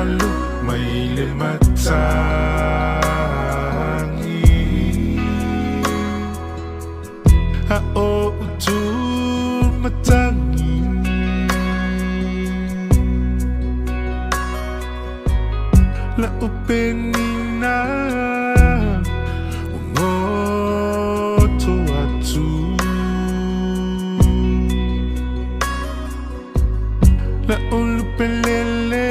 malu mai le matangi ha o tu matangi la upenina ngoto atu la ulupelele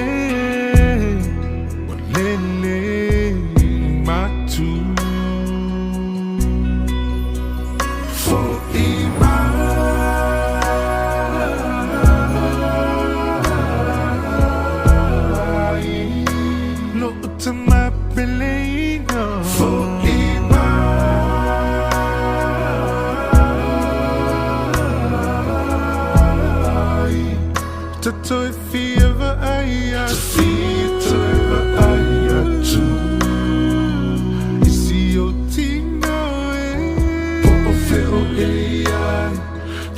walele matu for ima lo utama pelena for ima Toi fieva aia Toiva aia tu Isi o tino e Po o feo e ai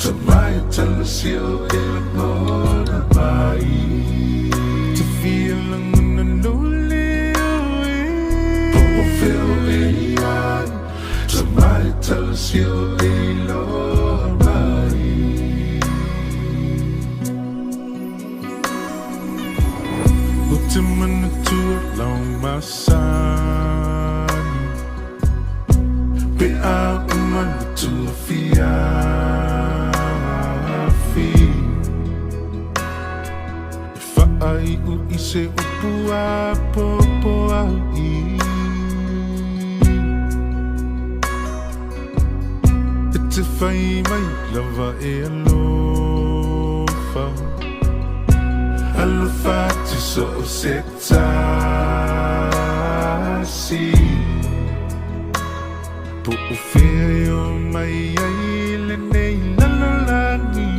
Ta mai tala sio e la mona mai Te fia languna nole o e Po o feo e ai Ta mai tala sio e la mai Mana tua long masan Pe a umana tua fiafi Fa ai u ise upua popo au I E te fai mai lava e alofa Alufati so setasi Po ufeo mai aile nei lalolani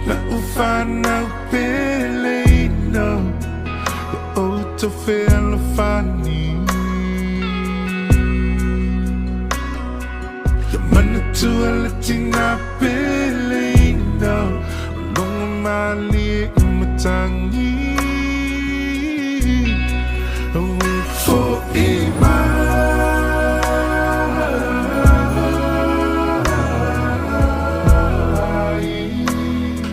La ufana upeleino La oto fea alufani La mana tua latina peleino Longa mali umatangi For ima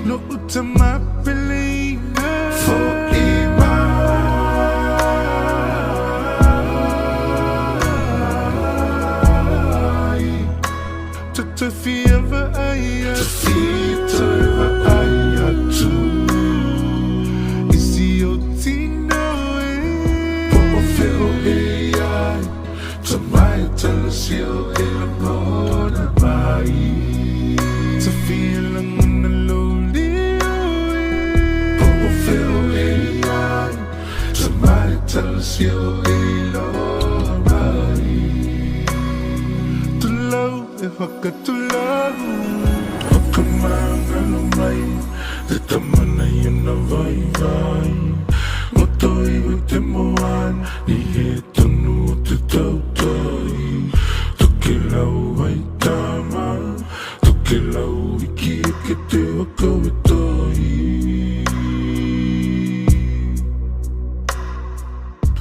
Lo utama peleina For ima Te fieva aia Te fieva aia tu Isi o tino e Po o feo e ai Ta mai tala sio e la mona mai Te fia languna loli o e Po o feo e ai Ta mai tala sio e la mai E whakatulau Whakamanga no mai Te tamana i ana vai vai Motoi o te moan Ni he tonu o te tautoi Toke lau ai tama Toke lau i ki e ke te wakau e toi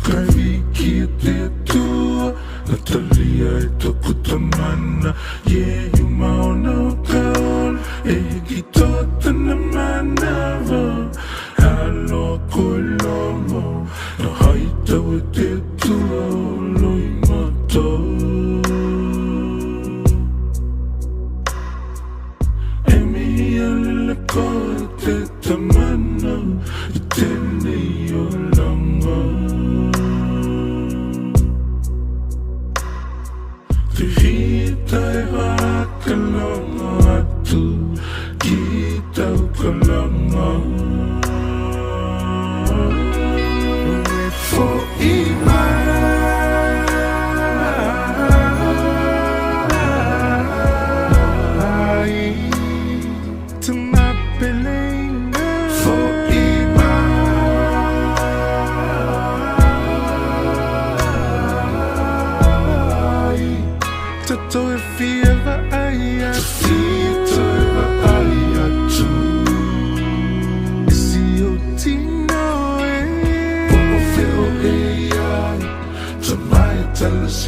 Kai wiki e te atua Natalia e toku tamana Yeah, you mauna o kaon E ki tōtana manawa Halo koe lomo Na haitau e te atua o loi mato E mihi alele koe te tamana I tēnei o langa Te hita e waka longa atu Ki tau kalanga For ima Te mapelena For ima Te toe fieva aia Te fieva aia tu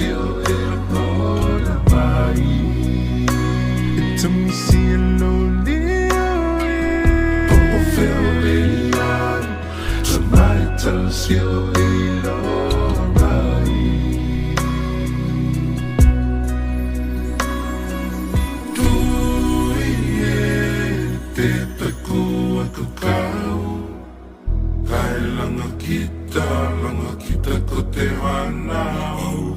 sio e lola mai It's a me seeing lonely Popo feo e iai Somebody tell us sio e lola Tui e te takua kakau Kai langa kita ko te wanau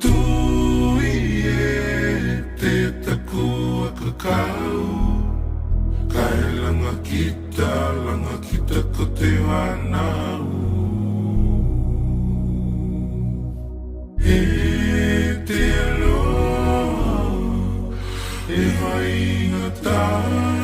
Tui e te takua kakau Kai langa kita ko te wanau E te aloha E mai ngatai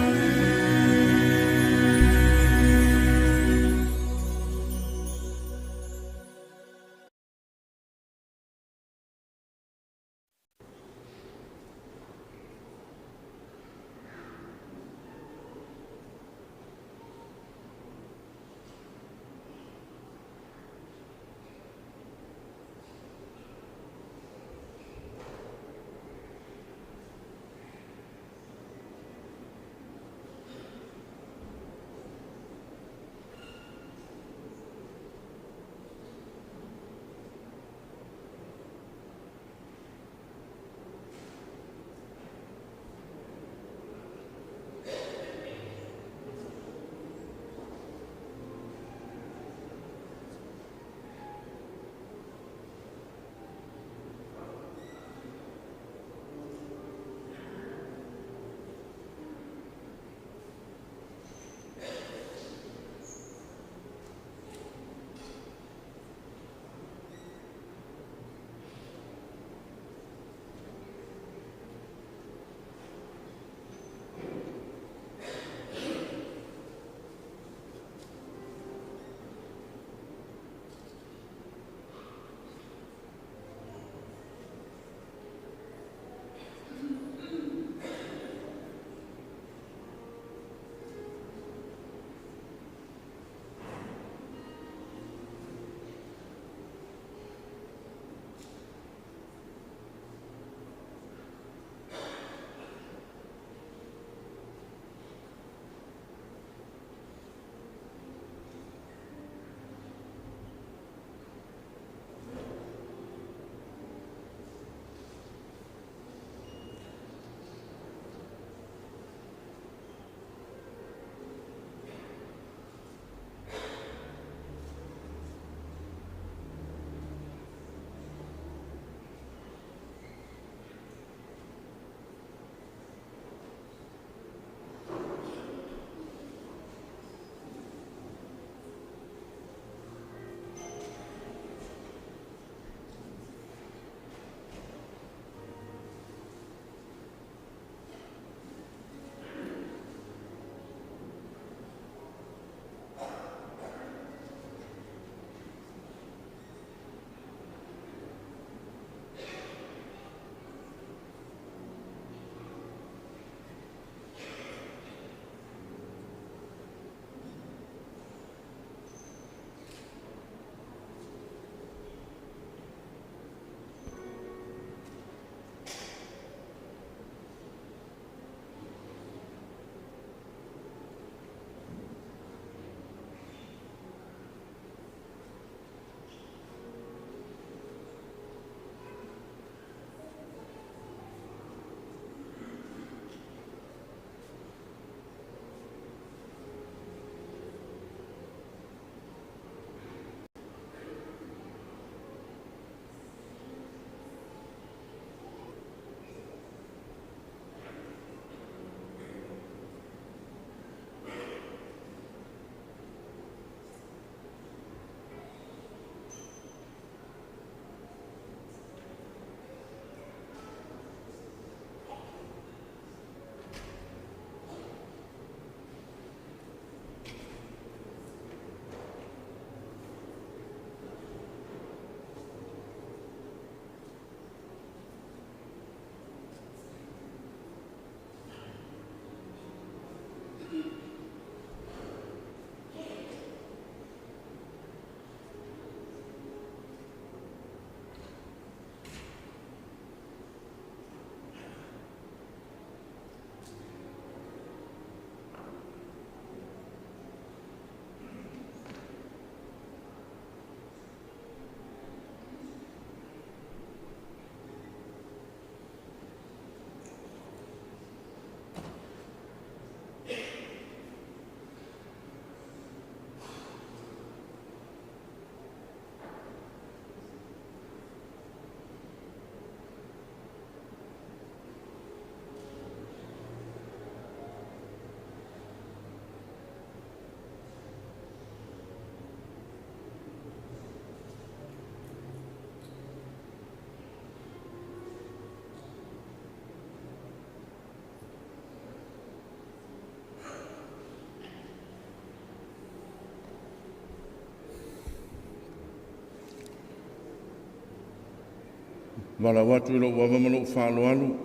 Wala watu ilo wawamalo whaloalo,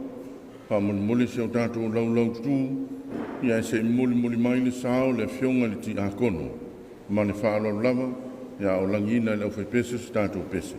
whamulmuli se o tātou laulau tū, ia se muli mai le sao le fionga le ti akono, ma le whaloalo lava, ia o langina le au whaipese se tātou pese.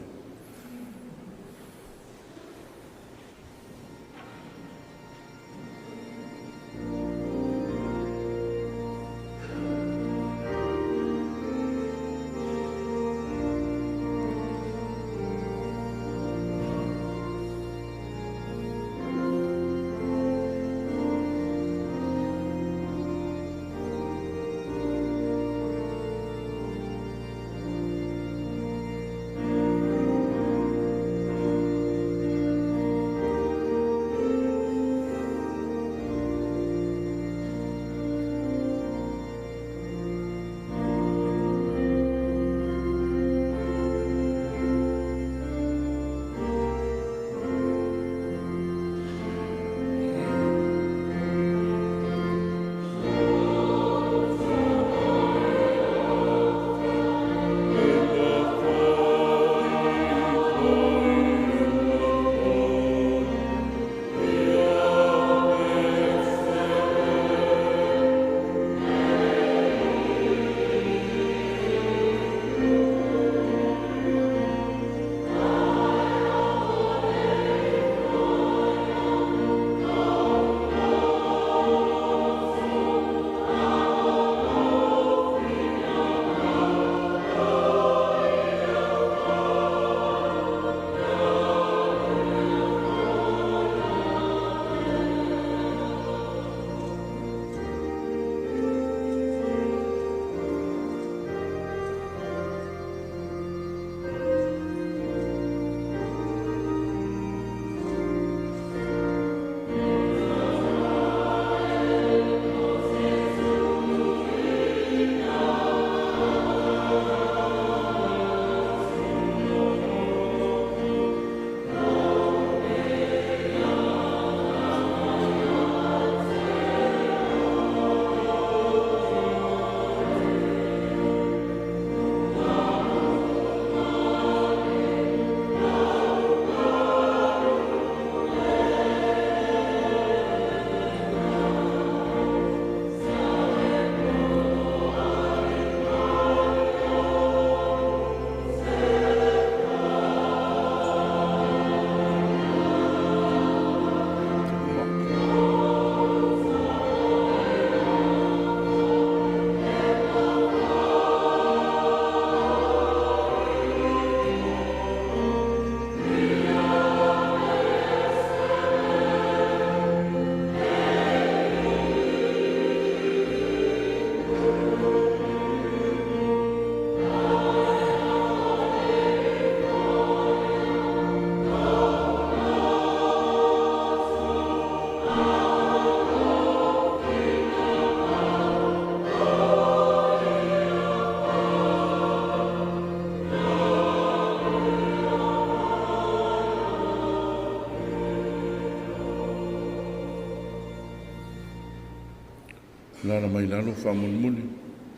Lara mai lalo whamulmuli,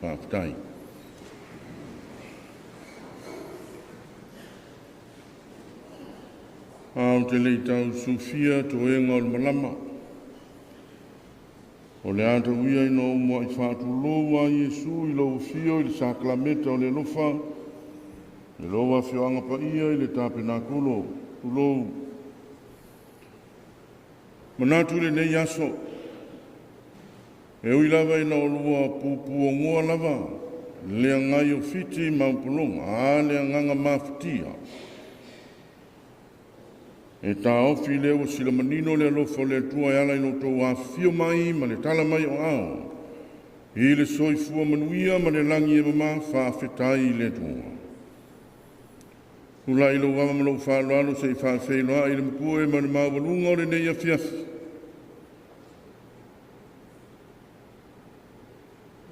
whaakutai. Au te leitau Sofia to enga o le malama. O le ata uia ina o mua i whaatu loa Iesu i lo fio i le saklameta o le lofa. Le loa fioanga pa ia i le tāpena kulo, ulou. Manatu le nei aso. E ui lava ina o lua pupu o ngua lava. Lea ngai o fiti maupulonga, a lea nganga mafitia. E tā ofi leo sila manino le alofa le tua e ala ino tau a fio mai ma le tala mai o ao. I le soifua manuia ma le langi e mama whaafetai le tua. Ula ilo wama malo whaaloalo se i whaafeiloa i le mkua e ma le mawalunga o le neia fiafi.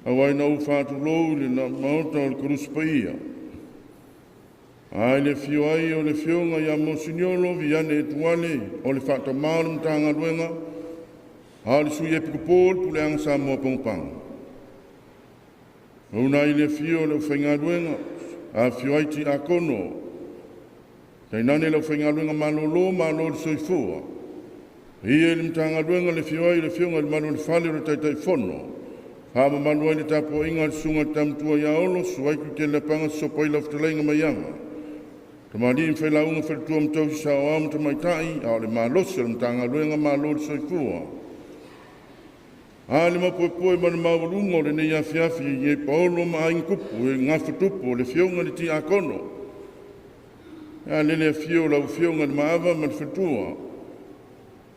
Awai na ufatu lou le na maota o le kuruspaia. Ai le fio ai o le fionga ia monsignolo viane e tuale o le whata maorum tanga luenga. A le sui epiku pōl pule anga sa mua pongpang. Una i le fio le uwhainga luenga. A fio ai ti akono. Kei nane lau whaingaluenga malolo, malolo soifua. Ia ili mtangaluenga le fioi le fionga le malolo fale le taitai fono. Hama manuai le tapo inga le sunga tamtua ya olo, suaiku te lepanga sopoi la ftalainga mayama. Tamari in whaila unga whalitua mtau si sao amu tamaitai, ao le malosi le mtangaluenga malolo soifua. Ale mapoepoe mana mawalunga o le nei afiafi i e paolo ma ainga kupu e ngawhatupu le fionga le ti akono. A lele fio lau fionga le maava ma le whatua.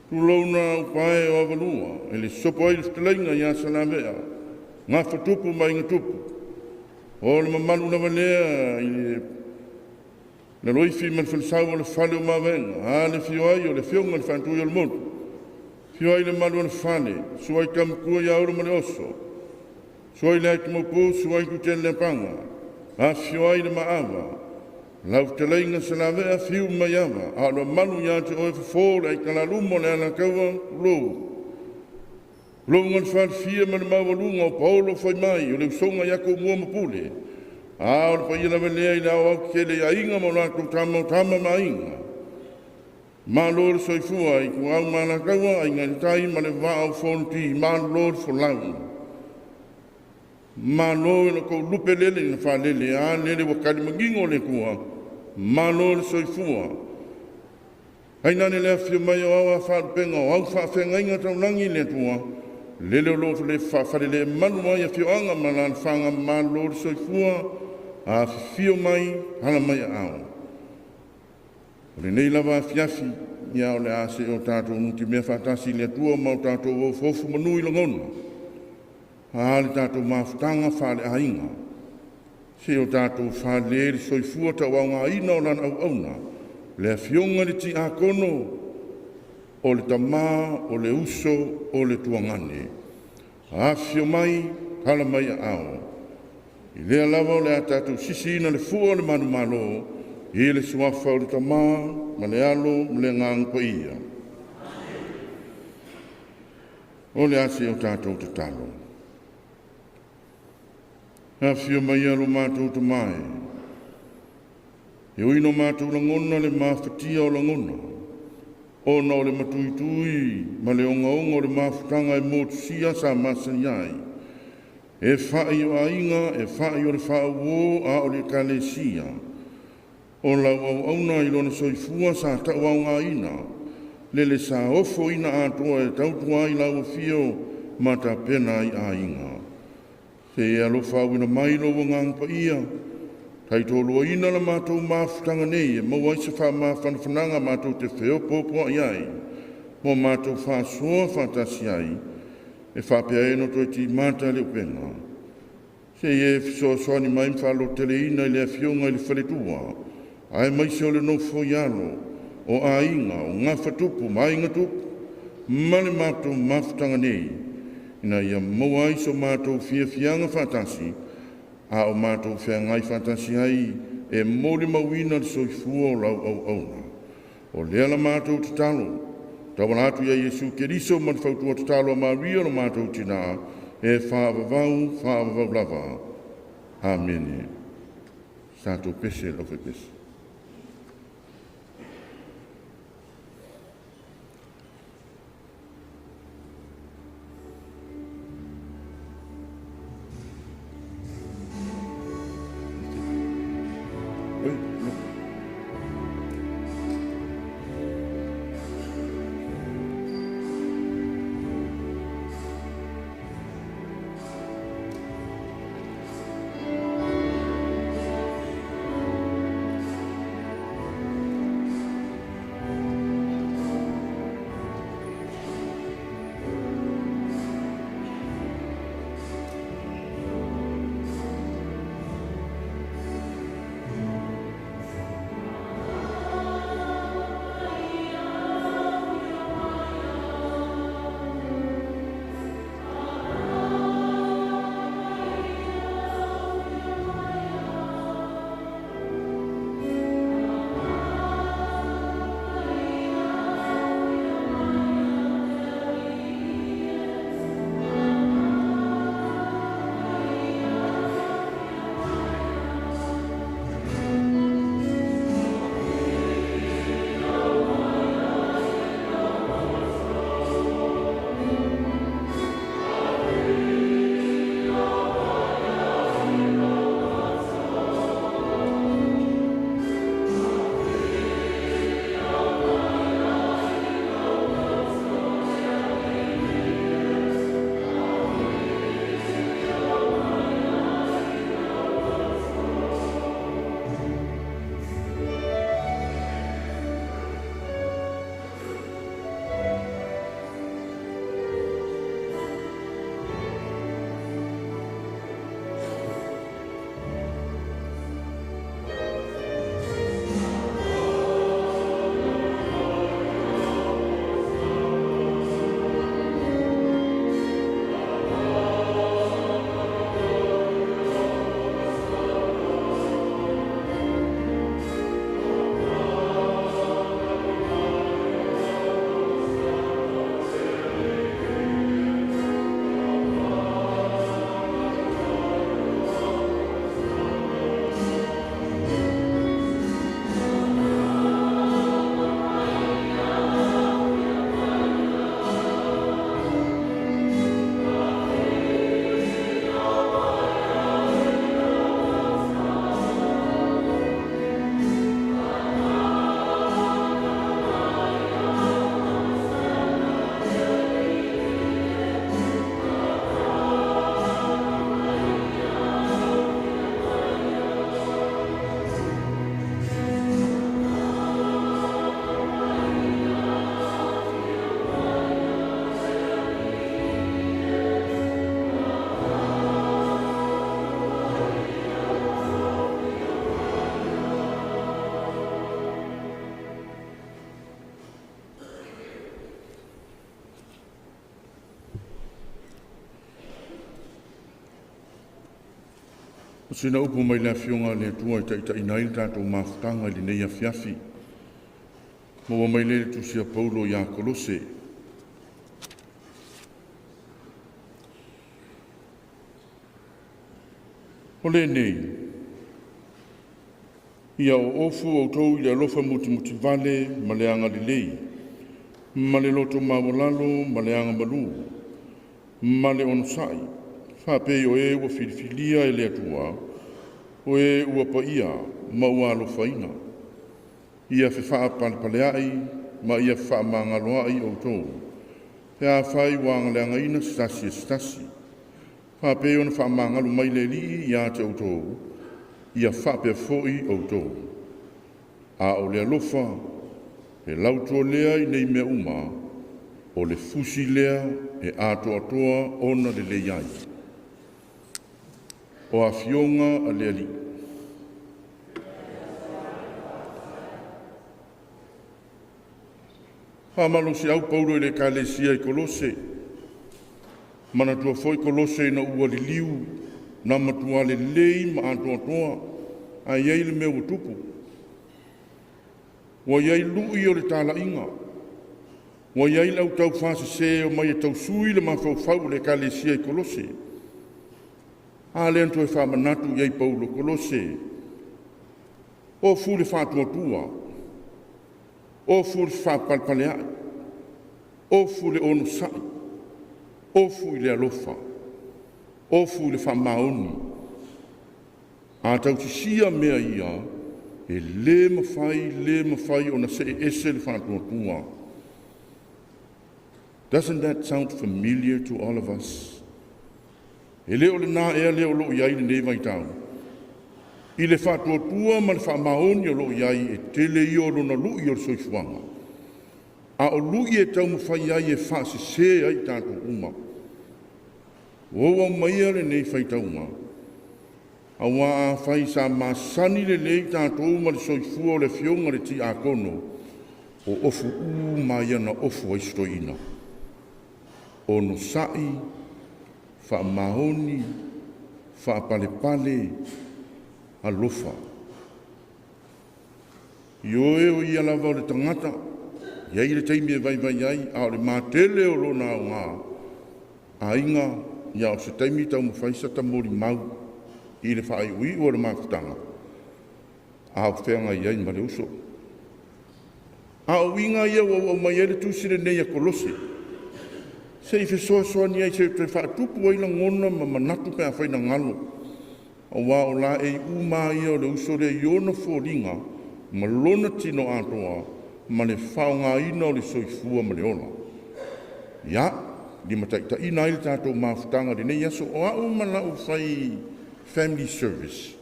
Tulauna upae o avalua, e le sopo ai le whtalainga ia salamea. Ngawhatupu ma ainga tupu. O le mamalu na valea i le roifi ma le whalsau o le whale o mawenga. A le fio ai o le fionga le whantu i o le motu. Fio ai le malu o le whale, suai kamkua ia oro ma le oso. Suai le haki mopo, suai kutele le panga. A fio ai le maava. Lau te leinga se la vea fiu mai awa, a lo manu ia te oe fawhore ai kalalumo le ana kaua lou. Lou ngan whaar fia mana mawalunga o paolo whai mai, o le usonga yako mua mapule. A o le paia lawe lea i lau au kele a inga mo lako tama ma inga. Ma lor soifua i ku au mana kaua ai ngani tai ma le waa au fonti, ma lor fo lau. Ma lor ko lupe lele na wha lele, a lele wakari magingo le kua. Malo le soifua. Hai nane lea fio mai o awa wharupenga o au whawhenga inga tau langi le tua. Lele o lofu le whawhare le manu mai a fio anga malan whanga malo le soifua a fio mai hala mai a ao. O le nei lava fiafi ia o le ase o tātou nuki mea whatasi le tua ma o tātou o fofu manui langona. A le tātou mawhtanga whare a inga. Se o tātou whāleri soifua ta wanga ina o lana au auna, le fionga le ti akono, o le tamā, o le uso, o le tuangane. A fio mai, hala mai a ao. I lea lava o le a tātou sisi ina le fua o le manu malo, i le suafa o le tamā, ma le alo, ma le ngang ia. O le ase o tātou te talo. A fio mai alo mātou te mai. E uino mātou langona le mawhatia o langona. O na o le matuitui, ma le onga o le mawhatanga e motu sia sa masani ai. E whai o a inga, e whai o le whauo a o le kalesia. O lau au auna i lona soifua sa tau au ngā ina. Lele sa ofo ina atoa e tautua i lau fio ma ta pena i a inga. Se e alofa wina mai lo ngang pa ia. Tai tolo ina la mātou mawhitanga nei, e Maua'i se wha mawhanawhananga mātou te wheo pōpua iai. Mo mātou whāsoa whātasi ai, e whapea eno toi ti māta leo penga. Se e fisoa soani mai mwhalo tele ina i lea fionga i le whaletua. Ai mai se ole no fo ialo, o a inga, o ngā whatupu, mai inga tupu. Mane mātou mawhitanga nei. Ina ia Maua'i so mātou fianga whatasi, a o mātou whiangai whatasi ai, e mōri mawina le soifua o lau au auna. O lea la mātou te talo, tawana atu ia Yesu Keriso man whautua te talo a Maria o mātou tina, e whaavavau lava. Amen. Sato pese lofe pese. O sina upu mai la fionga le tua i taita inail tātou mafutanga i nei a fiafi. Mo mai le tu sia Paulo ia Kolose. O le nei, ia o ofu o tau i le alofa muti vale ma le anga li lei, ma le loto mawalalo ma le anga malu, ma le onosai, whape o e ua filifilia e le atua, o e ua paia ma ua alofaina. Ia whewha palpaleai, ma ia wha mangaloai o tau. Pea whai wanga le anga ina stasi. Whape ona wha mangalu mai le li ia te o tau. Ia whape foi o tau. A o le alofa, e lautua lea i nei mea uma, o le fusi lea e atoa ona le leiai. O a fionga a le ali. Hamalo si au Paulo i le kalesia i Kolose. Mana tua foi Kolose na ua li liu, na matua le lei ma atoa, a iei le mea tupu. Wa iei lui o le tala inga. Wa iei lau tau fasi se o mai e tau sui le mawhau le kalesia i Kolose. A le anto e whamanatu iei Paulo Kolose. O fu le whātua. O fu le whapalpaleai, o fu le ono sai, o fu le alofa, o fu le whamaoni. A tau tisia mea ia, e le mawhai o na se ese le whātua. Doesn't that sound familiar to all of us? E leo le nā ea leo lo iai le nevai tau. I le whātua ma le whamaoni o lo iai e tele i o lona lui o soifuanga. A o lui e tau mawhai ai e whaase se ai tātou uma. O mai ale nei whai taunga. A wā a whai sa masani le nei tātou ma le soifua o le fionga le ti a kono. O ofu mai ana ofu aistoina. O no sai, whamahoni, whapalepale, alofa. Ioe o ia lava o le tangata, iai le teimi e vai ai, a o le mātele o lona o ngā. A inga, ia o se teimi tau mawhaisa ta mori mau, i le whaai ui o le mākutanga. A o whenga iai ma le uso. A o inga ia o mai ele tūsire nei a Kolose. Se i whesoa ni ai se te whaatupu ai la ngona ma manatu pe a whaina ngalo. O wā o la e uma ia o le usore i ona fōringa, ma lona tino atoa, ma le whaonga ina o le soifua ma le ona. Ia, li mataita ina ili tātou mawhutanga le nei aso o au ma lau whai family service.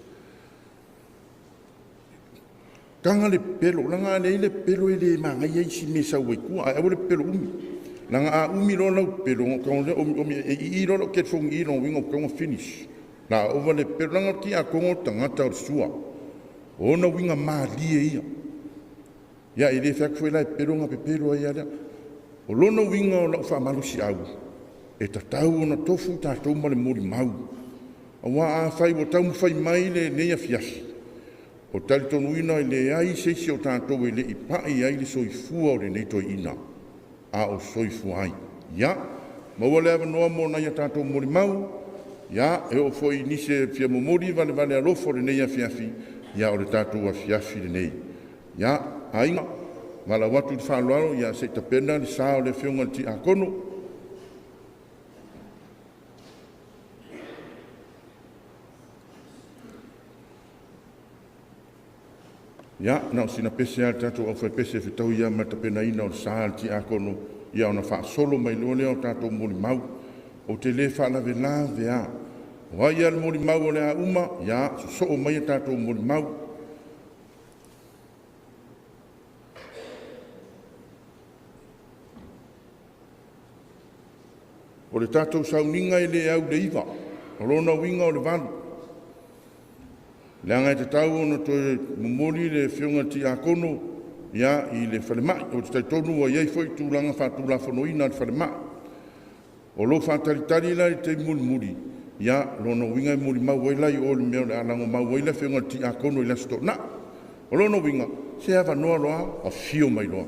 Tanga le pelo, langa le pelo e le manga iei si me sa waikua, a le pelo umi. Langa a umi lo lau pelo, kaunle omi e i lo ke fongi i lo wingo kaunga finish. Na ova le peranga ki a kongo tangata o sua. Ona winga maalie ia. Ia i le whakfuela e peronga pe pero ia lea. O lona winga o lau whamalu si au. E tatau ona tofu tātou ma le mori mau. A wā a whai o tau mwhai mai le neia fiasi. O tali tonu ina i le ai seisi o tātou e le i pai ai le soifua o le neito ina. A o soifua ai. Ia, maua le awa noa mo na ia tātou mori mau. Ia, e o foi nise fia momori vale alofo le nei a fiafi, ia o le tātou a fiafi le nei. Ia, a inga, wala watu le whaloaro, ia se tapena le sao le fionga ti a kono. Ia, nao sina pese al tātou au fai pese fitau ia ma tapena ina o le sao ti a kono, ia ona wha solo mai lole o tātou mori mau, o te le whalave la vea. Wa ia le mori mau o le a uma, ia, so o mai tātou mori mau. O le tātou sauninga i le au le iwa, o lona winga o le valu. Le anga i te tau o na toe momori le fionga ti a kono, ia i le whalemai, o te taitonu o iei foi tūlanga whātula whanoina le whalemai. O lo whātaritari la i te muri, ia lona uiga e muli Maua'i lai o le mea o le alago Maua'i le feoga ti akono i le asitonaʻi o lona uiga se avanoa loa a fio mai loa.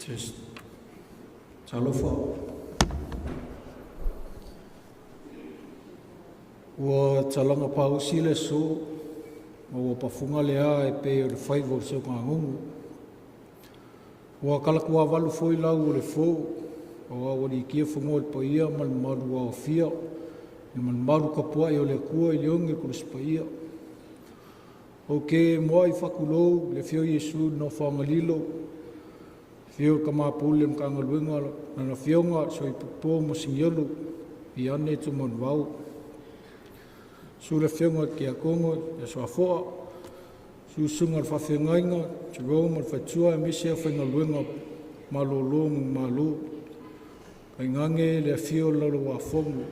Just talofa. Ua talanga pausi le so, ua pafunga le a e pe o le whaiva o se ngungu. Ua kalakua walu foi lau o le fo, o awa li kia fungo le paia mal maru a fia, e mal maru kapua i o le kua i leonge kuris paia. O ke moa i whakulou, le fio Yesu no whangalilo, fio ka mapule mkangaluenga, na fionga so i pupo mo singiolu, i ane tu mon wau. Su le fionga ki a kongo, e so a foa, su sunga le whawhengainga, te roma le whaitua e mese a whaingaluenga, malolo mung malo, kai ngange le fio lalo a fongo.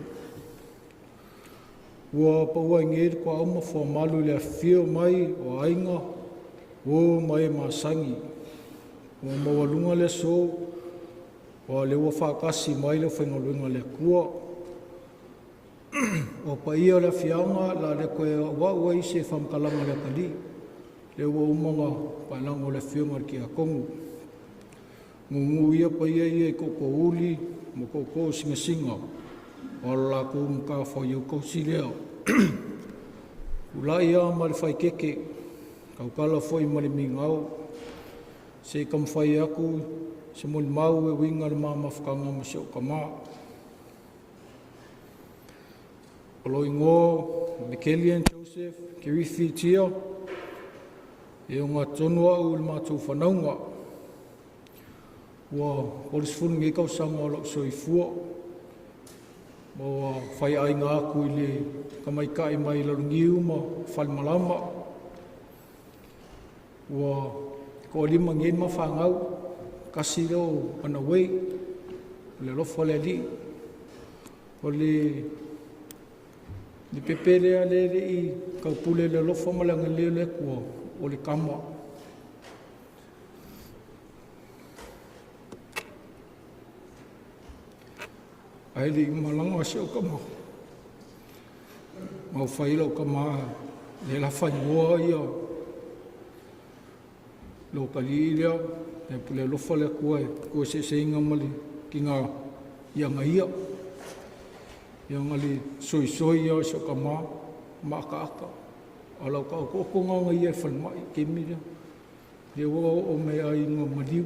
Ua paua ingeri kwa oma wha malu le fio mai o ainga, o mai masangi. Ua mawalunga le so, o le ua whakasi mai le whaingaluenga le kua. O pa ia le fianga la le koe waua ise whamkalanga le kali. Le ua umanga palango le fionga ki a kongu. Ngungu ia pa ia i koko uli, mo koko singa. O la ku mka whai ukosi leo. Ula ia ma le whai keke, kaukala whai mali mingau. Se kamwhai aku, se muli mau e winga le maa mawhakanga ma se o ka maa. Olo ingo, Mikeli and Joseph, Kirifi tia, e o ngā tonua au le mātou whanaunga. Ua polis funu ngi kau sanga o lak soifua. Mo whai ai ngā aku i le kamaikai mai larungiu ma whalmalama. Ua ko lima ngien ma whangau, kasi rau ana wei, le lofa le li. O le pepele a le i kaupule le lofa malanga le kua o le kama. Ai li malanga se o kama. Mau whaila o kama le la whaingoa ia. Lo kalilia, e pule lofa le kua e kua se inga mali ki ngā ianga ia. Ianga li soi ia se o kama, aka. Alau ka o ngā ia e whanmai ke mira. Le o me ai ngā maliu.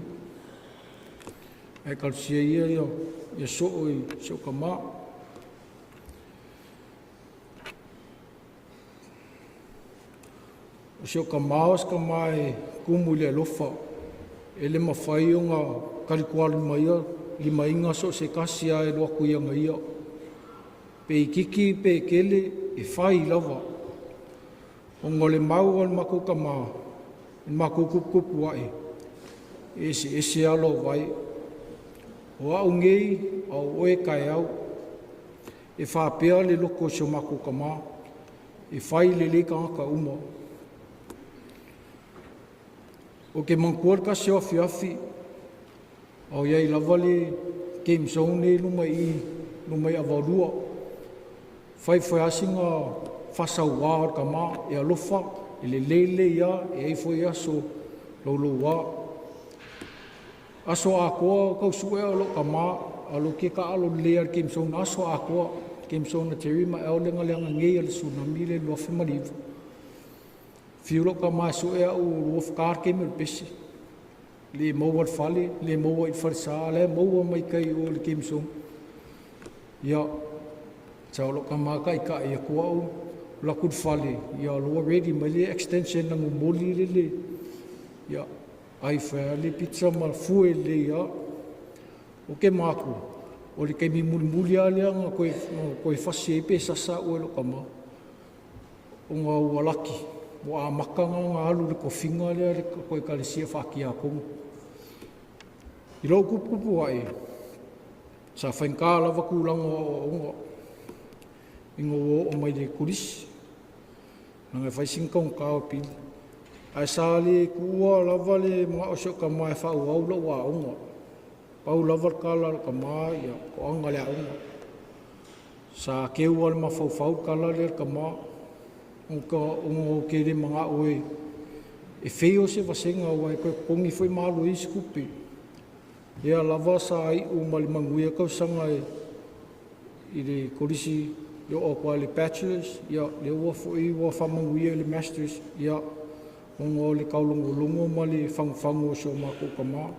E kalsia ia ia so i se o kama. O se o kama e kumu le alofa. E le mawhai o ngā karikuali mai ia, lima inga so se kasia e loa kuianga ia. Pe i kiki, pe i kele, e whai lava. O ngole mau al mako kama, e mako kupu wai. E se alo vai. O au ngei, au oe kai au. E whapea le loko se mako kama. E whai le le ka uma. O ke mangkuar ka se afi. Au iai lava le game zone le lumai avarua. Whai asinga whasau wā ka mā e alofa, e le lele ia, e eifo ia so lolo wā. Aso a koa kau sue alo ka mā, alo ke ka alo lea game zone, aso a koa game zone na terima e o lenga ngei ale tsunami le lua whimariva. Fiulo ka mā sue au wolf car ke mel pesi. Le maua whale, le maua i wharisa, le maua mai kai o le game zone. Ia, tau ka mā kai ka ia kua au, lakud whale, ia loa ready mai le extension na ngumoli le. Ia, ai whea le pizza ma fue le ia. O ke māku, o le kei mi muli a leanga koe whasi e pe sasa ue lo ka mā. O ngā ualaki. O a makanga ngā alu le kofinga lea le koe ka le sia whaki a kongu. I lau kupu ai, sa whainka lava kūlanga o onga. Ingo o mai le kurisi. Nanga whaisingkong kāo pili. Ai sa le kua lava le mga osio ka mai whau au lau a onga. Pau lava ka la ka mai ia ko anga le a onga. Sa keu al ma whau ka la le ka mai. O ke re mga oe e wheo se wasenga oe koe kongi whai malo i skupi. Ea lava sa ai o malimanguia kau sanga i le korisi le o kwa le bachelors, ia le ua fwoi ua whamanguia le masters, ia o le kaulongolongo ma le whangwhango so mako ka maa.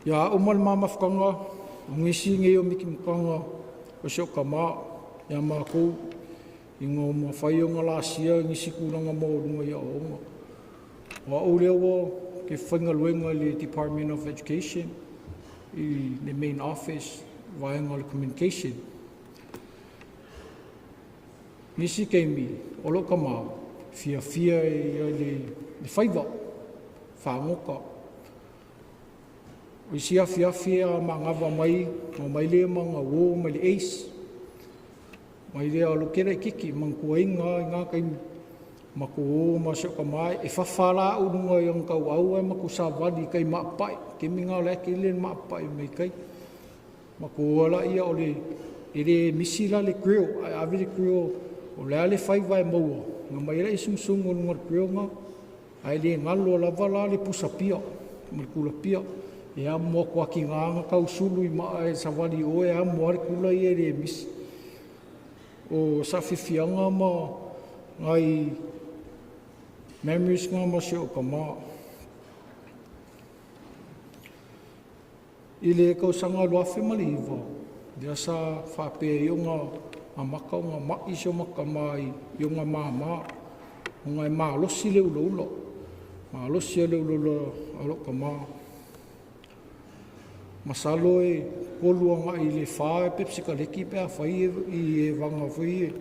Ia o malimamafkanga, ngisi nge o miki mkanga o so ka maa, ia mako ingo ma whai o ngā lāsia ngisi kūranga mō runga ia o onga. Wa o leo ke whaingaluenga le Department of Education i le main office vāenga le communication. Nisi kei mi, olo ka mā, fia i le whaiva, whāngoka. O isi a fia ma ngawa mai, o mai lea ma ngā wō, mai le ace. Mai lea alo kera i kiki, mangkua ngā kaimi. Mako o masuk ka mai, e whawhala urunga i ang kau au, e mako sa wadi kai maapai, ke minga leke le maapai mai kai. Mako ala ia o le, e misi la le grill, ai avi le grill, o lea le whaiva e maua, ngā mai la i sumsung o nunga grill ngā, ai le ngalo lava la le pusa pia, malkula pia, e a mua kua ki ngā kau sulu i maa e sa wadi o, e a mua re kula i e le misi. O sa whiwhianga ma, ngai, memories ngā masio ka mā. I le kausanga loafe maliva. Dia sa whape i onga maka onga mai so maka mai i onga mama. Onga e maalosi leu lolo. Maalosi leu lolo aloka maa. Masalo e koluanga i le whae pepsika leki pēa whai i e wanga whai e.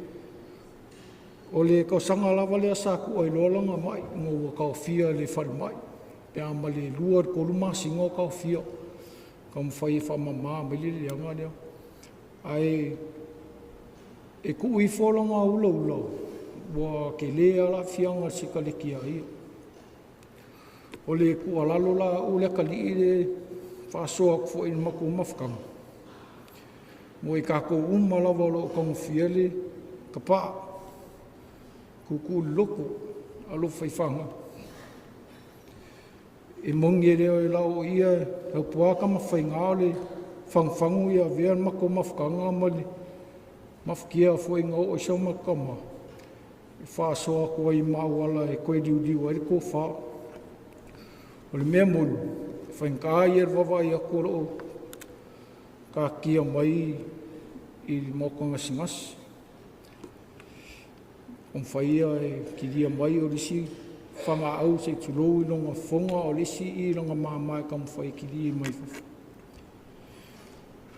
O le kausanga lava lea sa ku ai lolanga mai, ngō kau fia le whare mai. Pea ma le lua koluma singo kau fia. Kam whai e whamama, mele le anga lea. Ai, e ku i wholanga ula ula, wa ke le ala fianga sika leki ai. O le ku alalo la ule kali i le whaasoa kufo i maku umafkanga. Mo i kako umalawa lo kong fia le kapa. Kuku loko alo whaifanga. E mongi reo e lau ia, lau puaka mawhai ngāle, whangwhangu ia vean mako mawhkanga mali, mawhkia fwoi ngā o isau makama. E whaasoa kua i mauala e koe diudiu ai ko wha. O le mea monu, whainkai e wawai a koro o, ka kia mai i mokanga singasi. Om whaia e kiria mai o risi, whanga au se tulou i longa whonga o risi i longa māmai kam whai kiria mai fufu.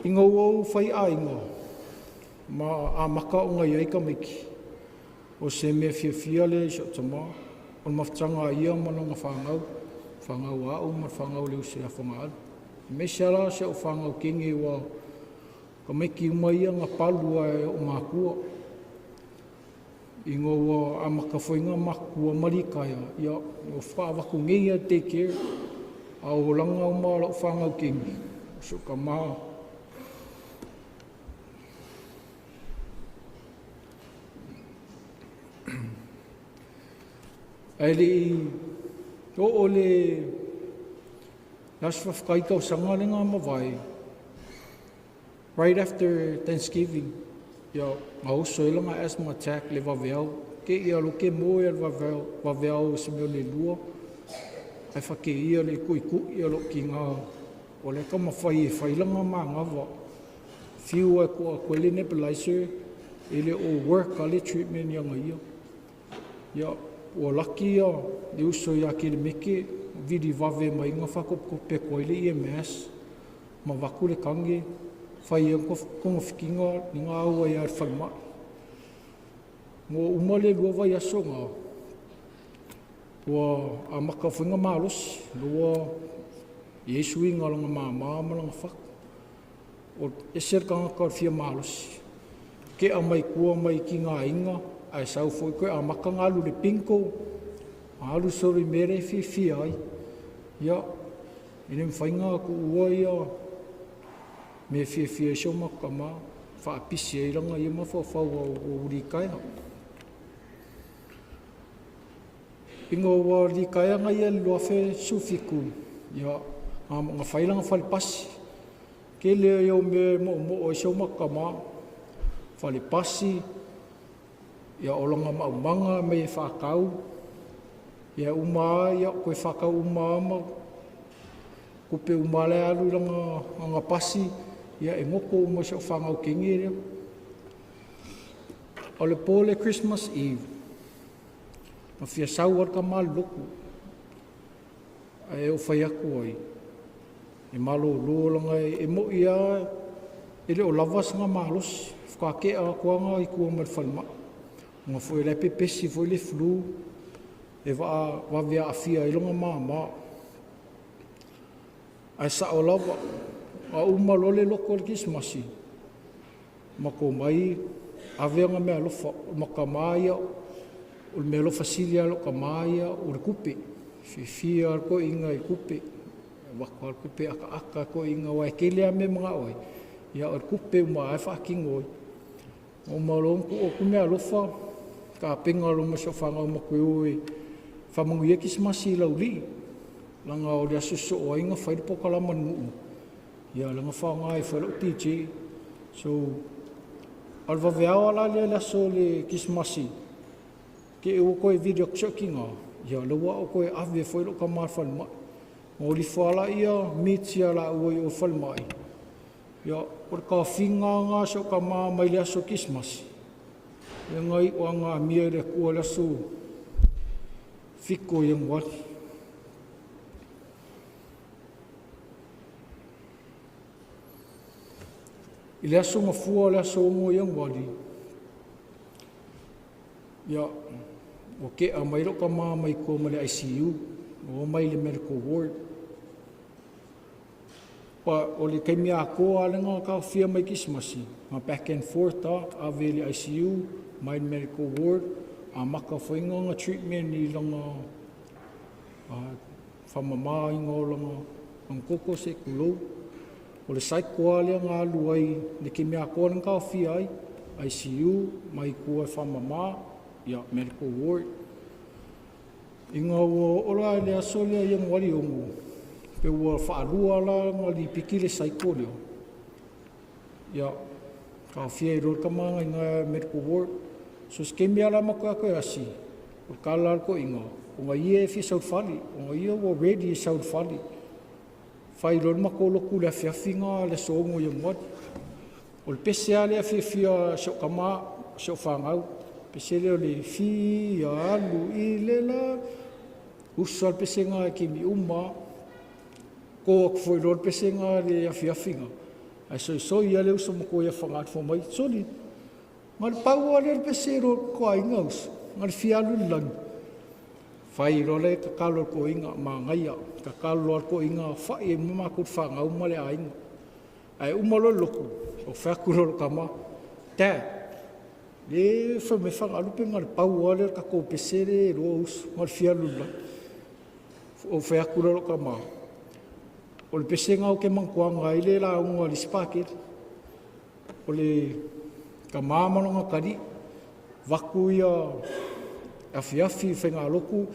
Inga uau whai a inga, ma a maka o ngai aika meki, o se mea fia fia le so tama, o mawhtanga ia manonga whangau, whangau au ma whangau leo se a whanga al. Me siara se o whangau kenge wa, ka meki umai a ngā palua e o mākua, ingo wa amaka whainga makua marikaya, ia o whawaku ngeia take care, a o langa o maa whangau kingi, so ka maa. Ele o le laswa whakaitau sanga le ngā mawai, right after Thanksgiving, ia mauso e langa asthma attack le waweau, ke ia lo ke mo e waweau se meo le lua, ai whake ia le kuiku ia lo ki ngā, o le ka mawhai e whailanga mā ngawa, whiu e kua koele nebulizer, e le o work a le treatment ia ngai ia, o laki ia, le uso ia ke le meke, vidi wawe mai ngā whakope koele i e mass, ma waku le kange, whai e konga whikinga ni ngā aua i ar whaimai. Ngō umale lua vai aso ngā, ua a maka whainga mālosi, lua Yesu i ngā langa māma langa whak. O eser kanga ka whia mālosi. Ke a mai kua mai ki ngā inga, ai sau fwoi koe a maka ngā alu le pinko, a alu sori mere fi ai. Ia, ine mwhainga ku ua ia, me fia sio maka mā, whaapisi e ranga ia mawhawhau o urikaya. Ingo wa urikaya ngai e loafe sufiku, ia, ngā whailanga whalipasi. Ke leo iau me mo o sio maka mā, whalipasi, ia olanga maumanga me e whakau, ia umaa, ia koe whakau umaa ma, kupe umale alu ranga pasi, ia e ngoko uma se o whangau kingi reo. O le pole Christmas Eve, ma fia sau ar ka maluku, e o whai aku ai, e malo lōlanga e mo ia, e le o lavas ngā malos, whakake a kuanga i kua marwhalma, ngā fwoi lepe pesi, fwoi le flu, e wawea a fia i longa māma, ai sa o lava, a umalole loko le kismasi. Mako mai, aveanga mea lofa, maka maia, o le mea lofa silia loka maia, o le kupe. Fia arko inga i kupe. Waka ar kupe aka ko inga wai kelea me mga oi. Ia ar kupe uma ai whaking oi. O malonku o kumea lofa, ka penga loma so whanga o makwe oi. Whamangu ia kismasi lau li. Langa o rea suso o inga whairupo kalama nuu. Ia langa whanga e whairo TJ. So, alwa veawa la lea laso le kismasi. Ke e o koe video ksho ki ngā. Ia lawa o koe ave whairo ka marwhan mai. O li whala ia, mitia la ui o whalmai. Ia, o ka whinga ngā so ka mā mai le aso Christmas. Ia ngai o ngā mia le kua le aso whiko i ngwari. I le aso mafua le aso ongo i ngwari. Ia, o ke a mai roka mā mai kua ma le ICU, o mai le medical ward. Pa o le kaimi a koa le ngā ka whia mai Christmasi, ma back and forth a le ICU, mai le medical ward, a maka whainga ngā treatment i langa whamamā i ngā langa ngkoko se kulou. O le saikoa le ngā luai, le kaimi a koa le ngā whia ai, ICU, mai kua whamamā, ia medical ward. I ngā ua ora le aso lea i ngwari ongo. Pe ua whaarua la ngā li piki le saiko leo. Ia, ka whia i roi ka manga i ngā medical ward. So skemi ala mako a koe asi. O ka lar ko inga. O ngā ia e whia saut whali. O ngā ia ua ready e saut whali. Whai roi mako loku le whiawhinga le soongo i ngwari. O le pese a le whia sau kama, sau whangau. Pese leo le whia alu i le la. Usal pese ngā ki mi uma. Ko ak foi rod pese ngā le awhiawhinga. Ai so ia leo sa mako ia whangat fo mai. Sori, ngā le pau a le pese rod ko a inga us. Ngā le whialu langi. Whai role ka kalo ko inga mā ngaia. Ka kalo ko inga whai e mamakut whangau ma le a inga. Ai umalo loko. O whakuro ka ma. Tā. Le whame whangalupe ngā le pau a le ka ko pese re roa us. Ngā le whialu langi. O whakuro ka ma. O le pese ngau ke mangkuanga i le la unga li spakir. O le ka māmanonga kari. Waku ia awhiawhi whenga loku.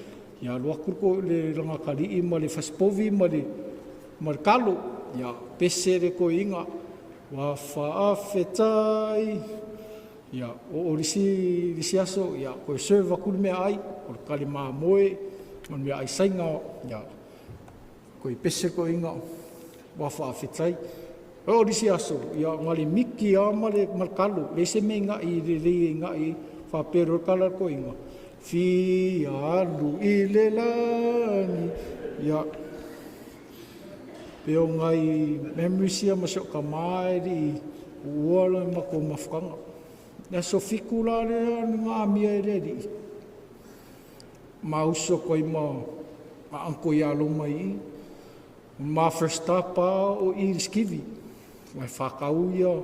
Ia luakur ko le ranga kari i ma le faspovi ma le kalo. Ia pese re ko inga. Wa whaafetai. Ia o risi aso. Ia koe serve wakur mea ai. O le kari maa moe. Man mea ai sainga. Ia koe pese ko inga wa whaafetai. O risi aso, ia ngale miki a ma le kalo, le se me nga i le nga i whapero kala ko inga. Fi alu i le lani, ia peo ngai memories ia masok ka maeri, uala mako mafkanga. Ia so fikula le ngā mia e le di. Ma uso koi ma angko i alo mai i. Ma first tapa o iriskivi. Mai whakau ia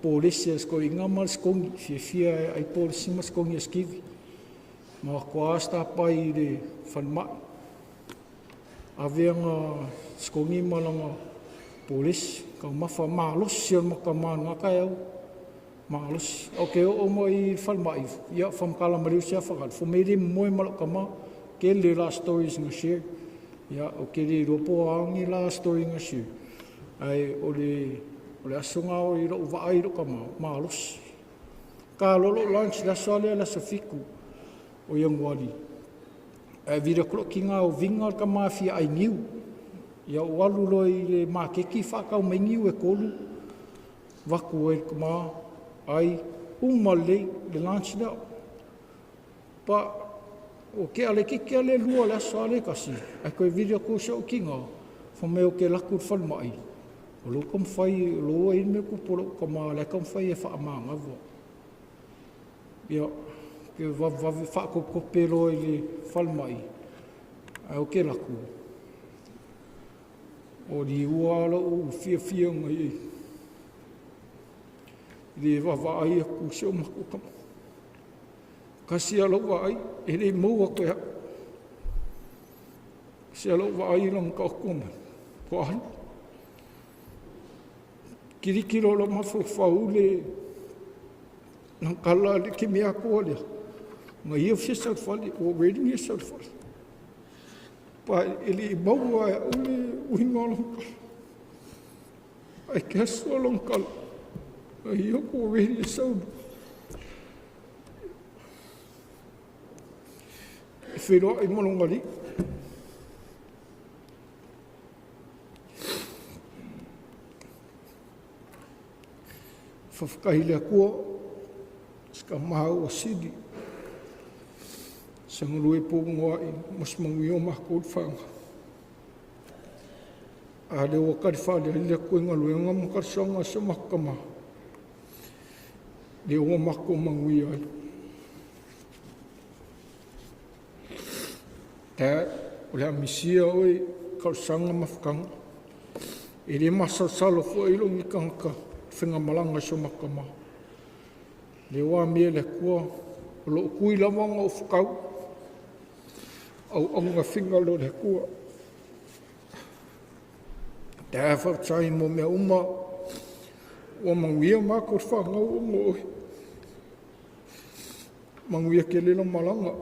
polisi as ko inga mal skongi. Fia ai polisi mas skongi askivi. Ma kua stapa i le whanmai. Aveanga skongi malanga polisi. Ka mawha maalos siya makamana kai au. Maalos. Ok, o mo i whanmai. Ia whamkala mariu siya whakat. Fumere moe malakama. Ke le last stories nga share. Ia, o ke le ropo aangi la story nga siu. Ai, o le asunga o i rau vaai roka maalos. Ka lolo lunch la soale la sofiku o iangwari. Ai, vira kuro ki ngā o vinga ka mafia ai ngiu. Ia, o alu loi le makeki whakau mai ngiu e kolu. Waku e kama ai umale le lunch da. Pa, o ke ale kiki ale lua le aso ale kasi. Ai koe video ko sa o kinga. Whameo ke lakur whalmai. O lo kam whai, lo e me ko polo ka maa le kam whai e wha maa ngavo. Ia, ke whakokope lo e le whalmai. Ai o ke laku. O li uala o fia ngai. Le wawai a ku se o mako kama. Kasi alo vai, ele moa koe hau. Kasi alo vai lang ka okuma. Kohan. Kirikiro la mawhawhau le nang kala le ke mea koa lea. Nga ia fia saut whali, o reading ia saut whali. Pa ele maua e ule uhinga lang kala. Ai keso lang kala. Nga ia ko reading ia saut. Whiro i monongari. whawhakahi lea kua, ska maha ua sidi. Sangurue pōngoa i mas mangi o mako whanga. A le o kari whale lea koe ngalu e ngam karsanga sa makama. Le o mako mangui ai. Tea, o le amisia oi karsanga mafkanga. E le masasalo fo e longi kanka, whenga malanga sa makama. Le o mea le kua, o lo kui lamanga o whakau. Au aunga whinga lo le kua. Tea whautai mo mea uma, o manguia mako whangau o ngoi. Manguia ke lelo malanga,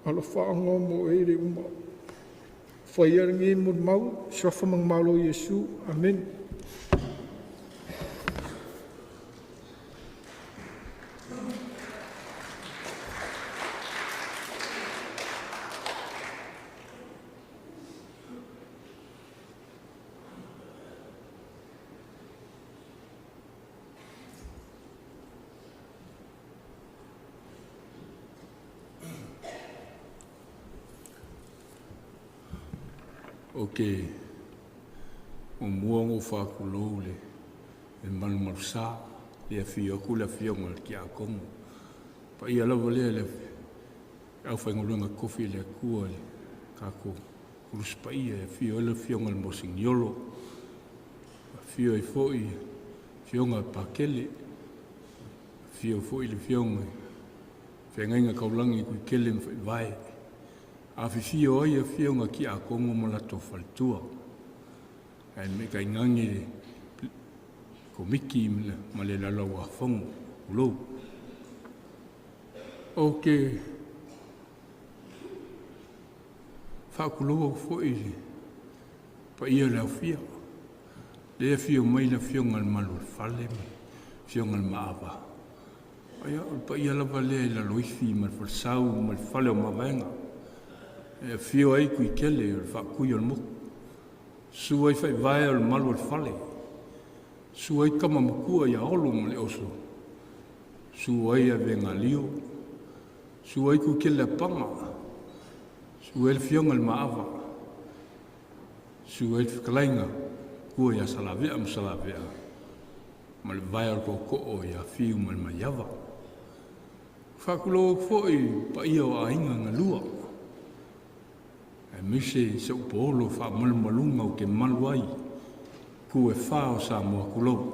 alo whaanga mo e le uma. Whaiarangi mo mau, safa mang malo Yesu, amen. Okay, o muongo whakulou le manu marusa, le fio kula fio ngal ki a kongo. Pa ia lawa le au whaingolunga kofi le kua le kako kurus pa ia fio le fio ngal mosignolo, fio i foi, fio ngal pakele, fio foi le fio ngal, whaingainga kaulangi kui kele vai. A fio ai a fio nga ki a kongo mo la to faltua. Ai me kai ngangi ko miki ma le la wa fong lo. Okay. Fa ku lo fo i pa ia la fio. Le fio mai la fio ngal malu fale fio ngal maava. Ai pa ia la vale la loifi mal forsau mal fale ma venga. E fio ai kui kele o fa kui o mo. Su ai fai vai o malu o fale. Su ai kama makua ia olo mo le oso. Su ai a venga lio. Su ai kui kele panga. Su ai fio ngal maava. Su ai fiklainga kua ia salavea mo salavea. Ma le vai o koko ia fio mal maiava. Fakulo foi pa ia o ainga ngalua. E mise se upolo wha malmalunga o ke maluai. Ku e whao sa mua kulo.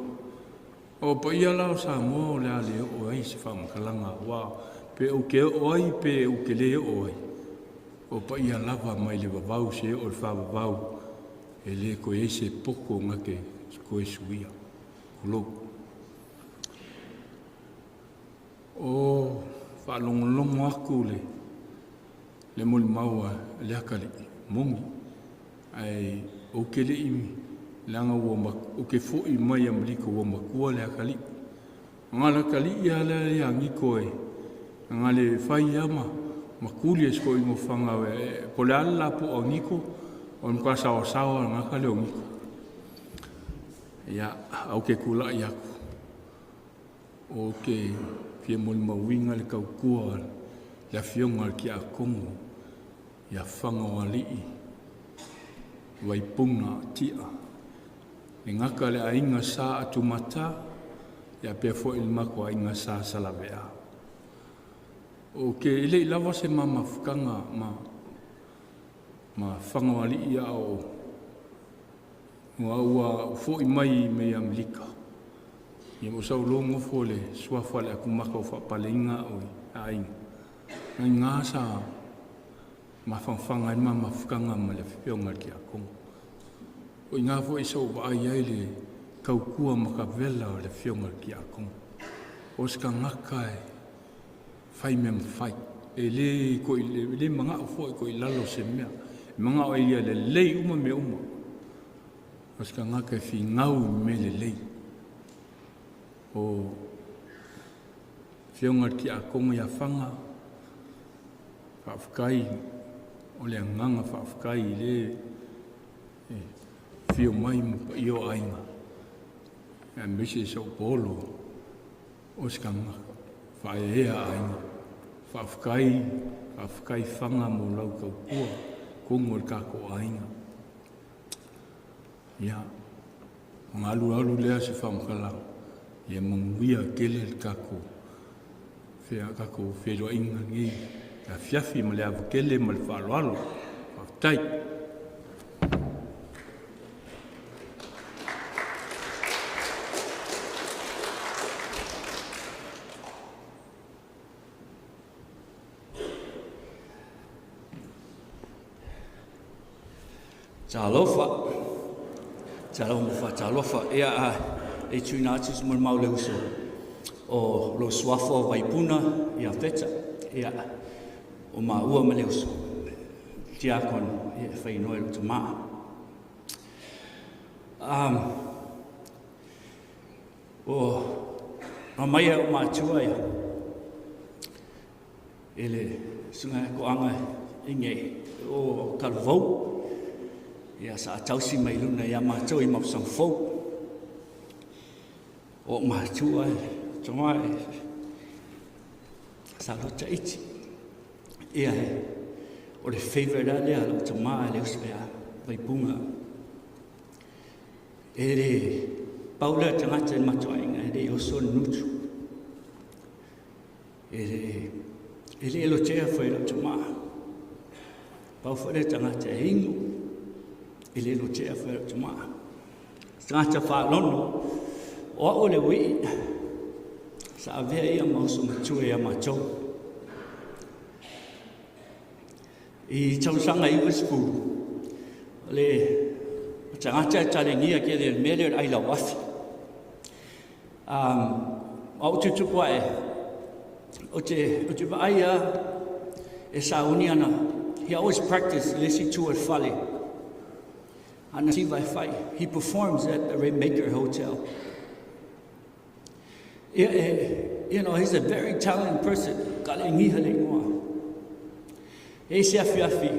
O pa ia lao sa mua le ale o ai se wha makalanga wa. Pe o ke o ai pe o ke le o ai. O pa ia lava mai le wavau se o le wha wavau. E le ko e se poko ngake ko e suia. Kulo. O wha longolongo aku le muli maua le akali mongi ai o ke le imi langa ua o ke fo i mai amliko ua makua le akali ngala kali ia le ia ngiko e ngale fai ama makuli e sko i mo fanga po le ala po o ngiko o mka sawa sawa ngakale o ngiko ia au ke kula iaku o ke pia muli mawinga le kaukua la fionga ki a kongo ia Fagaoali'i Vaipuna tia e ngaka le ainga sa atu mata ia pia fo il mako ainga sa salavea o ke ile lava se mama fukanga ma Fagaoali'i o ua fo i mai me amlika ia mo sa longo fo le suafa le akumaka o fa palinga o ainga ngai ngasa ma fanfanga ma mafukanga ma le fionga ki a kongo o inga fo e so ba ai le kaukua makavela o le fionga ki a kongo o ska ngaka e fai mem fai e le ko le manga fo ko i lalo se mea manga o ia le lei uma me uma o ska ngaka fi ngau me le lei o fionga ki a kongo ia fanga whaafkai, o le nganga whaafkai le fio mai pa i o ainga. E mese sa polo, o skanga whae ea ainga, whawhkai whanga mo lau kau kua, kongo le kako ainga. Ia, ngā alu lea se whamkala, ia manguia kele le kako, whea kako wheroa inga ngi, ka whiawhi ma le awa kele ma le whaaloalo, whawtai. Talofa, ea e tuinatis mo mau leuso o lo swafo Vaipuna ia feta, ea o maua ma leuso. Diakon e whainoe lo tamaa. O maia o mātua ia, ele sunga koanga inge o kalvau, ia sa tausi mai luna ia mātou I mausang fau. O mātua tonga sa lota iti. Ia o le favorite a lea lo tamaa le usmea Vaipuna. E le paula tangata matua inga e le oso nutu. E le elo tea fai lo tamaa. Pau fai tangata e ingu. E le lo tea whare o tamaa. Tangata whaalono, o a ole wii, sa avea ia mauso matua ia mātou. I tausanga I Wispuru, le tangata talengia kia le mele ai la wafi. Au te tupua o te vaia e sa uniana, he always practiced lesi tua whale. He performs at the Rainmaker Hotel. You know, he's a very talented person. Kalengiha le ngoa. E se afiafi,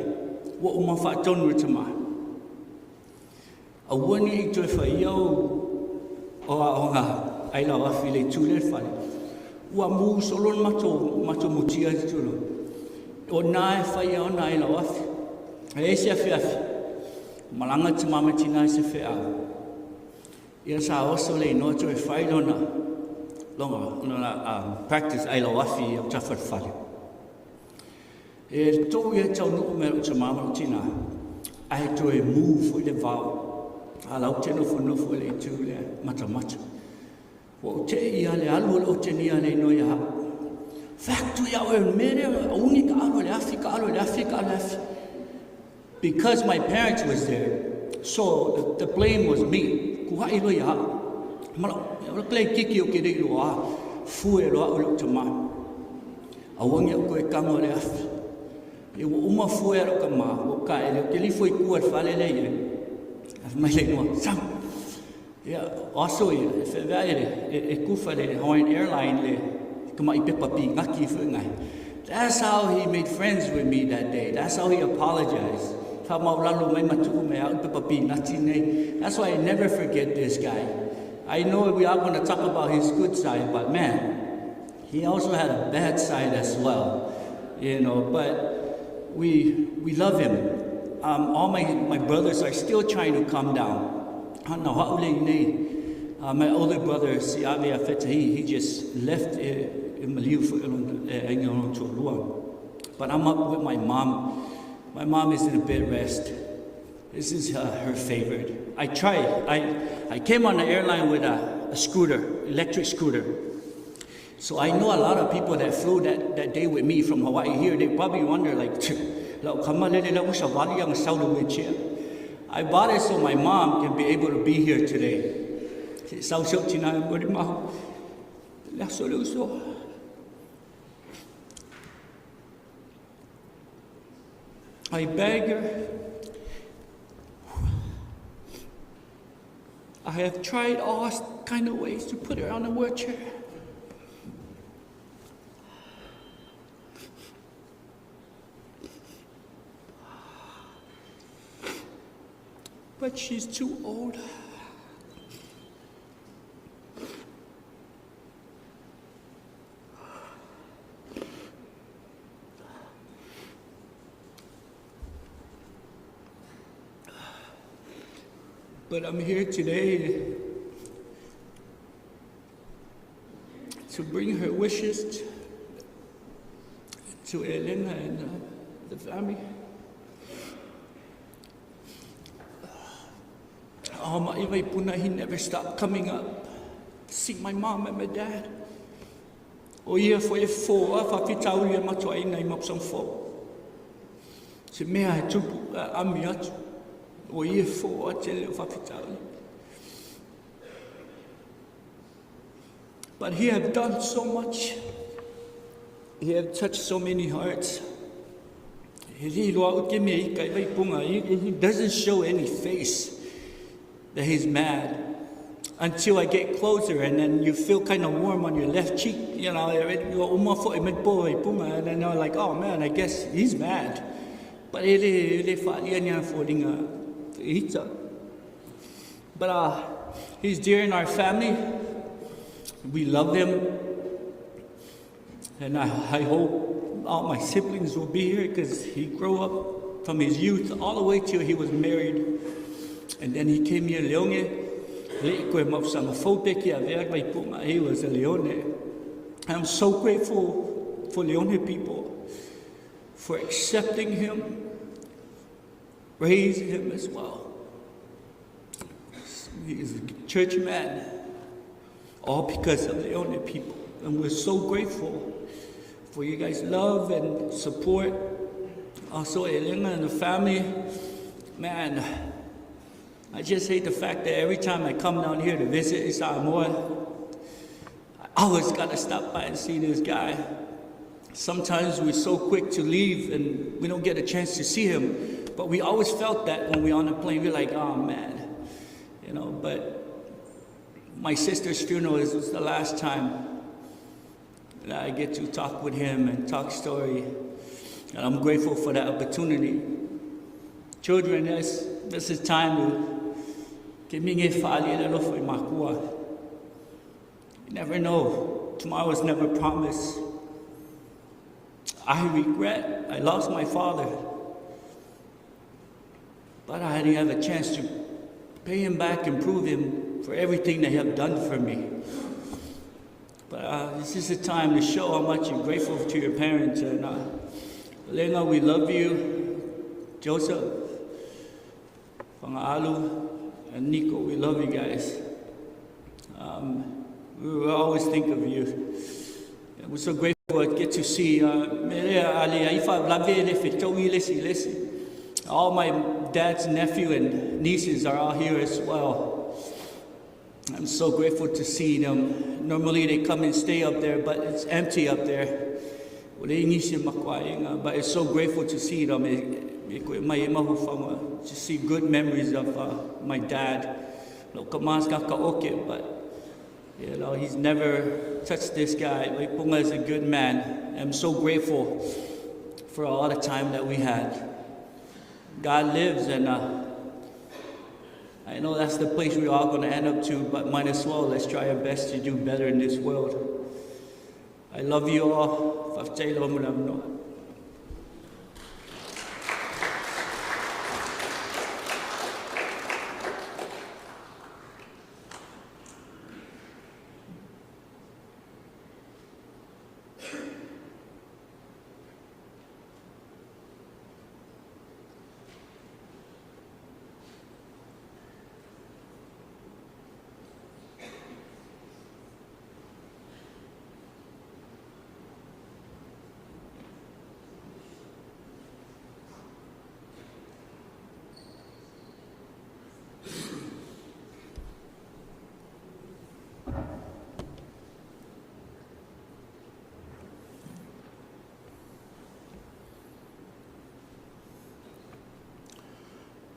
wa uma whaatonu tama. A wani I toi whaiau o a onga aila wafi le tūle whale. Ua mū solon mato mutia tūlo. O nāe whaiau na aila wafi. E se afiafi. Malanga te mamatina se whea. Ia sa oso le noto e whai lona practice aila wafi au tawhar whare. E tō ia tau nuku mero te mamatina, ai to e mū fui le vau. A lau teno whanu fui le tū le mata. O te ia le alu o te nia le no ia. Factu ia o e mere, a unika alo le afi, ka alo le afi. Because my parents was there, so the blame was me. Kuhai lo ia. Mala klei kiki o kiri loa, fue loa o lo tama. Awangi o koe kama le afi. E wa uma fue ro kama, o ka ele ke li foi kua fale le ye. Af mai le no sam. Yeah, also e fe vaere e kufa le Hawaiian Airline le kama I pepa pi ngaki fu ngai. That's how he made friends with me that day. That's how he apologized. That's why I never forget this guy. I know we are going to talk about his good side, but man, he also had a bad side as well. You know, but we love him. All my brothers are still trying to calm down. My older brother, Siavia Feta, he just left in Maliu for but I'm up with my mom. My mom is in a bed rest. This is her favorite. I tried. I came on the airline with a scooter, electric scooter. So I know a lot of people that flew that day with me from Hawaii here. They probably wonder, like, I bought it so my mom can be able to be here today. I beg her. I have tried all kind of ways to put her on a wheelchair. But she's too old. But I'm here today to bring her wishes to Elena and the family. Maua'i Vaipuna, he never stopped coming up to see my mom and my dad. O ia foi foa whawhitau ia matua ina I mapsam fo. Se mea he tupu ami atu. O ia foa te leo whawhitau. But he have done so much. He have touched so many hearts. He doesn't show any face that he's mad until I get closer, and then you feel kind of warm on your left cheek, you know, and then you're like, oh man, I guess he's mad. But he's dear in our family. We love him. And I hope all my siblings will be here, because he grew up from his youth all the way till he was married. And then he came here, Leone. He was a Leone. I'm so grateful for Leone people for accepting him, raising him as well. He's a church man, all because of Leone people. And we're so grateful for you guys' love and support. Also, Elena and the family, man, I just hate the fact that every time I come down here to visit Samoa, I always gotta stop by and see this guy. Sometimes we're so quick to leave and we don't get a chance to see him, but we always felt that when we're on the plane, we're like, oh man, you know, but my sister's funeral was the last time that I get to talk with him and talk story, and I'm grateful for that opportunity. Children, this is time to you never know. Tomorrow is never promised. I regret I lost my father, but I didn't have a chance to pay him back and prove him for everything they have done for me. But this is a time to show how much you're grateful to your parents. And Elena, we love you. Joseph, Fagaoali'i, and Nico, we love you guys. We will always think of you. And we're so grateful to get to see all my dad's nephew and nieces are all here as well. I'm so grateful to see them. Normally they come and stay up there, but it's empty up there. But it's so grateful to see them. To see good memories of my dad. But you know, he's never touched this guy. Vaipunga is a good man. I'm so grateful for all the time that we had. God lives, and I know that's the place we're all going to end up to, but might as well, let's try our best to do better in this world. I love you all.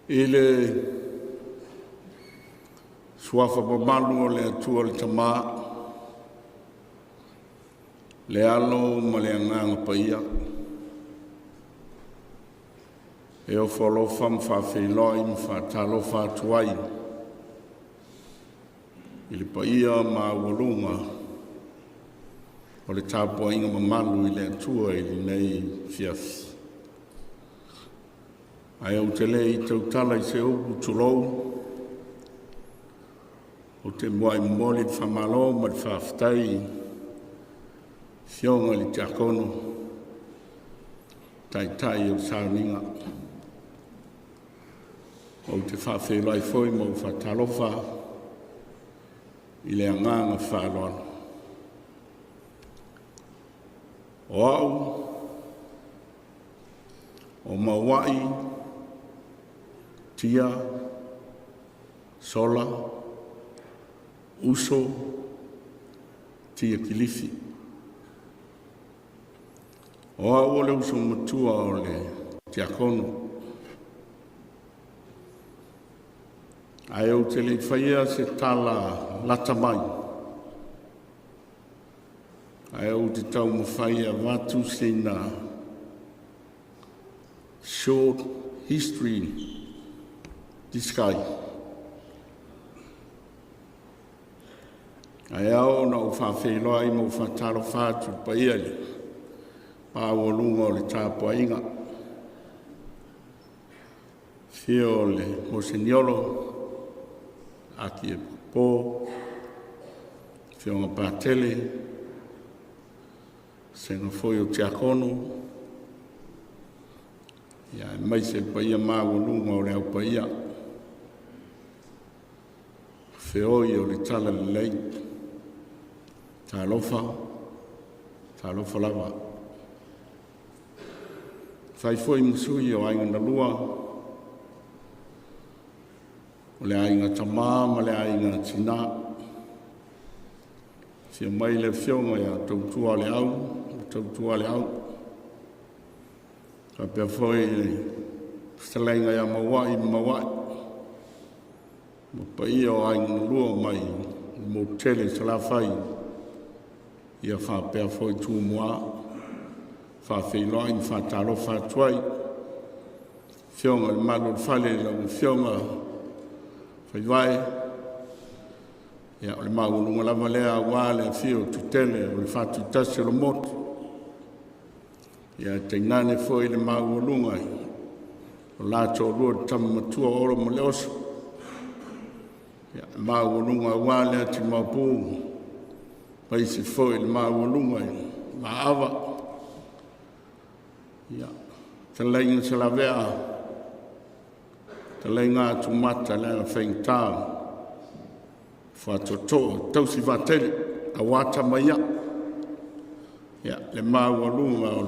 Ile suafa mamalu o le atua le tamā, le alo ma le anganga paia. E o whalofa mwhawhiloi mwhatalo whatuai. I le paia ma walunga o le tāpua inga mamalu I le atua I le nei fiafi. Ai au te lei tau tala I se upu tulou, o te moai moli te whamalo ma te whawhtai whionga li te akono tai o sauninga o te whawhelai foi mo whatalofa i le anganga whaloana o au o Maua'i tia sola uso tia Kirifi o au le uso matua o le te akono ai o te le whaia se tala lata mai ai o te tau mawhaia watu se na short history diskai ai au na o whawhelai mo whataro whatu paiali pa o lunga o le tāpuainga whio le moseniolo aki e pō whionga pātele senga foi o te akono ia e mai se paia māwalunga o reo paia whioi o le tala le lei tā lofa lava whai foi musui o ainga na lua o le ainga tamā ma le ainga tina sia mai le whionga ia tautua le au ka pia foi stalenga ia Maua'i ma paia o ainga na lua mai mo tele salafai ia wha pia foi tūmua wha wheiloi ni wha taro wha tuai whionga le malo le whale la whionga whaiwai ia o le maulunga lava lea wā le whio tutele o le whatu tasi lo motu ia te nane foi le maulunga o lato rua tamu matua oro mo le oso ia maulunga wā lea ti maupū paisi foi le maulunga ma awa ia te leinga se la vea te leinga tu mata lea whaingtau whatoto tausi vatele a wata maia ia le maulunga o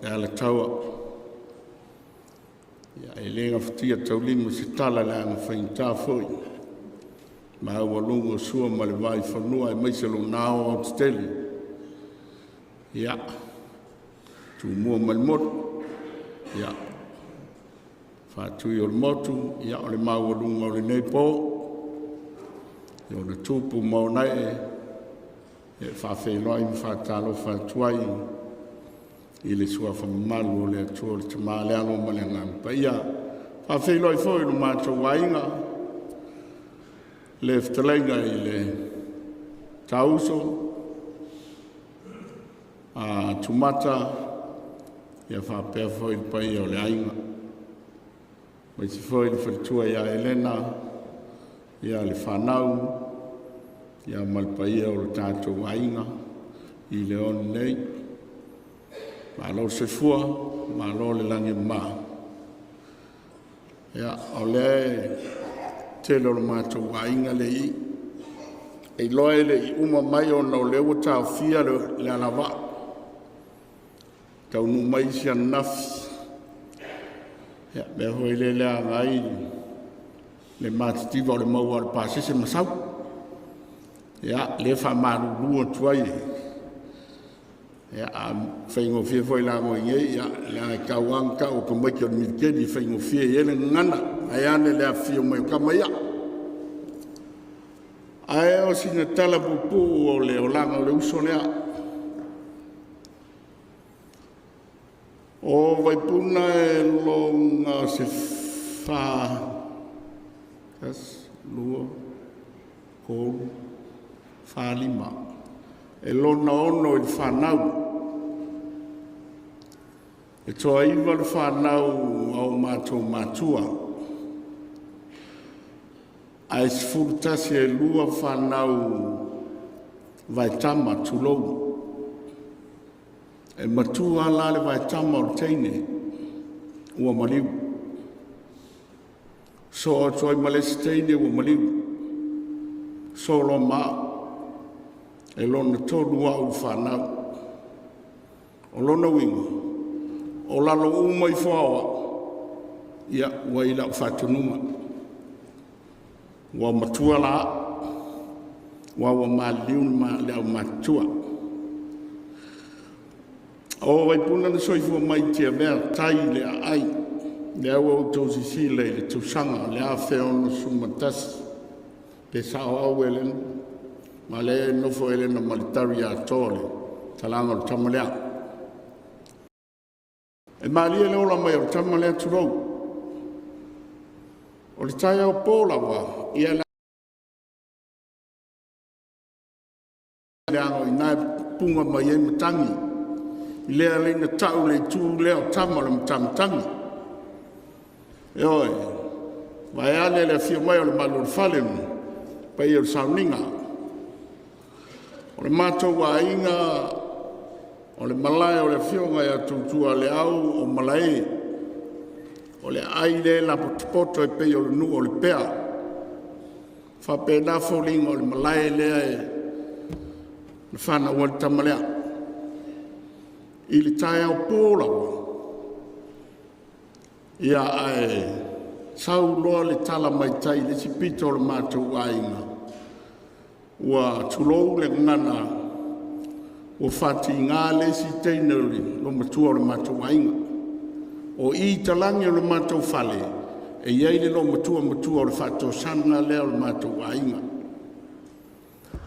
le ala taua ia e lenga whatia taulima se tala lea nga whaingtau foi maulunga sua ma le vai whanua e maiselo nao o te tele ia tu mua malmotu ia whatui o le motu ia o le maulunga o le neipo ia o le tupu maunai e whawheloi mi whatalo whatuai i le sua whamalu o le atua le tamale alo ma le ngampa ia whawheloi foi no mātou wainga le ftalenga i le tauso a tumata ia whapea foi le pai o le ainga mai si foi le whalitua ia Elena ia le whanau ia malpaia o le tātou ainga i le on nei malo se fua malo le lange ma ia o le tele o le mātou ainga le i e loe le i uma mai o na o lewa tāo fia le alawa tau nu mai si anafi ia me hoi le lea ngai le mātitiva o le maua le pāsese masau ia le whamarurua tuai ia a whaingofia foi la ngoinge ia le kauanga o ka mai ki o mikedi whaingofia i ele ngana ai ane le a fio mai o ka mai ai o sina tala pupu o le o langa o le uso lea o Vaipuna e longa se wha lua kou whalima e lona ono i whanau e toa iwa le whanau au mātou mātua ai sfurtasi e lua whanau vai tama tulou. E matua lale vai tama o teine ua maliu. So o toi malesi teine ua maliu. So lo maa e lona tolu au whanau. O lona winga. O lalo umai whaoa. Ia ua ila whatunuma. Wa matua la. Wa maliu ma leo matua. O Vaipuna na soifua mai tia mea tai le ai. Le au au tau sisi le tausanga le a wheona sumatasi. Le sao au elena. Ma le nofo elena malitari a tole. Talanga o tamalea. E maalia le ola mai o tamalea turou. O le tai au pola wa. Ia le ango ina punga mai e matangi. Lea leina tau le tū leo tama le mtamtangi. E oi, vai ale le fia mai o le malu le whale mu, pa i o sauninga. O le mātou wa inga, o le malai o le fionga ia tūtua le au o malai. O le ai le la potipoto e pei o le nu o le pea. Whape na fōlinga o le malai lea e le whana o le tamalea. I le tae au pōla wa. Ia ai sau loa le tala mai tai le sipito le mātou ainga. Ua tulou le ngana o whati ngā le si teineri lo matua le mātou ainga. O i talangi o le mātou whale e iei le lo matua o le whato sanga leo le mātou ainga.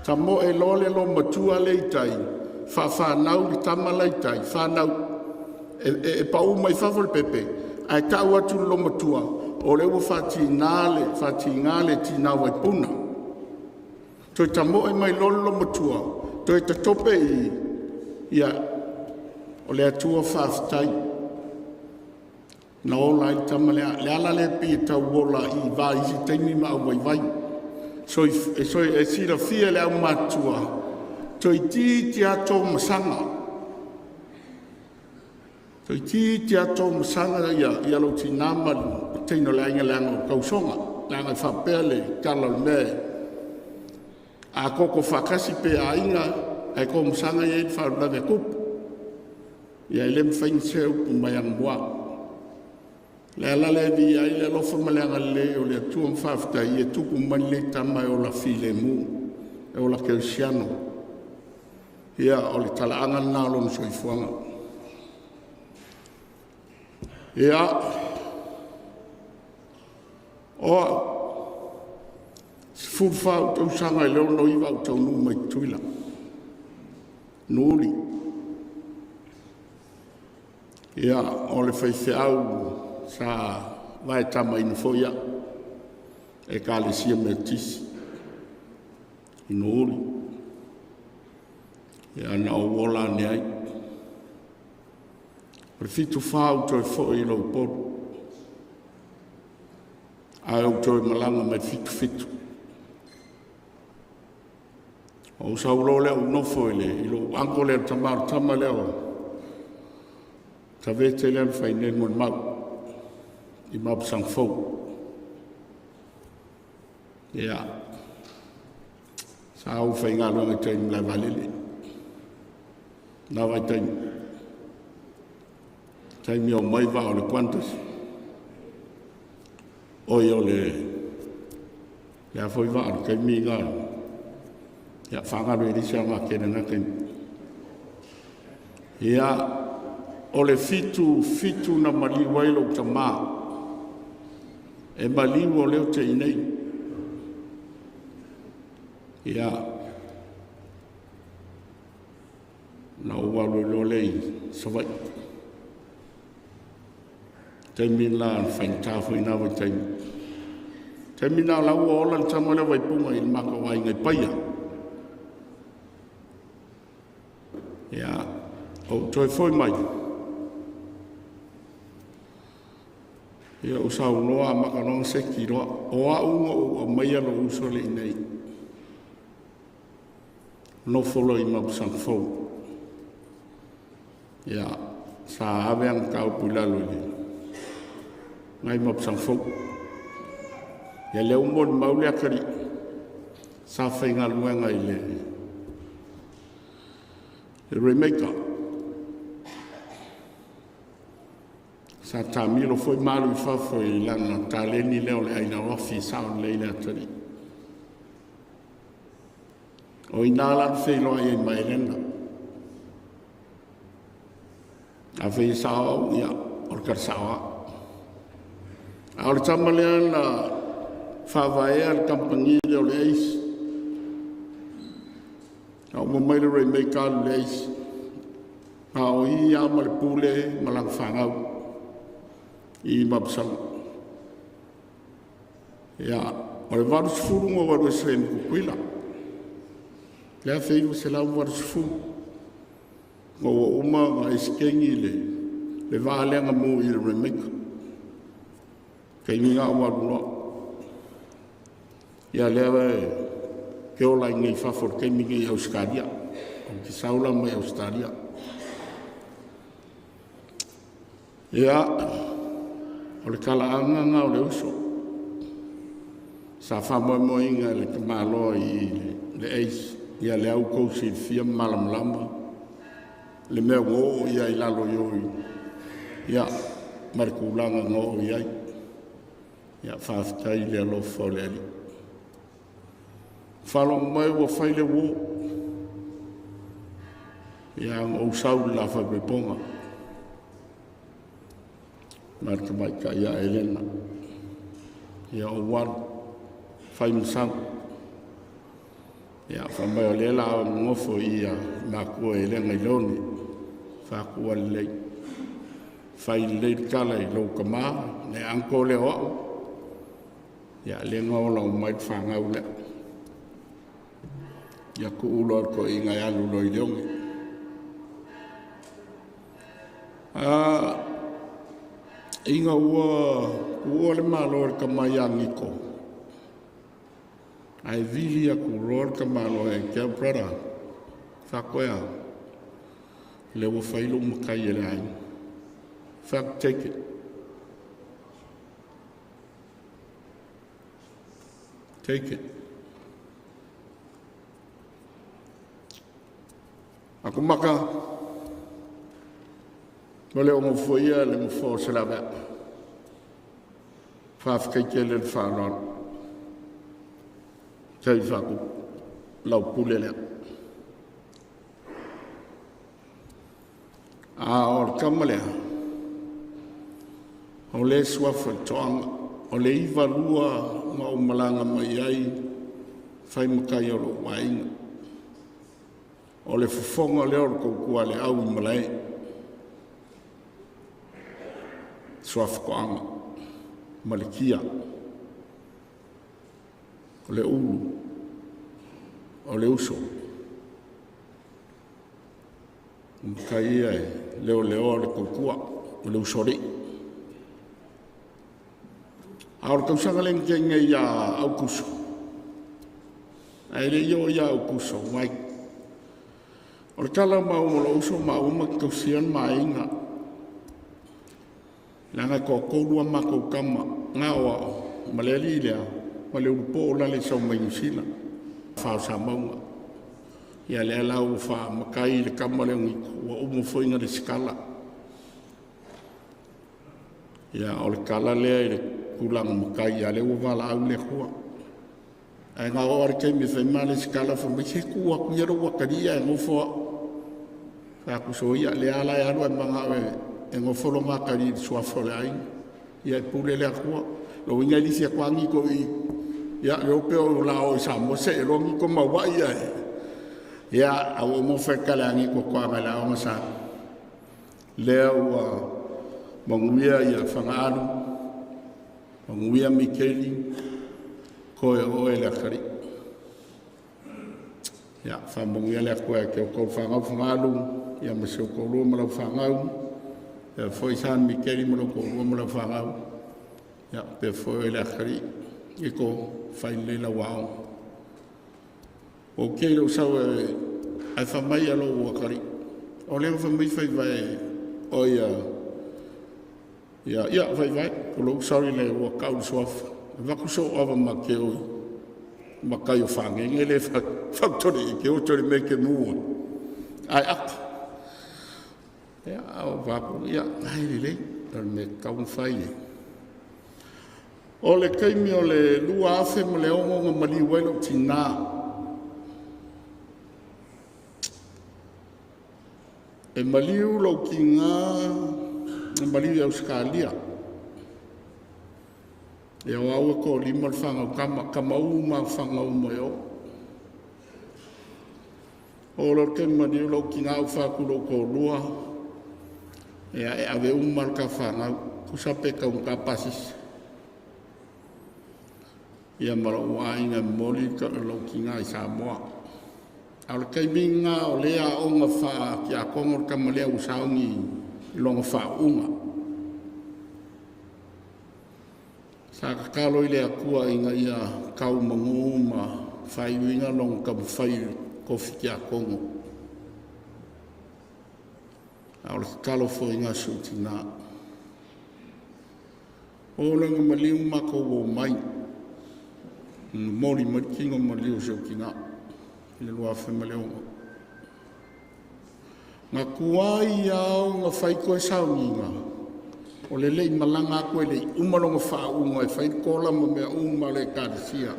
Ta mo e lo le lo matua le tai whanau li tamalaitai, whanau e pau mai whawal pepe, ai tau atu lo matua, o lewa whati ngāle tina Vaipuna. Toi ta moe mai lo matua, toi ta tope ia, o le atua whaftai. Na ola i tamalea, le ala le pi tau wola i vai, isi teimi ma au vai. So e sira fia le au matua, toi ti ato masanga. Toi ti ato masanga ia lo ti nama teino langa o kausonga. Langa whapele, kala le mea. A koko whakasi pe a inga, ai ko masanga ia i whauranga kupu. Ia lem whain seu pu mai ang mua. Le ala le vi ai le lofa maleanga le o le atua mwhafta i e tuku mani le tamai o la file mu. E o la keusiano. Ia o le talaanga nā lona soifuanga. Ia oa se fulwhau tau sanga i leo no iwa au tau nuu mai tuila. Nūri. Ia o le whaiwheau sa vai tama ina foia e ka le sia me tisi. I nūri. Ia na o wola ne ai. Re fitu whau toi fo i lau poru. Ai au toi malanga mai fitu. O sau lo leo nofo i le, i lo anko leo tamaru tama leo. Ta vete leo fai nen mon mau. I mau sang fau. Ia. Sa au fai ngā luanga tai mlai valele. Nā vai taimi. Taimi o mai va o le quantas. Oi o le a foi va o kai mi ngā. Ia whangaro i risa ngā kene ngā kai. Ia o le fitu na mali wailo ta mā. E mali o leo te inei. Ia na uwalu lo lei savai. Taimi la whaintafu ina wa taimi. Taimi na lau o ola le tamale Vaipuna i Maua'i ngai paia. Ia, o toi foi mai. Ia o sa unoa makanong se kiroa. O a unga o maia lo uso le inei. No folo i mapusang fau. Ia sa ave ang tau pulalo li. Ngai mapusang fau. Ia leo mon maule akari. Sa whainga luenga i le. Remeka. Sa tamilo foi malu i whawhoi lana taleni leo le aina wafi sao leile atari. O inalan whailoa i mairena. A whai sao ia orkar sawa. A ora tamalea na whawai al kampangi leo le eis. A o mamaile rei mei kālu le eis. A o i a male pule malang whangau. I mapsang. Ia, o le varu sifuru ngā waru e sren kukuila. Lea wheiru se lau waru sifuru. Ngā wa uma ngā iskengi le vālenga mō i le remeka. Kei ni ngā waru loa. Ia lea ke ola i ngai whafor kei mingi i Australia. O ki saula mai Australia. Ia, o le kalaanga ngā o le uso. Sa whamoe inga le te māloa i le eis. Ia le au kousi fia malamlama. Le mea ngō ia i lalo ioi. Ia, marikulanga ngō iai. Ia, whaafitai le alofa o le ali. Whalong mai wa whaile wō. Ia, ngō sau la whaipeponga. Marka mai ka ia Elena. Ia o wan. Whai msang. Ia whamai o lela o ngofo ia nā kua Elena i loni. Whakua lei. Whai lei kala i lau kamā. Ne anko le oau. Ia le ngaola o mai whangau le. Ia ku ulo ko i ngai alu loi leongi. Inga ua le malo ka mai angiko. Ai vili aku roar ka malo e kia brada. Whakoea. Le ua whailo makai e le ai. Whak take it. Take it. Aku maka. Mole o mfuia le mfo se la ba. Faf ke le fanon. Tai fa ku lau pule le. A or kamale. O le swa fo tong o le iva lua ma o malanga mai ai. Fai makai o lo wainga. O le fofonga le or ko kua le au malai. Swaf koanga, malikia, o le ulu, o le uso. Mkaia e leo le kukua, o le usori. Aor kausanga lenge nge ia au kuso. Ai le io ia au kuso, mai. O le tala mau lo uso mauma kausian mainga. Langa ko koulua mako kama ngawa maleli lea male upo la le so mai sila fa sa maunga ia le lau fa makai le kama le wa umo foinga le skala ia o le kala le kulang makai ia le wala au le khua ai nga o ke mi fe male skala fo me se ku ku yero wa kadia ngo fo fa ku so ia le ala ya ro manga e ngo folo makari sua folai ia pule le akua lo inga li sia kwangi ko i ia le ope o la o sa mo se lo ngi ko Maua'i ia a mo fe kala ngi ko kwa mala o sa le o mongwia ia fangalu mongwia mikeli ko o ele akari ia fa mongwia le akua ke ko fangalu ia me se ko lo mala fangau foi san mikeli mo ko mo la fangau Ya pe foi le kari iko fai le la wao. O ke lo sa ai fa mai alo wa kari. O le fa mai fai vai o ya vai ko lo sorry le wa ka sof. Va ku so ova ma ke o ma ka yo fa ngele factory ke o tori me ke mu. Ai ak. Ya o va ko ya ai le me ka un fai. O le kaimi o le lua afe mo le ongo ngā mali welo tina. E maliu lau ki ngā maliu au skalia. E au au e ko lima le whangau kama uma whangau mai o. O le kaimi maliu lau ki ngā au whakulo ko lua. E ave umar ka whangau kusape ka unka pasis. Ia marau ainga moli ka lo kinga i Samoa. Al kai minga o lea o nga fa ki a kongor ka malea usaungi longa fa unga. Sa ka kalo i lea kua inga ia kau mangu ma fai winga longa ka fai kofi ki a kongo. Al kalo fo inga sutina. O langa maliu mako o mai. Mori marikinga maliu seu kina le lua fe maleo nga kuai au nga fai koe sauninga o le lei malanga koe le umalonga faa unga e fai kola ma mea uma le karisia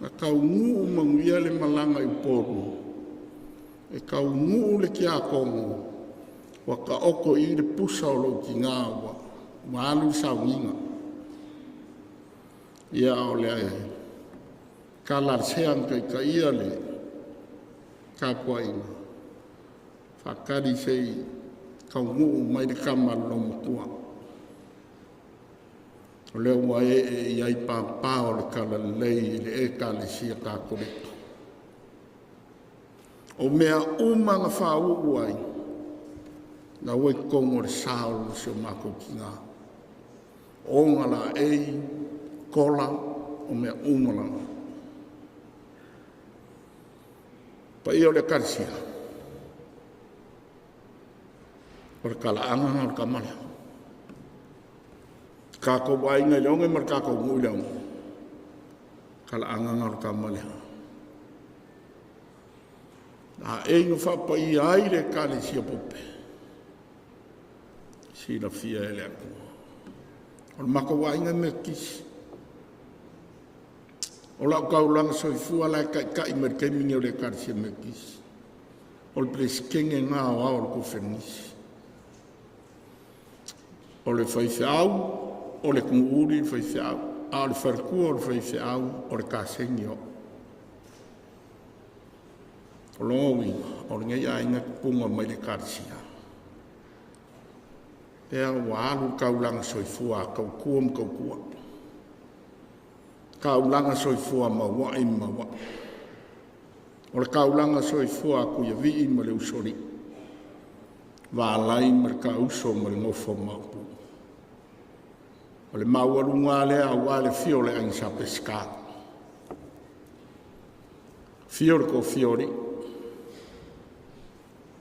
nga kau ngu manguia le malanga i poru e kau ngu le kia kongo wa ka oko i le pusa o lo ki ngawa wa alu sauninga ia o le kalar seang ka ia le ka poina fakari sei ka ngu mai de kamal no mutua o le wa ia i pa o le kala lei le e kale sia ka kore o mea uma nga fa uai na we kongo sao so mako kinga o ngala kola o mea umala. Pa ia o le karsia. O le kalaanga o le kamala. Kako wai ngai leonge mar kako ngui leonge. Kalaanga o le kamala. Na eingo whapa i aire kale sia pope. Si la fia ele aku. O le mako wai ngai me kisi. O lau kaulanga soifua lai kai mer kai mingi o le karsia me kisi. O le pleskenge ngā o au le kufenisi. O le whaifeau, o le kunguri le whaifeau, a le wharkua o le whaifeau, o le kāsengi o. O longowi, o le ngai ainga punga mai le karsia. Pea walu kaulanga soifua, kau kuam kau kuam. Kaulanga soifua Maua'i Maua'i. O le kaulanga soifua kuia vii ma le usori. Vālai ma le kauso ma le ngofo maupu. O le maualunga lea wa le fio le angsa peska. Fio le ko fiori.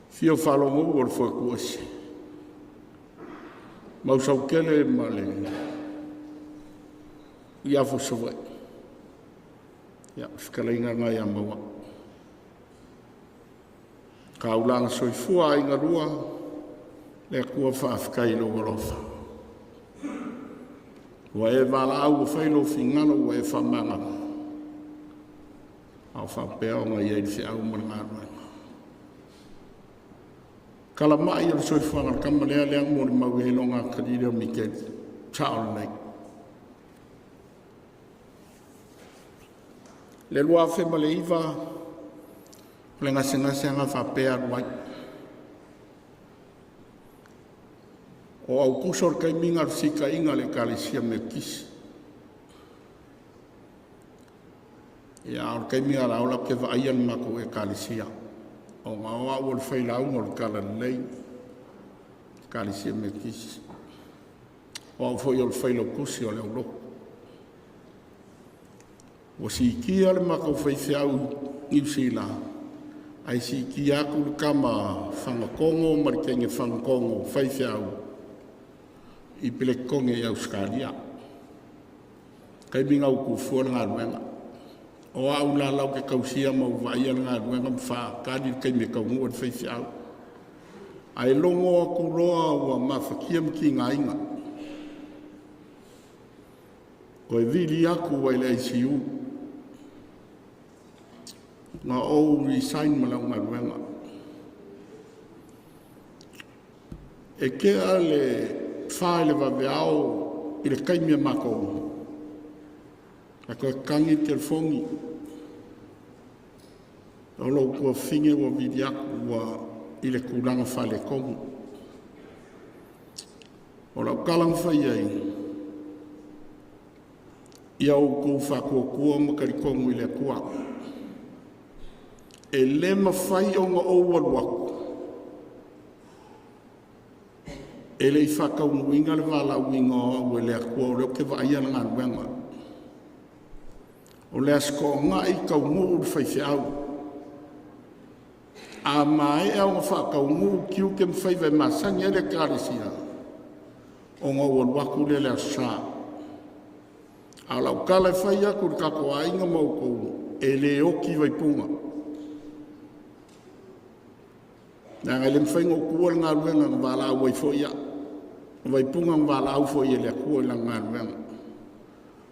Fio whalongu o le whakuasi. Mausau kele ma le iafu sawai. Ya, whakalainga ngai a maua. Kaulanga soifua inga rua, le kua whaafkai lo warofa. Wa e wala au whailo fingano wa e whamanga. Au whapea o ngai e au marangārua. Kala mai o soifua ngar kamalea leang mo ni Maua'i longa kadira mikeni. Chao nei. Le lua fe ma le iwa, le ngase anga whapea ruai. O au kusor kai minga rusika inga le kalisia me kisi. Ia au kai minga la ola ke vaian mako e kalisia. O ngā o le whailau ngol kala lei, kalisia me kisi. o foi o failo kusi o le lo o si ki ale ma ko fai fiau i sila ai si ki aku kama fanga kongo mar kenge fanga kongo fai fiau i pele konge i Australia kai binga ku fo nga luenga o au la lau ke kausia Maua'i nga luenga fa ka di kai me ka ngu fai fiau ai longo aku roa wa mafakia mki ngainga ko vili aku wai le ICU nga o resign malau nga luenga e ke ale whaile wa veao i le kaimia mako a koe kangi telefongi o lo kua finge wa vili aku wa i le kulanga whale kongi o lau kalang whai ai ia o kou whakua kua makari kongu i le kua e le mawhai o ngā oualuaku e le i whakaunuinga le wala uinga o le akua o leo ke waia na ngā ruenga o le asko ngā i kaungu u le whaiwhiau a mai e o ngā whakaungu kiu ke mwhaiwai masangi e le kāresia o ngā oualuaku le asa a lau kala whai aku le kakoa inga maukou e le oki Vaipunga na ngai le mwhaingo kua ngā ruenga ngā wala au waifoia Vaipunga ngā wala au foi e le kua la ngā ruenga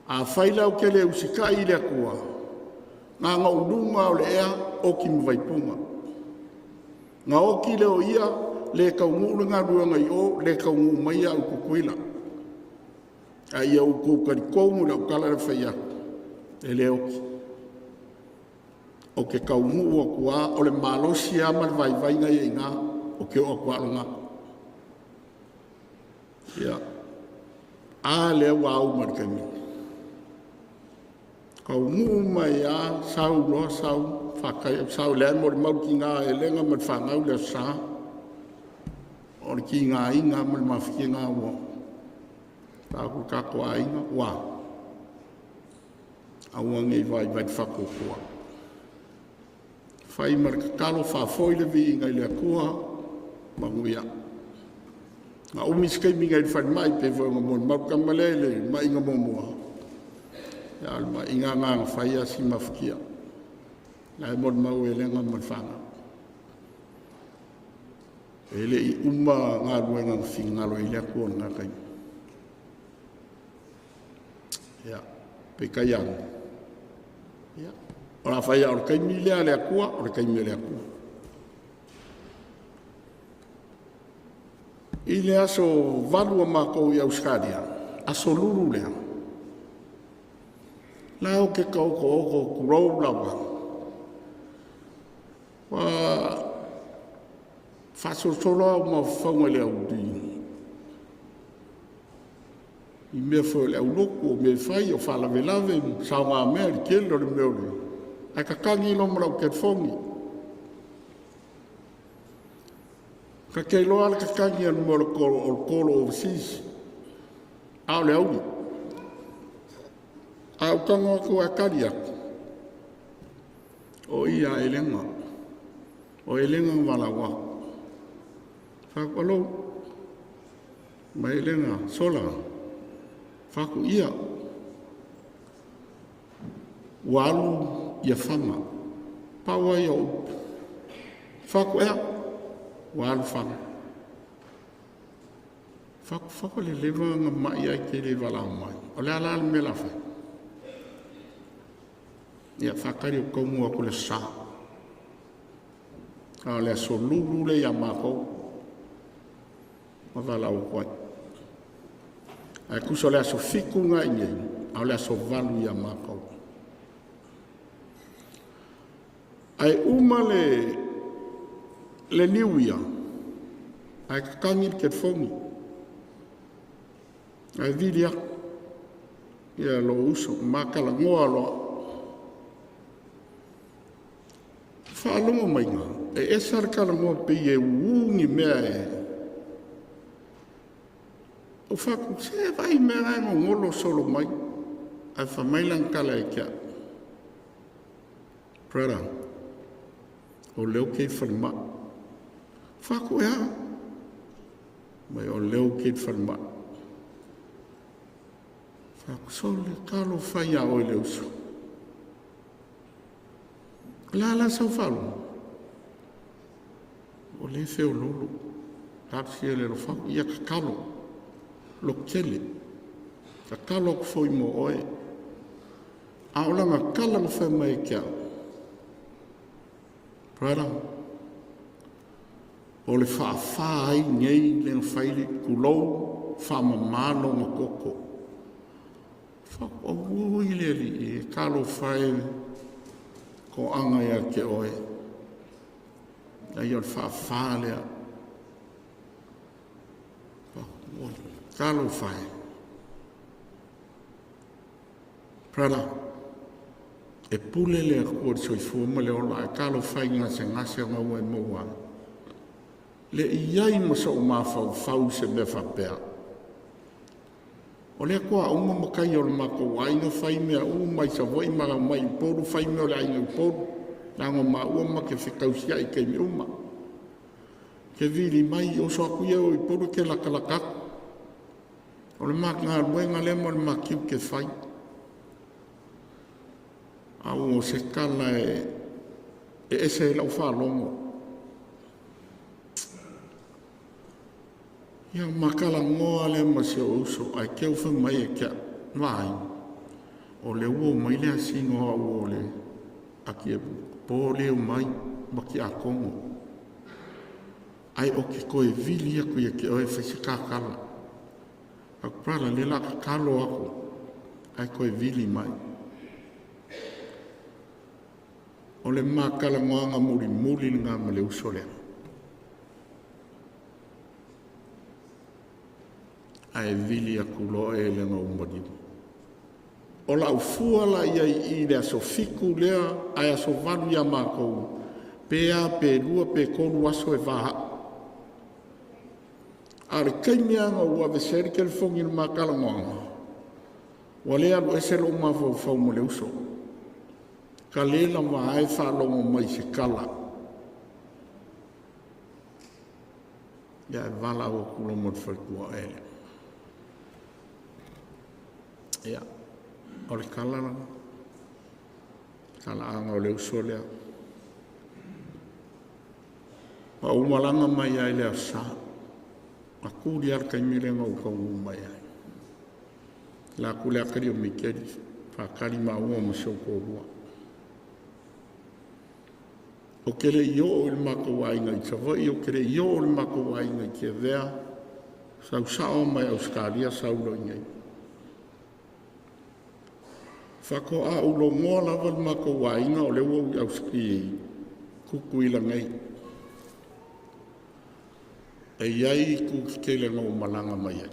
a whailau ke le usika i le kua ngā ngā ulunga o le ea oki mu Vaipunga ngā oki le o ia le kaungu ngā ruenga i o le kaungu mai au kukuila a ia u kukari koumu la ukala le whaia e le oki o ke kaungu o kua o le malosi a mal vai vai ngai e ngā o ke o kua longa ia a le wau markami kaungu mai a sau loa sau whakai sau le mo le mau ki ngā e lenga mal whangau le sa o le ki ngā inga mal mawhiki ngā ua tāku kako a inga wā aua ngei vai vai whakokua fai marka kalo fa foile vi ngai le kua manguia nga umis kai mi ngai fai mai pe vo mo ma kamalele mai nga mo ya ma inga nga fai asi mafkia la mo ma wele nga mo fanga ele i uma nga ruenga finga lo ile ko nga kai ya pe kayang ya ora fai or kai mile ale akua or kai mile akua ile aso valua mako i Australia aso lulu lea lao ke kauko oko kurou lawa wa faso solo ma whaunga lea udi i mea fo lea uloko me fai o whalave lave sa ngā mea li kelo le meore ai ka kangi no mrau ke fongi ka ke lo al ka kangi an mo kolo overseas au le au au kanga ko a karia o ia elenga wala wa fa kolo mai elenga sola fa ku ia walu ia fama pawa ia upu faku ea walu fama faku le lewa nga mai ai ke le walau mai o le ala me la fa ia fakari o kaumu aku le sa a le so lulu le ia mako ma walau koe ai kuso le aso fiku nga inye a le aso valu ia mako ai uma le niuia ai kakangi ke fongi ai vilia ia lo uso makala ngoa lo fa lo mai nga e esa kala ngoa pe e ungi mea O whaku se vai mea ngolo solo mai. Ai whamailang kala e kia. Prera. O leo kei whanma. Whaku ea. Mai o leo kei whanma. Whaku sole kalo whai a oi leo so. Lala sau whalu. O le feo lolo. Tāpsi e le ro whaku ia kakalo. Lo kele. Kakalo ku foi mo oe. A olanga kala mo whai mai kia. Prada. O le whaafai ngei le whaile kulou whamamalo ma koko. Whako ui le li e kalo whai ko anga ia ke oe. Ai o le whaafaa lea. Kalo whai. Prada. E pule le kua soifua ma le ola e kalo whai ngase o ngau e Maua'i. Le iai ma sa o mawhau se me whapea. O le kua uma makai o le mako ainga whai mea mai sa wai mara mai poru whai mea o le ainga poru. Nanga ma ua ma ke whikausia i kei me uma. Ke vili mai o so akuia o i poru ke lakalakaku. O le mak ngā ruenga le mo le makiu ke whai. Au o se kala e ese e lau whalongo. Ia makala ngoa le ma se o uso ai keu whi mai e kia vai. O le uo mai le asingo a uo le aki e po leo mai ma ki a kongo. Ai o ki koe vili aku ia ki oe whesi kakala. Aku prala le laka kalo aku ai koe vili mai. O le makala ngoanga muri ngā ma le uso lea. Ai vili aku loa e le ngā umarimu. O la ufua la ia i le aso fiku lea ai aso valu ia mākou. Pea, pe lua, pe kolu aso e vaha. Are kaimeanga ua veseri ke le fongi le makala ngoanga. Wa lea lu ese lo mawhau mo le uso. Ka lela ma ai whalongo mai se kala. Ia e vala o kulo mo whaikua ele. Ia, o le kala ranga. Kala anga o le uso lea. Ma umalanga mai ai lea saa. A kuri ar kai mirenga o kau mai ai. La kule akari o mikeri. Whakari maua ma soko rua. O kere io o il mako wainga i tawai, o kere io o il mako wainga i kia vea, sau sao mai Australia sau lo ingai. Whako a ulo ngoa lava il mako wainga o lewa i Australia kukuila ngai. E iai kukitele ngau malanga mai ai.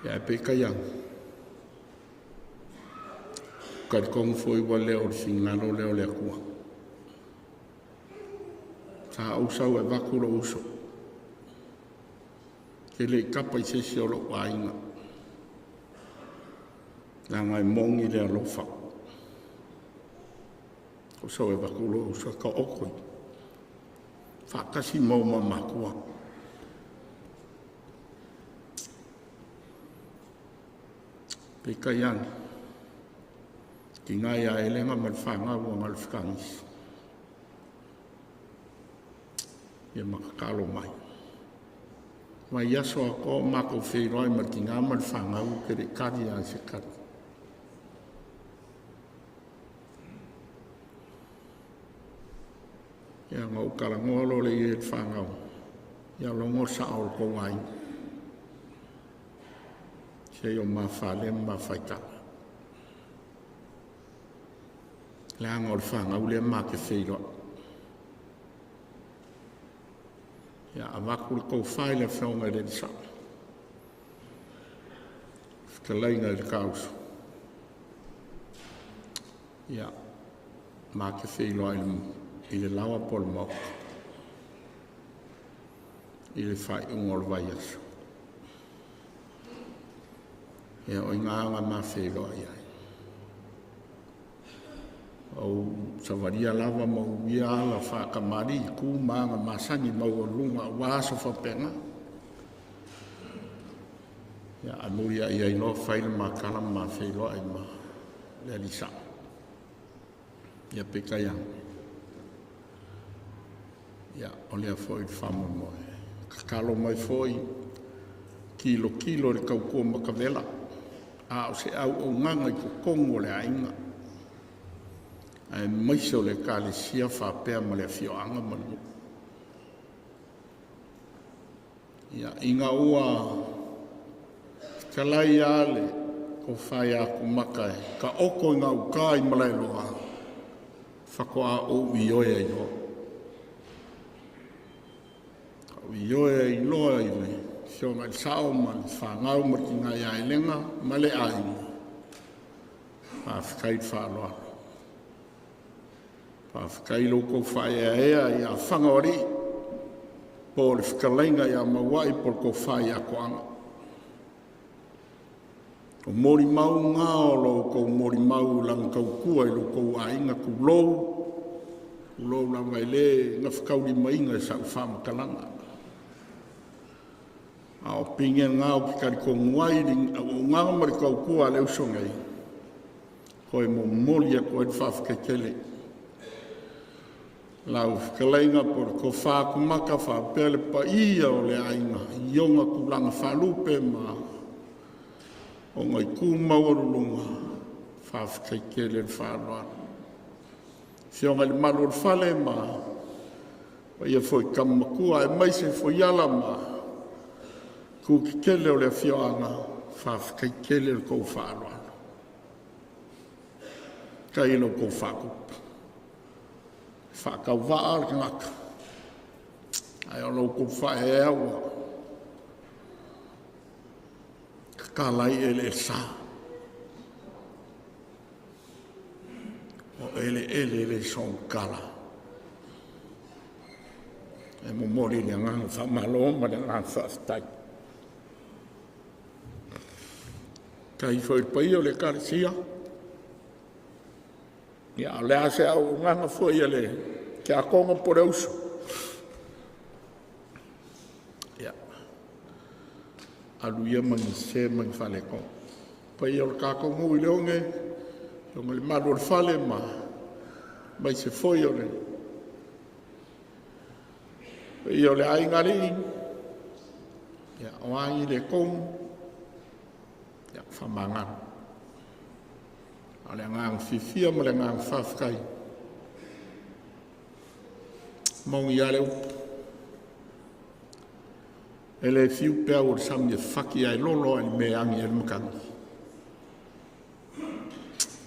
Ia e peka iang. Kai kong foi wa leo o singalo leo le kua. Sa usau e vakuro uso. Ke le kapa i sesi o lo wainga. Nga ngai mongi le alofa. Usau e vakuro uso ka okoi. Whakasi mauma makua. Peka iang. Ki ngai a elenga malwhanga ua malwhkangis. Ia makakalo mai. Mai aso a ko mako whiroi ma ki ngā malwhanga u kere kari a se kari. Ia ngau karangolo le i e whangau. Ia longo sa o ko wai. Se o ma whalem ma whaita. Le angol whangau le ma ke whiroi. Ia awakul kou whai le whionga re sa. Whikalainga le kausu. Ia. ma ke whailoa i le lawa pol mau. I le whai ungol vai aso. E o inga anga ma whailoa i ai. O savaria lava mau ia la whakamari i ku maanga masangi mau o lunga waso whapenga. Ia anuia i ai loa whaile ma kala ma whailoa i ma le alisa. Ia peka yang. Ia o lea foi whamu moe. Kakalo mai foi kilo le kaukua makavela. A o se au o nganga i kukongo le ainga. Ai maiso le kale sia whapea ma le fioanga manu. Ia inga ua kalai ale ko whai aku makai. Ka oko inga ukai malai loa. Whakoa o ioea i loa. O ioea i loa i le. Sio ngai sao ma le whangau ma ki ngai ailenga ma le ainga. Whawhikai whaloa. Whawhikai loko whai ea i a Fagaoali'i. Po le whikalainga i a Maua'i por ko whai a koanga. O mori mau ngā o lo ko mori mau lang kau kua i lo ko ainga ku lou. Ku lou lang ai le nga whakauri mainga i sa ufama kalanga. A o pingia ngā o ki kari ko nguai o ngā mari kau kua leo songai. Ko e mo moli a ko e whawhakekele. Lau whikalainga por ko whakumaka whapele pa ia o le ainga. Ionga ku langa whalupe ma o ngai ku maurulunga whawhakaikele le whāloa. Whionga le malo le whale ma o ia foi kamakua e maise foi ala ma ku ki kele o le whioanga whawhakaikele le kou whāloa. Ka ilo kou whakupa. Whakauwaa le ngaka. Ai o lau kou whae aua. Kalai ele sa. O ele son kala. E mo mori le ngang whamalo ma le ngang whaftai. Kai foi pai o le karisia. Ia le ase au nganga foi ele ke a konga por euso. Alu ia mangi se mangi whale kong. Pai o le kākongu i leonge, leonge le madu o le whale ma, mai se foi o le. Pai o le aingari, ia o ai le kong, ia whamangan. A le ngang fifia ma le ngang whawhkai. Maungi ale upu. Ele fiu pea o samia whaki ai lolo ai me angi e makangi.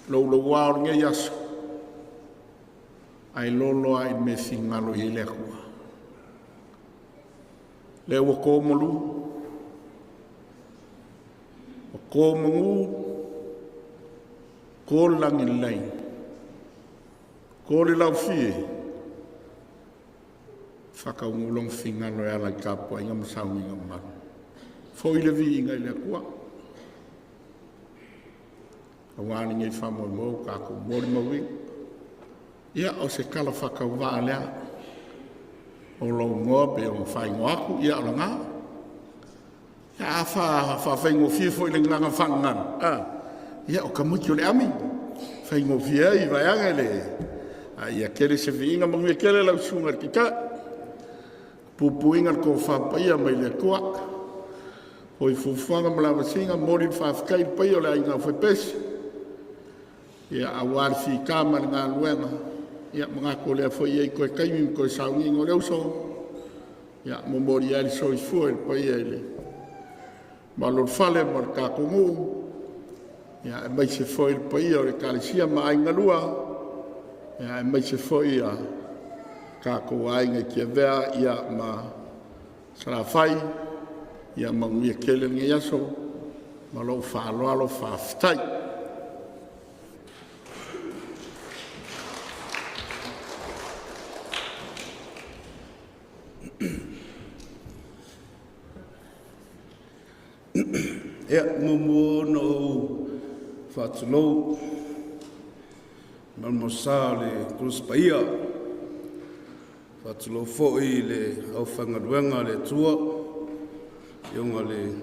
Lolo wāo nge yaso. Ai lolo ai me fingalo i le kua. Le ua kōmolu. O kōmungu. Kōlangi lei. Kōle lau fie. Whakaungulong whingalo e ala i kāpua inga masaungi inga maru. Fōi le vi inga i lea kua. A wāni ngai whamoe mou kāko mori maui. Ia o se kala whakauwaa lea. O lau ngoa pe o whaingo aku. Ia o la ngā. Ia a whaingo fie fōi le nganga whangan. Ia o kamuki o le ami. Whaingo fie i vai anga le. Ia kere se vi inga mangi kere lau sungar ki ka. Pupuinga ko whapaia mai le kua. Hoi fufuanga malawa singa, mori whawhakai pai o le ainga whaipesi. Ia awari fi kama ngā luenga. Ia mga ko lea whai ei koe kaimi koe saungi ngō leo so. Ia mo mori ali soi fua il pai ei le. Malor whale mar kākongu. Ia e mai se whai il pai o le kālisia ma ainga lua. Ia e mai se whai a kako ainga kia vea ia ma sarafai ia ma nguia kele nge yaso ma lo whaaloalo whaftai. Mumu no whatulou malmosa le kruspaia whatulou fo'i le au whangaruenga le tua ionga le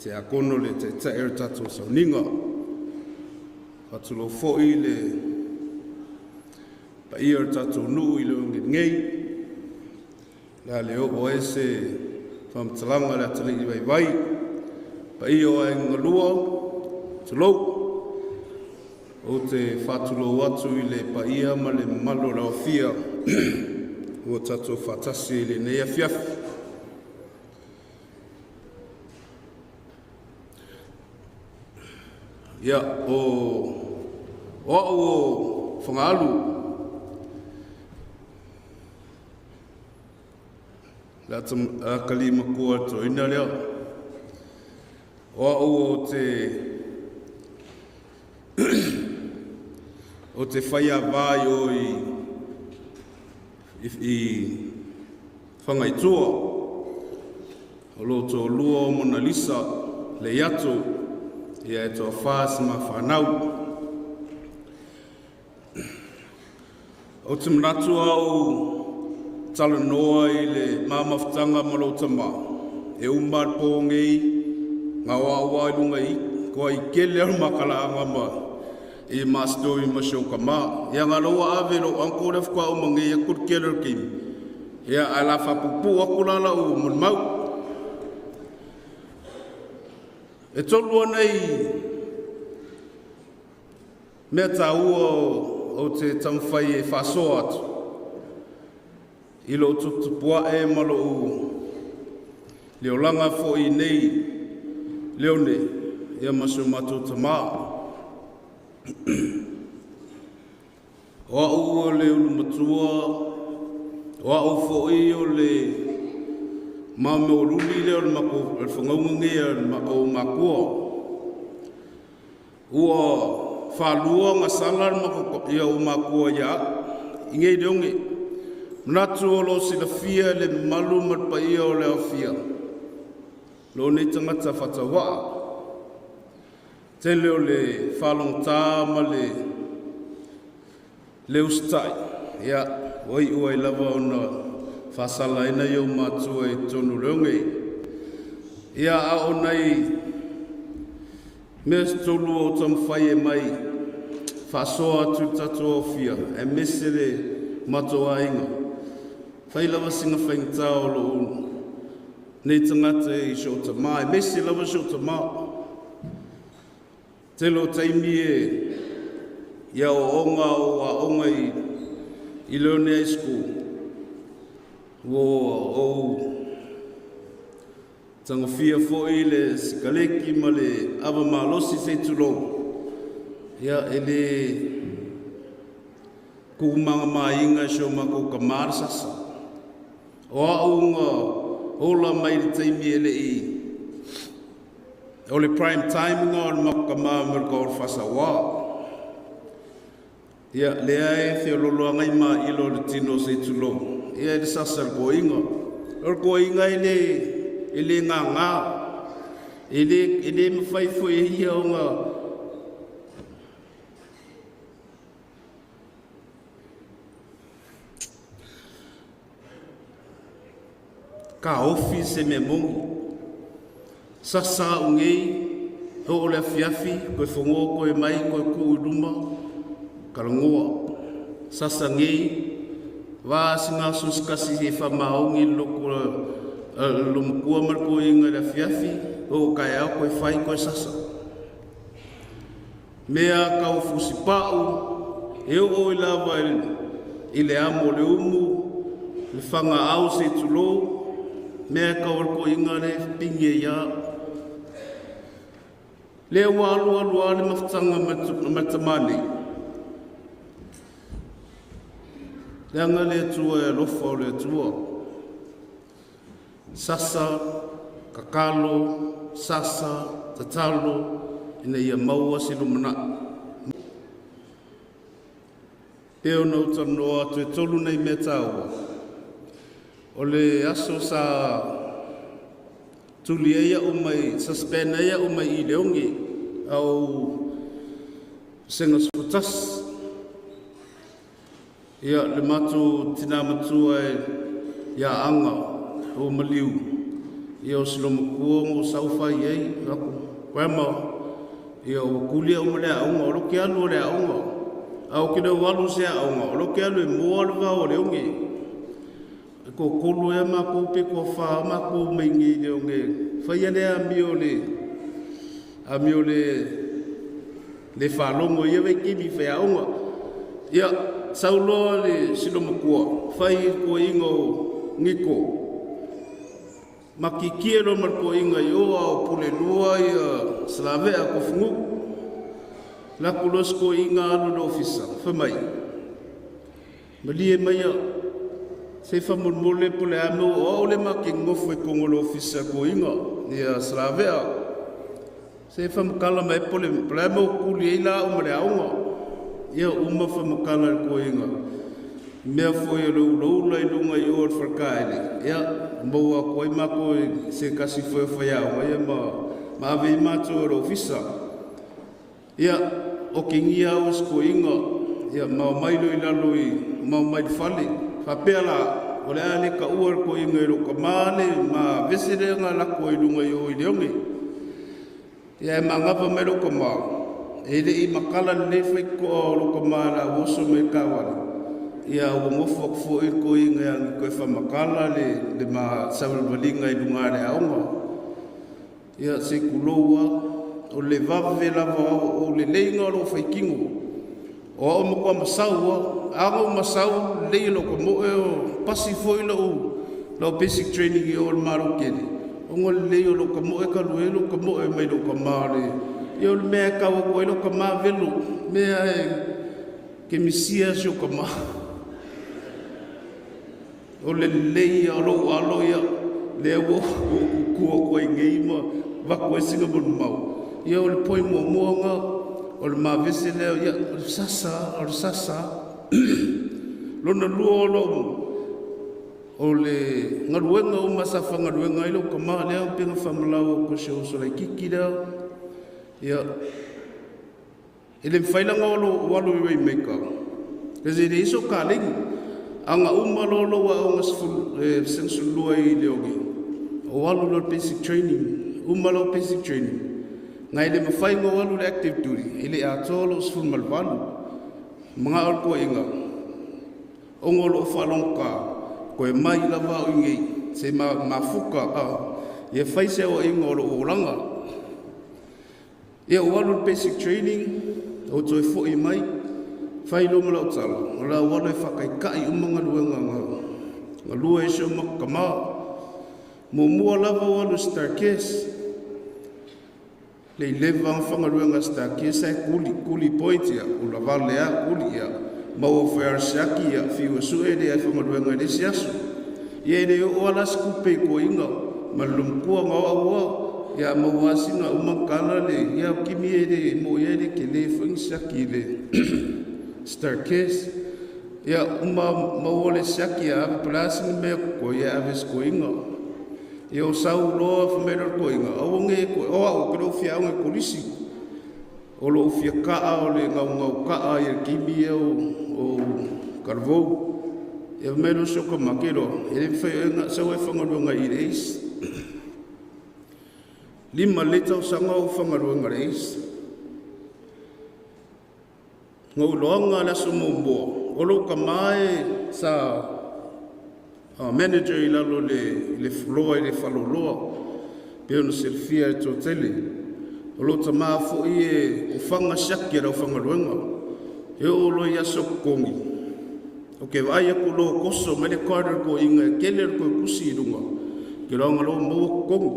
te akono le te tae tatou sauninga whatulou fo'i le paia tatou nuu i le ngei la le o ese whamtalanga le atali vai vai pa iyo e ngalua tulou o te whatulou atu i le pa ia ma le malo rao fia o tatou whatasi i le nea fiafi. Ia o whangaalu la kalima kua to ina lea o te whaia vai o i whangaitua o loto lua o Mona Lisa le iatu ia e toa whās ma whanau o te manatu au tala noa i le mamawhtanga malotama e umar pōngei ngā wāwā i runga i, kua i kele au makala angama i māstoi ma shoka mā. Ia ngā roa awero ankore whukua o mangi a kur kele kim. Ia a la whapupu akurala o mun mau. E tolua nei mea tā ua o te tamwhai e whasoa atu. I lo tutupua e malo o leolanga fo i nei leone, ia masu matu tamā. O au le ulu matua, o au fo'i o le mame o luli le o le mako, le whangaungangia o makua. Ua whalua ngā sala le mako ia o makua ia, ingei leonge. Mnatu o lo sila fia le malu marpa ia o le awhia. Lo nei tangata whatawaa. Te leo le whalong tā ma le ustai. Ia, wai ua i lava o na whasala ina iau mātua i tonu reonge. Ia a o nei mes tolu o tamwhai e mai whasoa atu tatu o fia. E mesere matoa inga. Whai lava singa whaingta o lo unu. Nei tangata i shota mā, e mesi lava shota mā. Te lo taimi e ia o onga o a onga i leone high school. O tanga fia fo i le sikaleki ma le awa malosi se tulo. Ia e le kumanga mainga sho mako ka marsasa. O a unga ola mai le taimi ele i. O le prime time ngā o maka māmar ka o whasawa. Ia lea e whio lolo angai mā ilo le tino se tulo. Ia e le sasa le koinga. O le koinga e le ngā ngā. E le mawhaifo e hia o ngā. Ka ofi se me mongi. Sasa ungei, ho o le afiafi, koe whangoa koe mai, koe kuu luma, karangoa. Sasa ngei, vāsi ngā suskasi e whamaongi loko lumukua marko inga le afiafi, ho kai au koe whai koe sasa. Mea kau fusipau, e o i lava i le amo le umu, le whanga au se tulo, mea kau ko inga le pinge ia. Le walu le mawhtanga matamani. Le anga le tua e lofa o le tua. Sasa, kakalo, sasa, tatalo, ina ia maua silumana. Peo na utanoa tu e tolu nei me taua. O le aso sa tulia ia o mai suspend ia o mai I leongi au senga sputas ia le matu tina matua ia anga o maliu ia o silomo kuongo saufai ei aku kwema ia o kulia o mele aunga o loke alu o le aunga au kina walu se aunga o loke alu e mua le vau o leongi ko kolu e ma ko pe ko fa ma ko mengi leongi fai ane a miole le falongo ia ve kimi fe aunga ia saulo le silomo kua fai ko ingo ngiko makikielo mar ko inga yo au pule lua ia slave a ko fungu la kulos ko inga alu no ofisa fa mai malie mai se fa mole pule amo o le makingo foi ko ngolo ofisa ko inga ia slave a se fa mkala mai pole amo kuli ila o mare aunga ia uma fa mkala ko inga mea foi lo lai lunga I or farkaile ia boa ko ma ko se kasi foi ia ma ave mato ro ofisa ia o kingia os ko inga ia mai lo ila loi mai fale fa pela o le ale ka uar ko inga ro ka male ma vesere nga la ko lunga I leongi ia manga pa me ro ka ma ele I makala le foi ko ro ka mala o so me kawala ia o mofo fo I ko inga ko fa makala le ma saul balinga I lunga le aunga ia se kuloa o le vave lava o le leinga lo fai kingo o mo ko masau a masau le lo ko mo pasi foi lo basic training I or maro kene o ngol le lo ko mo ka lo ko mo mai lo ko mare ia o me ka o ko lo ko ma velo me ke misia jo ko ma o le lei alo ia le wo ko ngei ma va ko singa bon mau ia o le poi moanga o le mavese le ia o sasa lona luo o le ngaruenga o masafa ngaruenga ilo kama le o penga famlau ko se o so le kikira ia ele failanga o lo walu I meka kasi le iso kaling anga umalolo wa o ngasful sensulua I leogi o walu lo basic training umalo basic training ngai le mafai ngo walu le active duty ile a tolo sful malvalu mga al ko inga ongolo falonka ko mai lava ngi se mafuka ye fai se o ingolo olanga ye walu basic training o toi fo I mai fai lo mala tsala la wala fakai kai umanga luenga nga lua so makama mo mo lava walu staircase le leva fanga luenga staircase ai kuli point ya o la vale ya kuli ya mau fer saki ya fiu su ele ai fanga luenga le siasu ye le o ala skupe ko inga malum ko nga ya mau asinga umakala le ya kimi ele mo ele ke le fing saki le staircase ya mawole saki ya plus me ko ya aves ko inga yo sau lo famero ko inga o nge ko o ko fia nge polisi o lo fia ka o le ngau ka ya kimi o carvo ya mero so ko makero ele fe nga so e fanga nga ireis lima leta sanga o fanga nga ireis ngolonga la sumombo olo kamae sa manager ila lo le floor le faloloa pe no selfia to tele olo tama fo o fanga shakira o fanga luenga e olo ya sokongi o ke vai ko lo koso me le quarter ko inga keler ko kusi dunga ke lo ngalo mo kong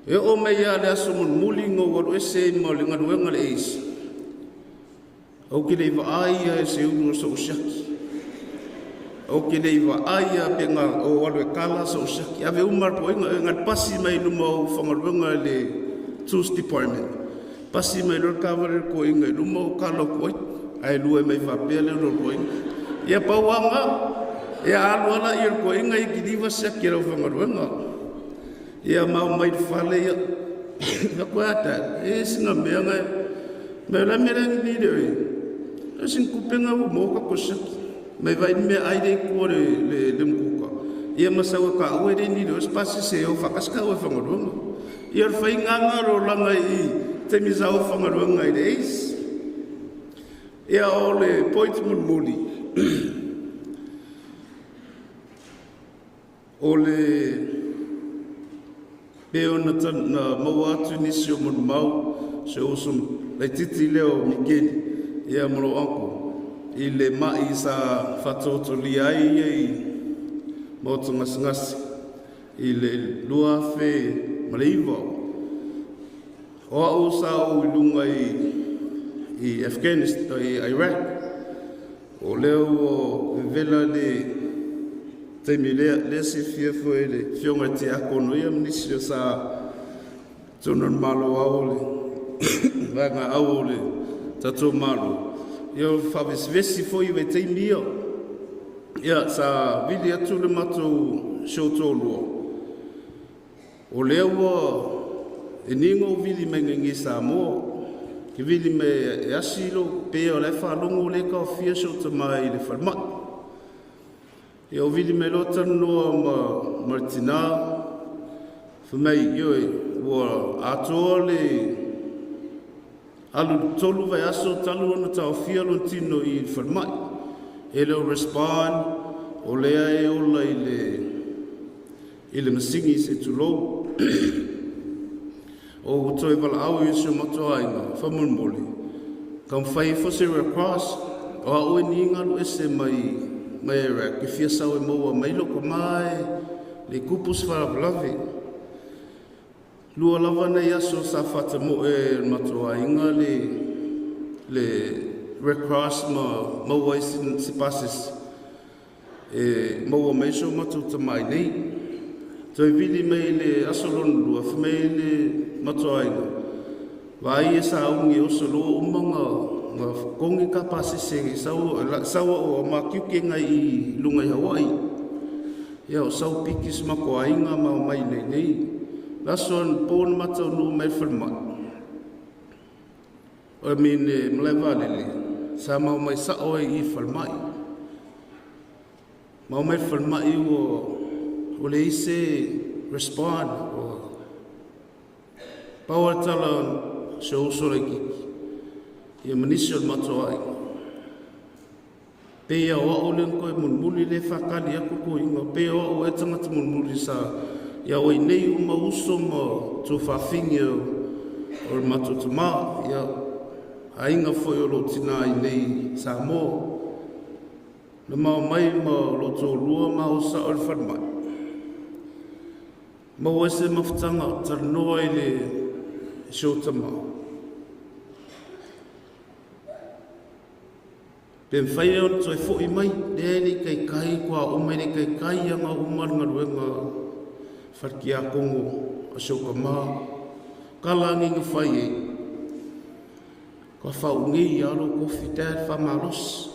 e o me ya le sumun mulingo wo ese mo le ngaduenga le is o ke le vaia se uno so shaki o ke le vaia penga o wale kala so shaki ave umar po inga pasi mai no mo fangalunga le tools department pasi mai lo cover ko inga no mo kala ko ai lue mai va pele ro ko ya pawanga ya alwala ir ko inga ki diva shaki ro fangalunga Ia mau mai whale ia. Ia koe ata, singa mea ngai. Mea la mea rangi ni reo e. Sin kupenga u moka ko saki. Mai vai mea aire kua le mkuka. Ia masawa ka ue re ni reo spasi se o whakaska ue whangaruanga. Ia rwhai nganga ro langa I te misa o whangaruanga I re eis. Ia o le point mulmuli. O le peo na mau atu nisi o mun mau se o sum le titi leo Miguel ia molo anko I le mai sa whatoto li ai ei mautu ngasngasi I le lua whe maleiwa o au sa o ilunga I Afghanistan I Iraq o leo o vela le te mi le se fia foi le fionga te akono ia mnisio sa tonon malo aole vanga aole tato malo ia faves vesi foi ve te mio ia sa vili atu le mato shotolo o leo e ningo vili mengengi sa mo ki vili me asilo pe o le fa longo le ka fia shotoma I le falma Ia o vili me lota noa Martina whamei ioi ua atoa le alu tolu vai aso talu ana tau fialo tino I whanmai e leo respond o lea e ola I le masingi se tulou o toi wala au I se matoa inga whamulmoli kam whai fose Red Cross o a oe ni ngalu ese mai Iraq, ke fia sau e maua mai loko mai, le kupus wharapalawe. Lua lava nei aso sa whata mo e matua inga le Red Cross ma Maua'i sipasis e maua mai so matu tamai nei. Toi vili mai le aso lonu lua, whamei le matua inga. Vai e sa ungi o so lua umanga nga kongi ka pasise sawa o makiuke ngai I lunga I Hawaii ia o sau pikis mako ainga ma mai nei lason pon matau nu mai firma o mine mleva lele sa mau mai sa o I firma mau mai firma I o le ise respond o power talon so like ia manisio matoa ai. Pea o le koe mulmuli le whakali aku ko inga. Pea o e tangata mulmuli sa ia oi nei uma uso ma tu whawhingi o matutu maa. Ia ainga foi o lo tina I nei sa mo. Na mau mai ma lo tō lua ma o sa o le whanmai. Mau e se mawhtanga taranoa I le shota maa. Pen whai on toi fōi mai, le kai kua o mai le kai anga umaranga ruenga wharki a Kongo a Shoka maa. Kalangi ngi whai e. Kua whau ngi alo kofi dad whamalos.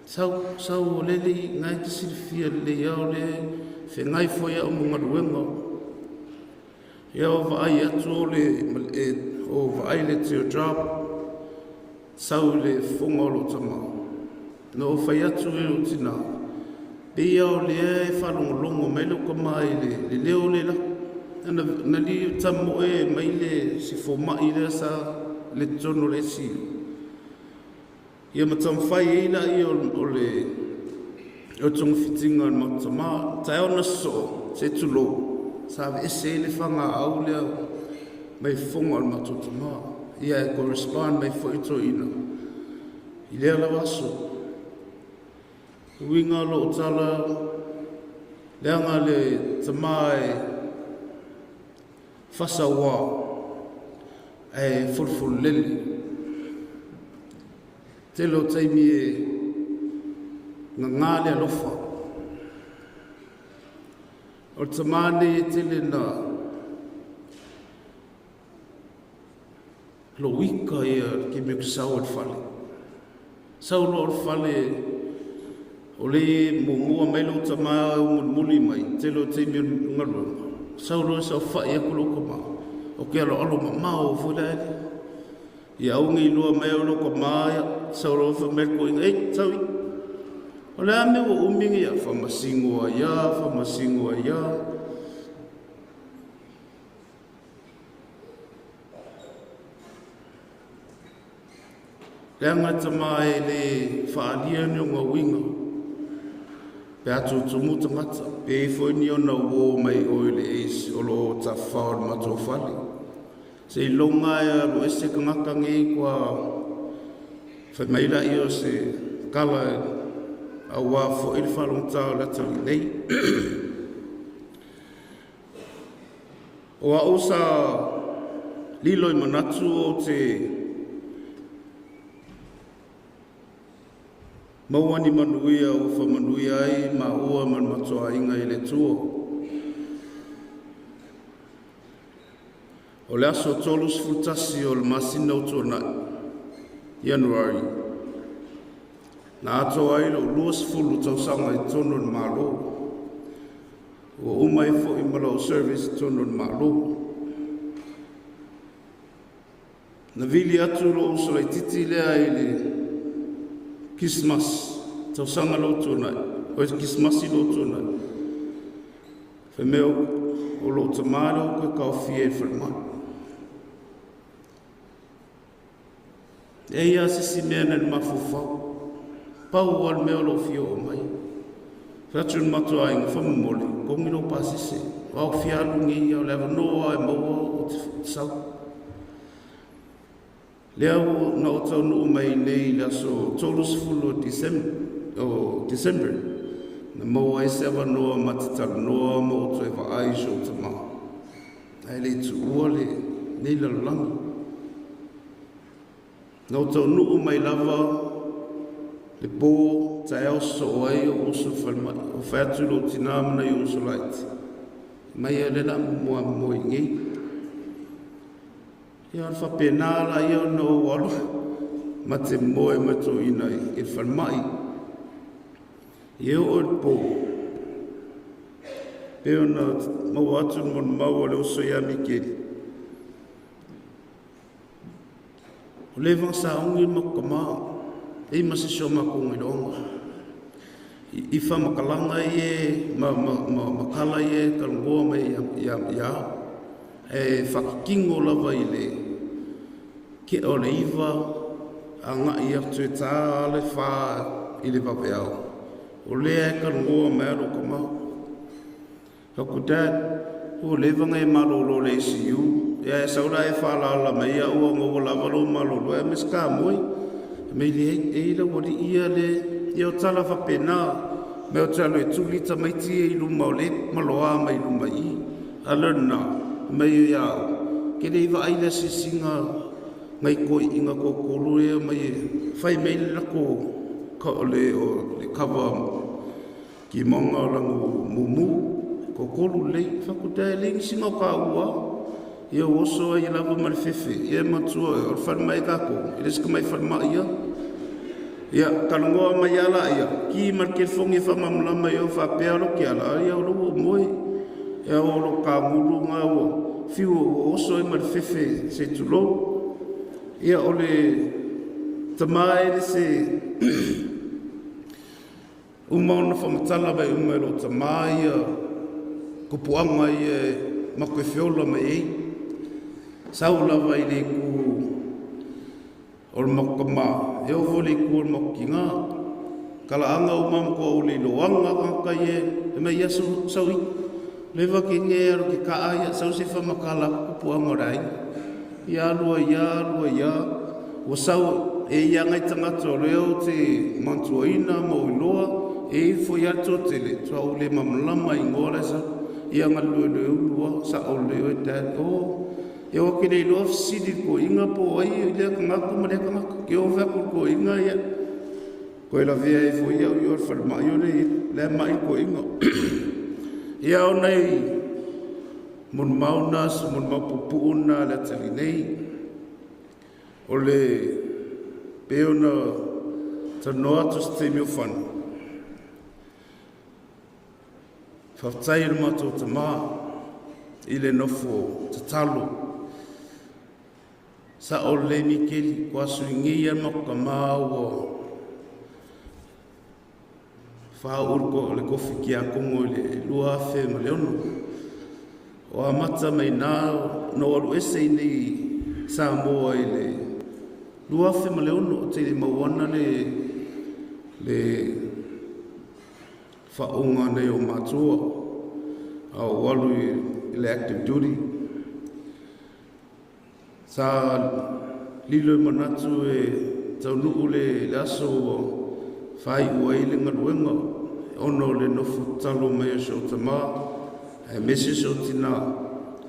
Sau o lele ngai ki sirifia le iau le whengai whai a umaranga ruenga. Iau vaai atu o vaai le teo drop. Sau le whongolo tamaa. No fai atu e o tina. Pea o lea e whalongolongo mai loko mai le leo le la. Na li tamo e mai le si fomai le sa le tono le si. Ia matam whai e la I o le o tonga fitinga al matama. Tai ona so se tulo. Sa ese le whanga au lea mai fonga al matutama. Ia e correspond mai fo ito ina. I lea la waso. Winga lo tala leanga le tamai fasawa e fulful lili te lo taimi e ngangale alofa o tamane e tele na lo wika ia ki me kusau al fale sau lo al fale o le mumua mai lo tama o muli mai te lo te mi ngaru sauro sa whai aku loko maa. O ke alo mao fulani. Ia ungi lua mai o loko maa, sauro whamerko inga, taui. O le ame o umingi a whamasingo a ia. Le angata mai le whaalia ni o ngā winga. Pe atu tumuta ngata, pe ni o na uo mai o le eisi o lo ta whao le mato whali. Se ilonga e alo ese kangaka ngei kua whaimaila i o se kala a wafo ili whalong tau latali nei. O a osa lilo i manatu o te Mauani manuia o whamanuia ai ma ua man matoa inga i le tua. O le aso tolus futasi o le masina o tōna Januari. Na ato ai lo luas fulu tausanga i tono na malo. O umai fo i malo service tono na malo. Na vili atu lo uso le titi lea i le Christmas, tau sanga lo tōnai, o Christmas i lo tōnai. Whemeo o lo tamaro koe kau fie e wharimai. E ia sisi mea nani mawhawhau, pau al meo lo fio o mai. Whatun matua inga whamamole, kongi lo pasise, wau fialungi au lewa noa e maua o te sau. Leo na o tau nuu mai nei la so tolus fulu December. Na maua e sewa noa matitaru noa mo o tue wa aisho o tama. Ai le tu ua le nei lalangi. Na o tau nuu mai lava le po ta eo so o ai o usu whalmai. O whatu lo tinamana i usu laiti. Mai e le na mua moi ngei. Ia alfa penala ia no walo ma te moe mato ina i whalmai. Ia o po. Peo na mau atu mon mau le oso ia mikeli. O le vangsa ungi makama e masisho makungi longa. I whamakalanga ie makala ie kalungoa mai ia. E whakikingo lava i le ke o le iwa a ngā i atu e tā ale whā i le papeau. O lea e kalungoa mea roka mau. Haku dad, o le vanga e malolo le ICU, e saura e whalala mai a ua ngō lava lo malolo e meska moi. Mei le e ila wari ia le i o tala whapena, me o talo e tulita mai tia i luma o le maloa mai luma i. Alerna. Mai iau, ke rei wa aile si singa ngai koi inga ko kolu ea mai whai mei lako ka ole o le kawa ki monga langu mumu ko kolu lei whakutai lei singa ka ua ia oso ai lava mali fefe ia matua o whanmai kako i reska mai whanmai ia kalungoa mai ala ia ki marke fongi whamamlama ia whapea lo ki ala ia o logo moe e o lo ka mulu ngā ua whiu o oso e mara whewhe se tulo ia o le tamae le se umauna whamatala mai umai lo tamae ia kupuanga i e makoe whiola mai ei saulawa i le ku o le makama e o vole ku o le makinga kala anga umam ko o le loanga kaka i e mai yasu saui lewa ke nge aro ke ka aia sau se whamakala kupu amorai ia lua ia o sau e ia ngai tangato reo te mantuaina mo iloa e foi ato te le tua o le mamlama i ngora sa ia ngalue le ulua sa o le o dad o e o ke le loa fsidi ko inga po ai i lea kangaku ma lea kangaku ke o veko ko inga ia ko e la vea e foi au i or whalmai o le mai ko inga ia o nei, mun maunas, mun maupupuuna le tali nei, o le peona tanoa to ste mi whanu. Whaftai le mato ta maa, i le nofo tatalo. Sa o le ni keli kwa suingia no kamau o fa urko le kofi ki a kongo le lua fe ma le ono. O amata mai nā no alu ese nei sa moa i le lua fe ma le ono te le mauana le whaonga nei o mātua a o walu i le active duty. Sa lilo i manatu e tau nuu le aso o whai ua i le ngaruenga ono le nofu talo mai o shau tamaa e mesi shau tina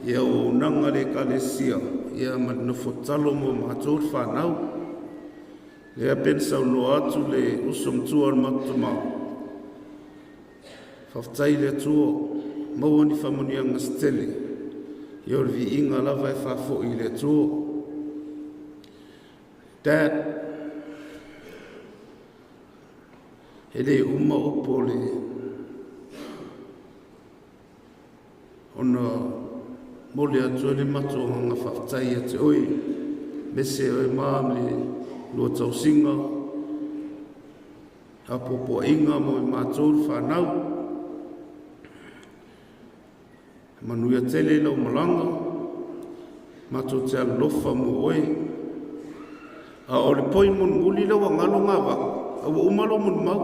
ia o nanga le kalesia ia ma nofu talo mo mātua whanau le a pensa no atu le usum tua matuma whaftai le tua mawani whamonianga stele ia o vi inga lava e whafo i le tua. Dad, ele uma upo le ona mole atu le matoanga whaftai ate oi mese oi maam le lua tausinga hapopo inga mo i mātou whanau manuia tele lau malanga mātou te alofa mo oi a o le poi mun nguli lau angalo ngā waka a wa umalo mun mau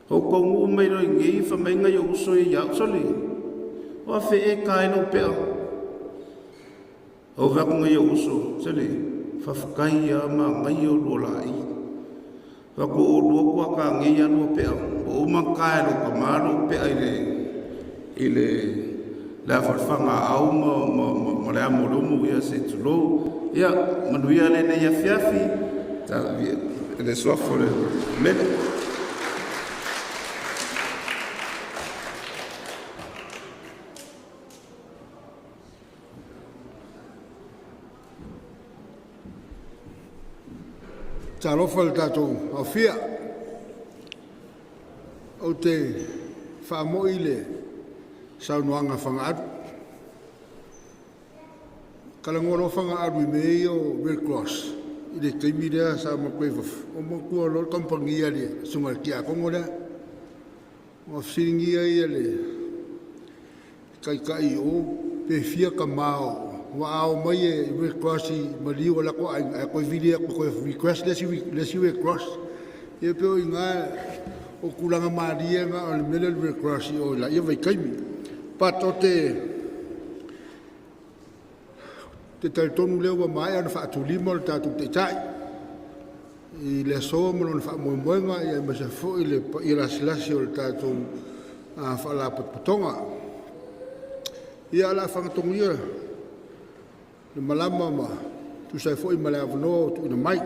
ho kongu umei roi ngei whamainga i uso i yaksoli o a whe e kai lau pea o wakunga i uso tele whafkai a ma ngai o lola i wako o lua kua ka ngei anu pea o umakai lau ka maro pea i le la farfanga au ma le amolomu ia se tulo ia manuia le nei afiafi ta le soafo le mele talofa le tatou afia o te whaamoi le saunoanga whangaatu. Kalangoro whangaatu I mei o Red Cross. I le teimi rea sa makwewaf. O mokua lo kampangia le sunga ki a kongo rea. O siringia ia le kai o pe fia ka mao. Wa ao mai e Red Cross I mali o lako a koe vili a koe request lesi Red Cross. Ia peo I ngā o kulanga maaria ngā o le mele Red Cross I o la ia vai kaimi. Pato te taitonu leo wa mai ana whaatulima le tātou te tai. I le soa mo na whaamoemoenga I ma se fo I le lasilasi o le tātou whaalapatonga. Ia ala whangatongia le malama ma tu sai fo I ma le avanoa tu ina mai.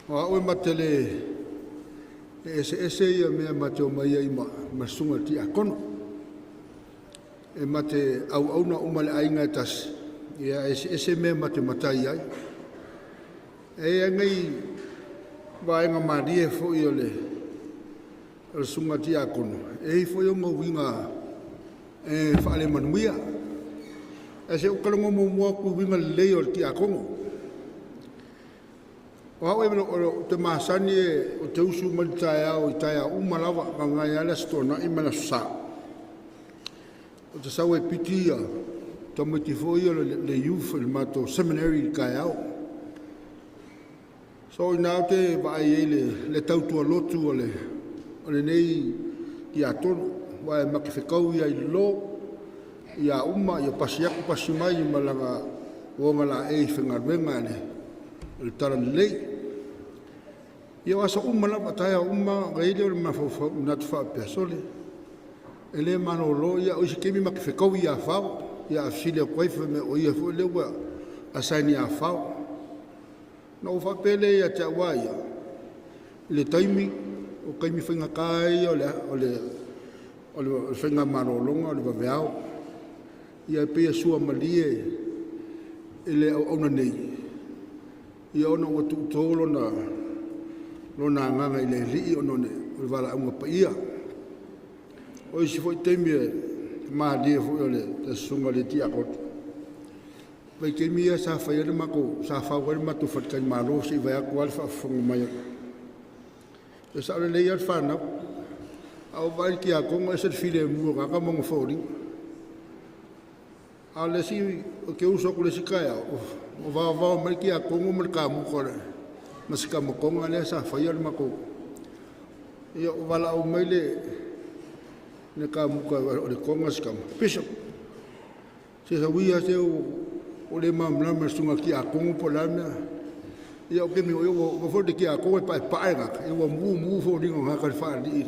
O aoe matele ese ia mea mate o mai ai ma sunga ti a kono. E mate au na umale ainga e tasi. Ia ese mea mate matai ai. E angai vaenga marie fo I o le sunga ti a kono. E fo I o mawinga e whaale manuia. E se ukalongo mua ku winga lei o ti a kono. O hau e o te maasani e o te usu mali tae au I tae au umalawa ka ngai ala stona I mana sa. O te sau e piti ia tamu ti fo ia le youth le mato seminary kai au. So I nao te vai e le tautua lotu o le nei I a tono. Wa e makifekau ia I lo ia uma ia pasiaku pasimai I malanga wonga la e whengaruenga le tara lei. Ia wasa la bataya gaile o le mafaufa unatu whaapesole. E le mano lo ia o isi kemi makifekau ia whao. Ia afsile a kwaifa me o ia fo lewa asaini a whao. Na o whapele ia te awa ia. Le taimi o kaimi whenga kai o le whenga marolonga o le waweao. Ia pia sua malie e le au auna nei. Ia ona ua tuutolo na nganga I le lii o none o le wala aunga pa ia. O isi fo I teimi maalia foʻi o le tasusuga le tiakoto vai ke mia sa faia le mako sa fau le matu fatkai malo si vai aku al fa fonga mai e sa le ia fana au vai ki a kongo e se file mu ka mo fori ale si o ke uso ko le sikaya o va mai ki a kongo mer ka mu ko mas ka mo kongo le sa faia le mako ia o vala o mai le ka mu ka o le kongo ska piso se sa wia se o le mamla me sunga ki a kongo polana ia o ke mi o fo de ki a kongo pa ga e o mu fo ringo ha ka fa di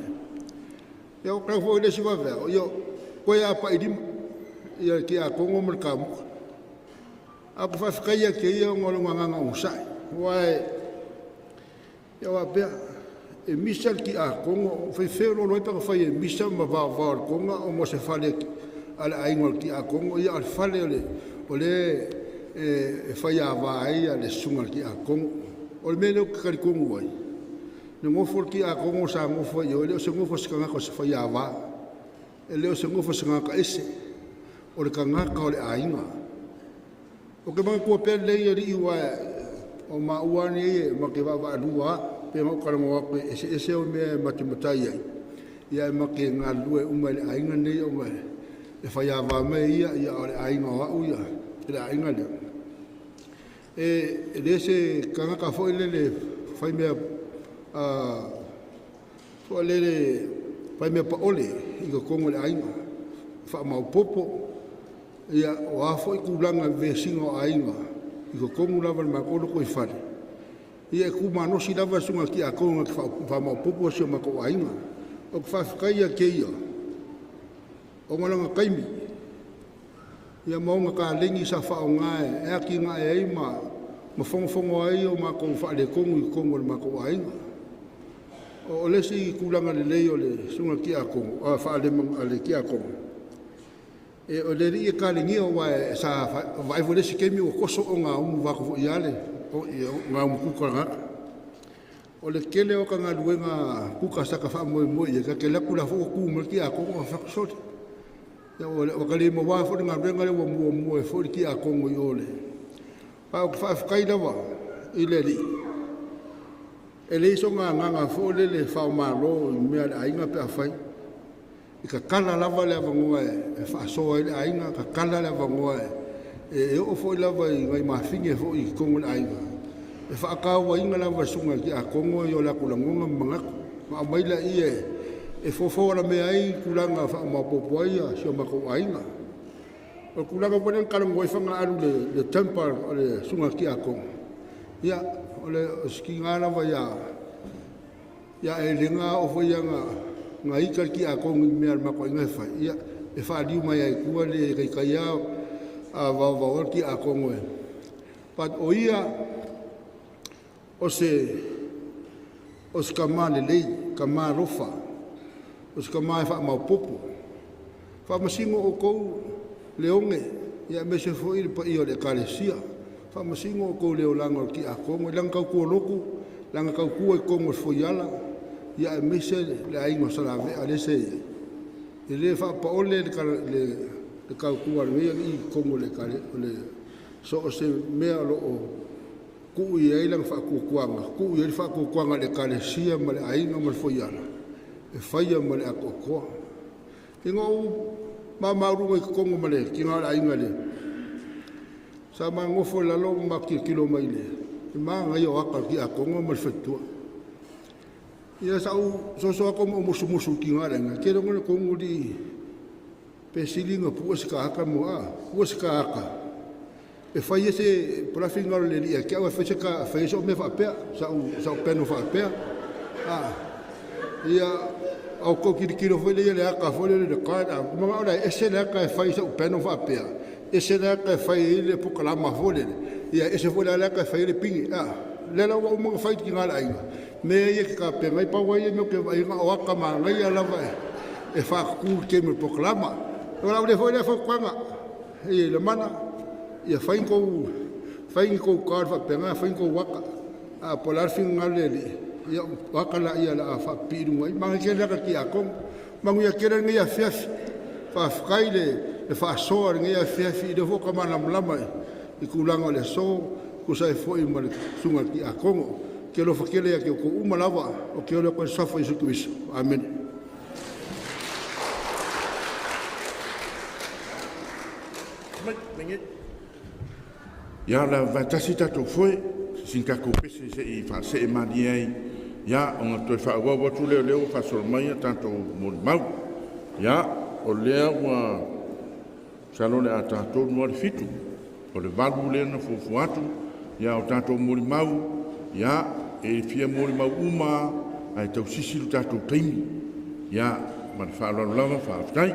ia o ka fo le si va ve ia ko ia pa idi ia ki a kongo mer ka mu a ko fa ka ia ke ia ngolo nganga usai wai ia wa be e misal ki a kongo fe fe lo pa fa ia misal ma va kongo o mo se fa le ala aingol ki a kongo ia al fa o le e fai AUVA'A le sunga ki a kongo o le mele o kakari kongo wai ne ngofo ki a kongo sa ngofo i o le o se ngofo se kangaka se fai AUVA'A e le o se ngofo se kangaka ese o le kangaka o le ainga o ke mga kua pēr lei ari iwa o mauani e ma ke wawa adua pe mau karango wape ese o mea matimatai ai ia e ma ke ngā lue umai le ainga nei o mai e fai AUVA'A mai ia o le ainga wau ia le ainga le e le se kangaka fo le fai mea fo le fai mea paole i ka kongo le ainga fa mau popo ia o afo i kulanga vesingo ainga i ka kongo lava le makolo ko i fare ia e kumanosi lava sunga ki a kongo ki fa mau popo si o mako ainga o ka whawhikaia ke ia o ngalanga kaimi ia maunga ka lengi sa whao ngae e aki ngae ei ma fongo ai o ma kou wha le kongu i kongo le ma kou ainga o lesi kulanga le lei o le sunga ki a kongo a wha le ki a kongo e o le ri e ka lengi o wae sa vai vo lesi kemi o koso o ngā umu wako fo iale o ngā umu kuka ngaka o le kele o ka ngā luenga kuka saka wha moe moe e ka ke laku la fo ku mo ki a kongo a whakasote o ka le mawa fo ngā renga le wa mua e fo ki a kongo i ole pa o ka whai lawa i le li e le iso ngā fo le whao malo i mea le ainga pe a whai i ka kala lava le avangoa e whaasoa i le ainga ka kala le avangoa e o fo i lava i ngai mawhinge fo i kongo le ainga e whaakaua inga lava sunga ki a kongo i o la kulangonga mangako ma maila i e fofora me ai kulanga fa ma popoia so ma ko ainga o kulanga ponen kalango i fanga alu le temple o le sunga ki a kongo ia o le skinga lava ia e lenga o fo ianga nga ika ki a kongo i mea ma ko inga fa ia e fa diu mai ai kua le kai a va ki a kongo e pat o ia o se kamale lei kamarofa o se kamai wha mau popo wha masingo o kou leonge ia me se fo ili pa i o le karesia wha masingo o kou leo langa ki a kongo langa kau kua loku langa kau kua i kongo fo iala ia e me se le aingo sarave a le se e le wha pa ole le kau kua le i kongo le kare so o se mea lo o ku i eilang wha kukuanga ku i wha kukuanga le karesia ma le aingo ma le fo iala e whaia ma le a kokoa. I ngā ma maurunga i kongo ma le, ki ngā ainga le. Sa ma ngofo lalo ma ki kilo mai le. I ma ngai o aka ki a kongo ma le whetua. Ia sa u so ako mo musu ki ngā renga. Kero ngone kongo di pesilinga pua se ka haka mo a. Pua se ka haka. E whaia se prafi ngaro le lia. Kia ua whaia se o me whaapea. Sa u peno whaapea. Ia au ko kiro foi le aka foi le kada ma ora ese le aka fai sa peno fa pea ese le aka fai le proclama foi ia ese foi le aka fai le pingi le la o mo fai ki ngala ai me ia ka pe mai pa wai no ke vai o aka ma ngai ala vai e fa ku ke me proclama ora le foi le fa kwanga e le mana ia fai ko ka fa pe nga fai ko waka a polar fin ngale ia wakala ia la fa piru mai ma ke la ki a kom ma ngia kera ngia fiaf whaafikai le whaasoa ringia whiawhi i le whoka mana mlama i kulanga le so ko sai foi ma le sunga ki a Kongo ke lo fakele ya ke ko umalawa o ke lo ko safa Yesu Kristo. Amen. Ya la vatasi tato foi sinka ko pese se I fa se madiai ya on to fa wa tu le fa sol mai tanto mo mau ya o le wa salone ata to no fitu o le valu le no fu atu ya o tanto mo mau ya e fia mo mau uma ai tau sisi tato taimi ya man fa lo lava fa tai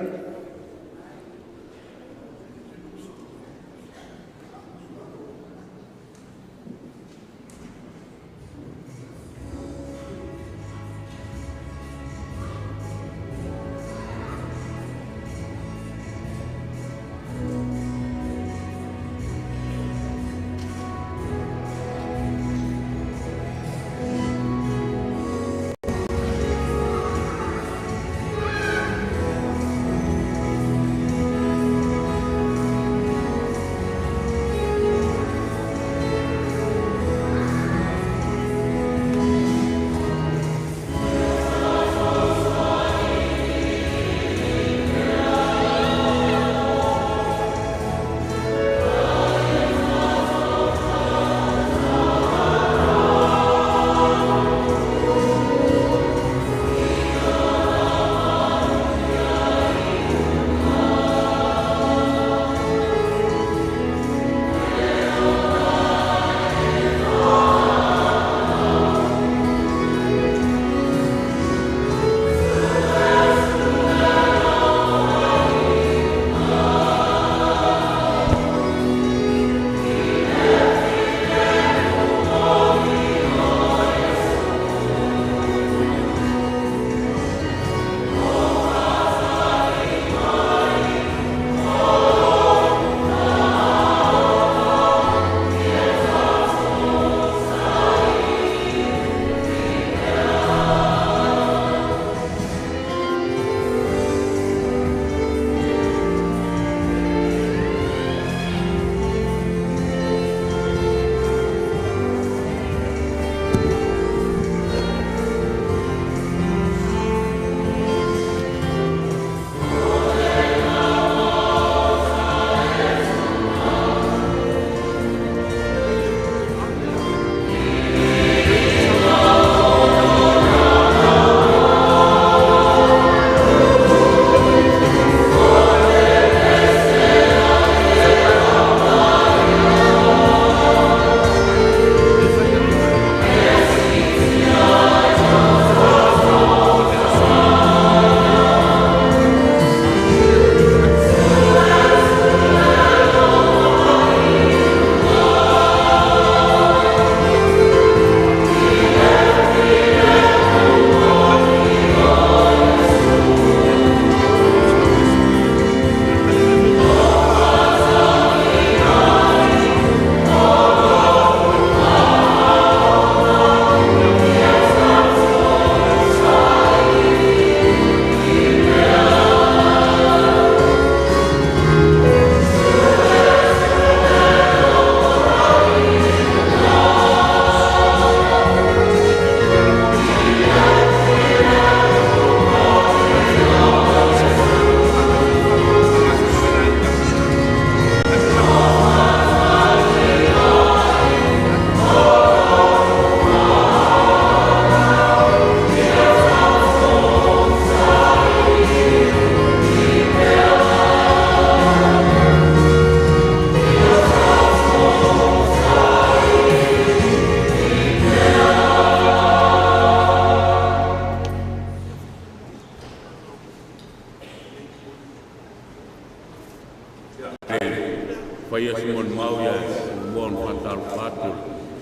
Paia Simon Maua'i Mon Fatal Fatu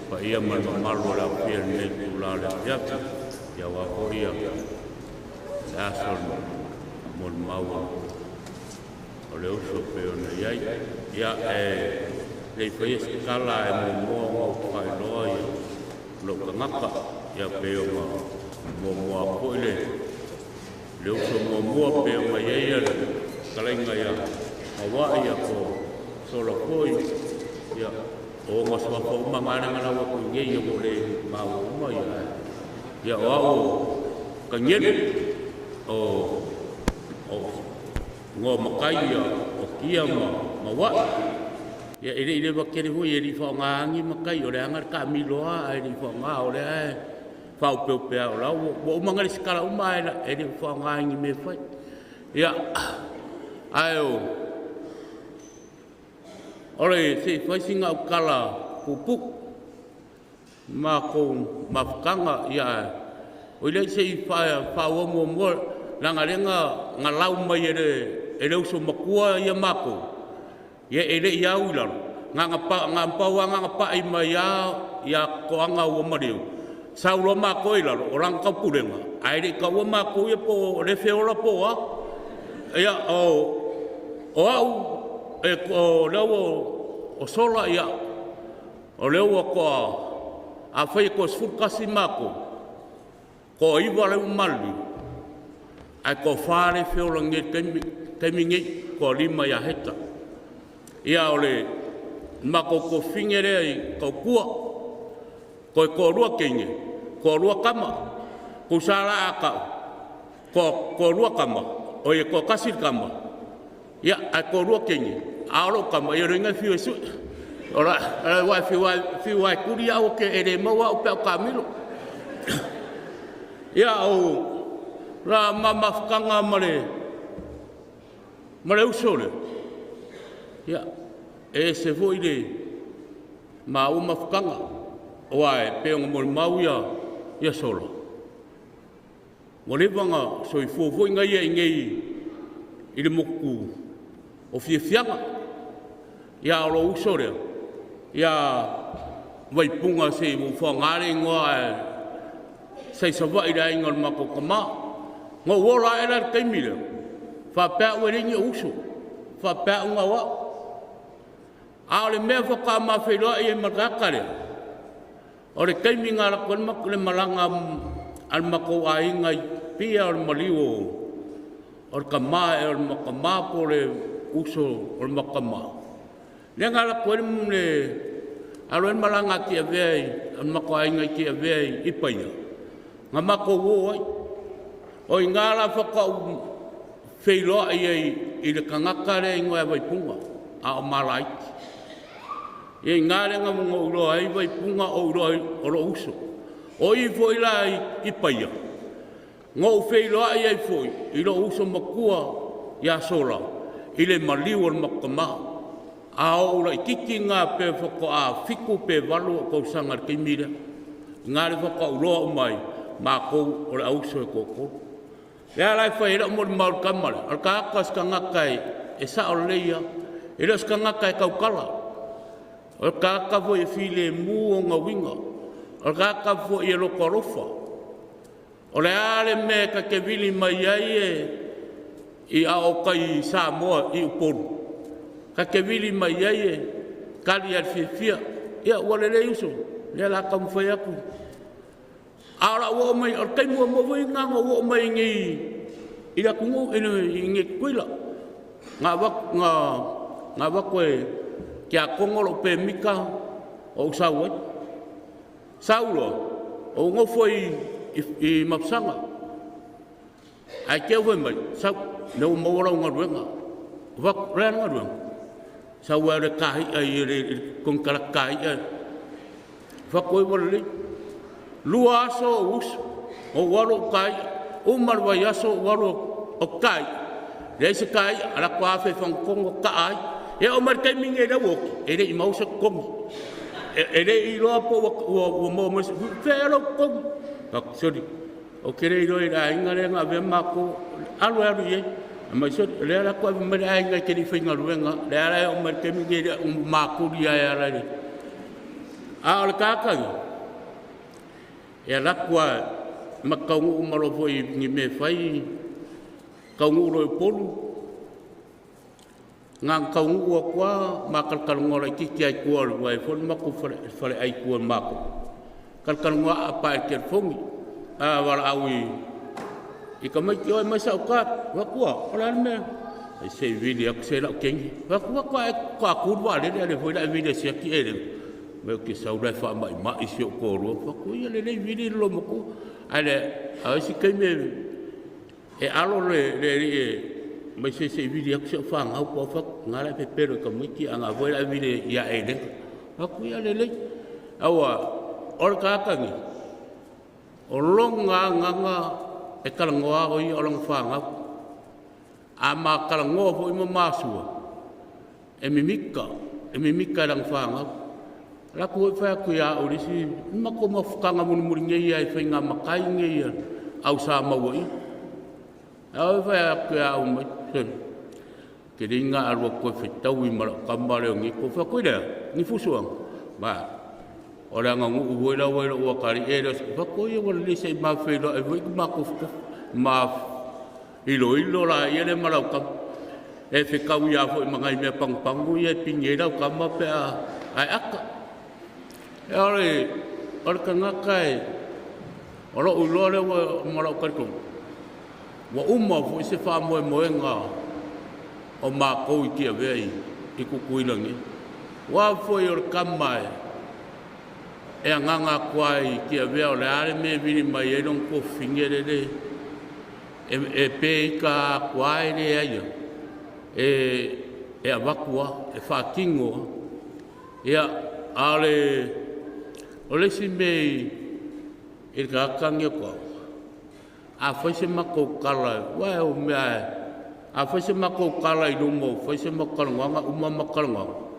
Paia Man Malu La Pier Nei Pula Le Piata Ya Wahoia Ason Mon Maua'i O Le Uso Peo Na Iai Ya Lei Paia Skala Mo Mo Pai Loa Ya Lo Kangaka Ya Peo Mo Mo Apoile Le Uso Mo Mo Peo Ma Iai kalainga ia Maua'i ia ko sola koi ia o ngaswa ko mangana ngana wa ko ngei ia mo le mauma ia o kanyen o ngo makai ia o kia Maua'i ia ile bakere ho ia ri fa ngangi makai o le angar ka miloa ai ri fa nga o le ai fa o pe o la o mangari skala o mai la e ri fa ngangi me fai ia ai o ore se fai singa o kala pupu ma ko mafkanga ia o ile se fa o mo langa lenga ngalau mai e uso makua ia mako ia ele ia ula nga pa i mai ia ko anga o mariu saulo ma ko ila orang ka pulenga ai ka o ma ko e po le feola po ia o au e ko lewo o sola ia o lewo ko a fai ko sfur kasi mako ko i vale malvi ai ko fare feola nge temingi ko lima ia heta ia ole mako ko fingere ai ko kua ko rua kenge ko rua kama ko sala aka ko rua kama o ye ko kasir kama ia ko rua kenge aro kama ia ringa fiu su ora wa fiu kuria o ke ere maua o pe kamilo ia o ra mama fkanga mare usole ia e se foi de ma uma fkanga oai pe mo mau ia solo mo le vanga so i fo ngai i le moku o fianga ia lo usore ia Vaipuna se mo fo ngare ngoa sai so vai dai ngol mako kama ngo wora era kaimile fa pa weringi uso fa pa ngawa ale me fa ka ma felo e makakare ore kaimi ngara kon makle malanga al mako ai ngai pia al maliwo or kama el makama pole uso or makama le ngara kon le alo malanga ki ave al mako ai ngai ki ave ipaya ngamako wo o ngara fa ka felo i le kangakare ngoa Vaipuna a o malai e ngare nga mo ro ai Vaipuna o ro uso o i foi la i paia ngo felo ai foi i ro uso makua ya sola i le maliu o makama a o la kiki nga pe foko a fiku pe valu ko sanga ki mira ngare foko ro mai ma ko o uso ko ya lai foi ro mo mal kamal al ka kas ka ngakai e sa o leia e ros ka ngakai ka kala o ka ka foi file mu o nga winga o ka ka foi lo korofa o le ale me ka ke vili mai ai i a o kai sa mo i upon ka ke vili mai ai kali al fifia ia wale le uso le la kam foi aku ara wo mai o kai mo winga wo mai ngi ila kungu ngi kuila nga wa ko kia kongolo pe mika o saulo o ngo foi i mapsanga ai ke voi mai sau no mo ro nga va ren nga sau wa re kai ai con kala kai va ko wole luaso us o walo kai o marwa yaso walo o kai Desi kai ala kwa fe fong kong kai e o mar kai minge da wo e re mau se kong e re i lo po wo mo mo fe lo kong ka sori o kere i lo ira ngare nga ve ma ko alu alu ye ma so le ala kwa me ra nga ke di fe nga lu nga le ala o mar kai minge da ma ku dia ya la ni al ka ka e ala kwa ma ka u ma lo foi ni me fai kaungu roi polu ngang kaungu kwa makal kalungo lai kiki ai kua wai fon maku fare ai kua mako kal kalungo apa ke fongi wala awi ikamai kio mai saukat wa kua ola me se vidi ak se la kengi wa kwa ku wa le foi la vidi se ki ele me ki sa ura fa mai se ko ro fa ku ia le vidi lo mo ku ale a si ke me e alo le mai se vidi ak se fa nga ko fa nga la pe pero ka mo ki anga foi la vidi ia ele fa ku ia le awa or ka ka ni o longa nga e kala ngoa o i orang fa nga ama kala ngoa fo i masua e mimika lang fa nga la ko fa ku ya o risi mako mafukanga mun ngi ai fa nga makai ngi au sa Maua'i au fa ku ya o mai ke ringa aro ko fitau i mara kamare ngi ko fa ku da ni fusuang ba ora nga ngu wela o kari era fa ko ye wala le sei ma fe lo e voi ma ko ma ilo la ye le mala ka e fe ka u ya fo mangai me pang pangu ye pingira ka ma pe ai aka e ore ka nga kai ora u lo le o mala ka ko wa umma fo se fa mo nga o ma ko ki ave i ku kuilangi wa fo yor kamai e nganga kwai ki avea le ale me vini mai e non ko fingere de e pe ka kwai le ayo e avakua e fa kingo ia ale ole si me e ka kange ko a foi se mako kala wa o me a foi se mako kala i no mo foi se mako nganga uma makalanga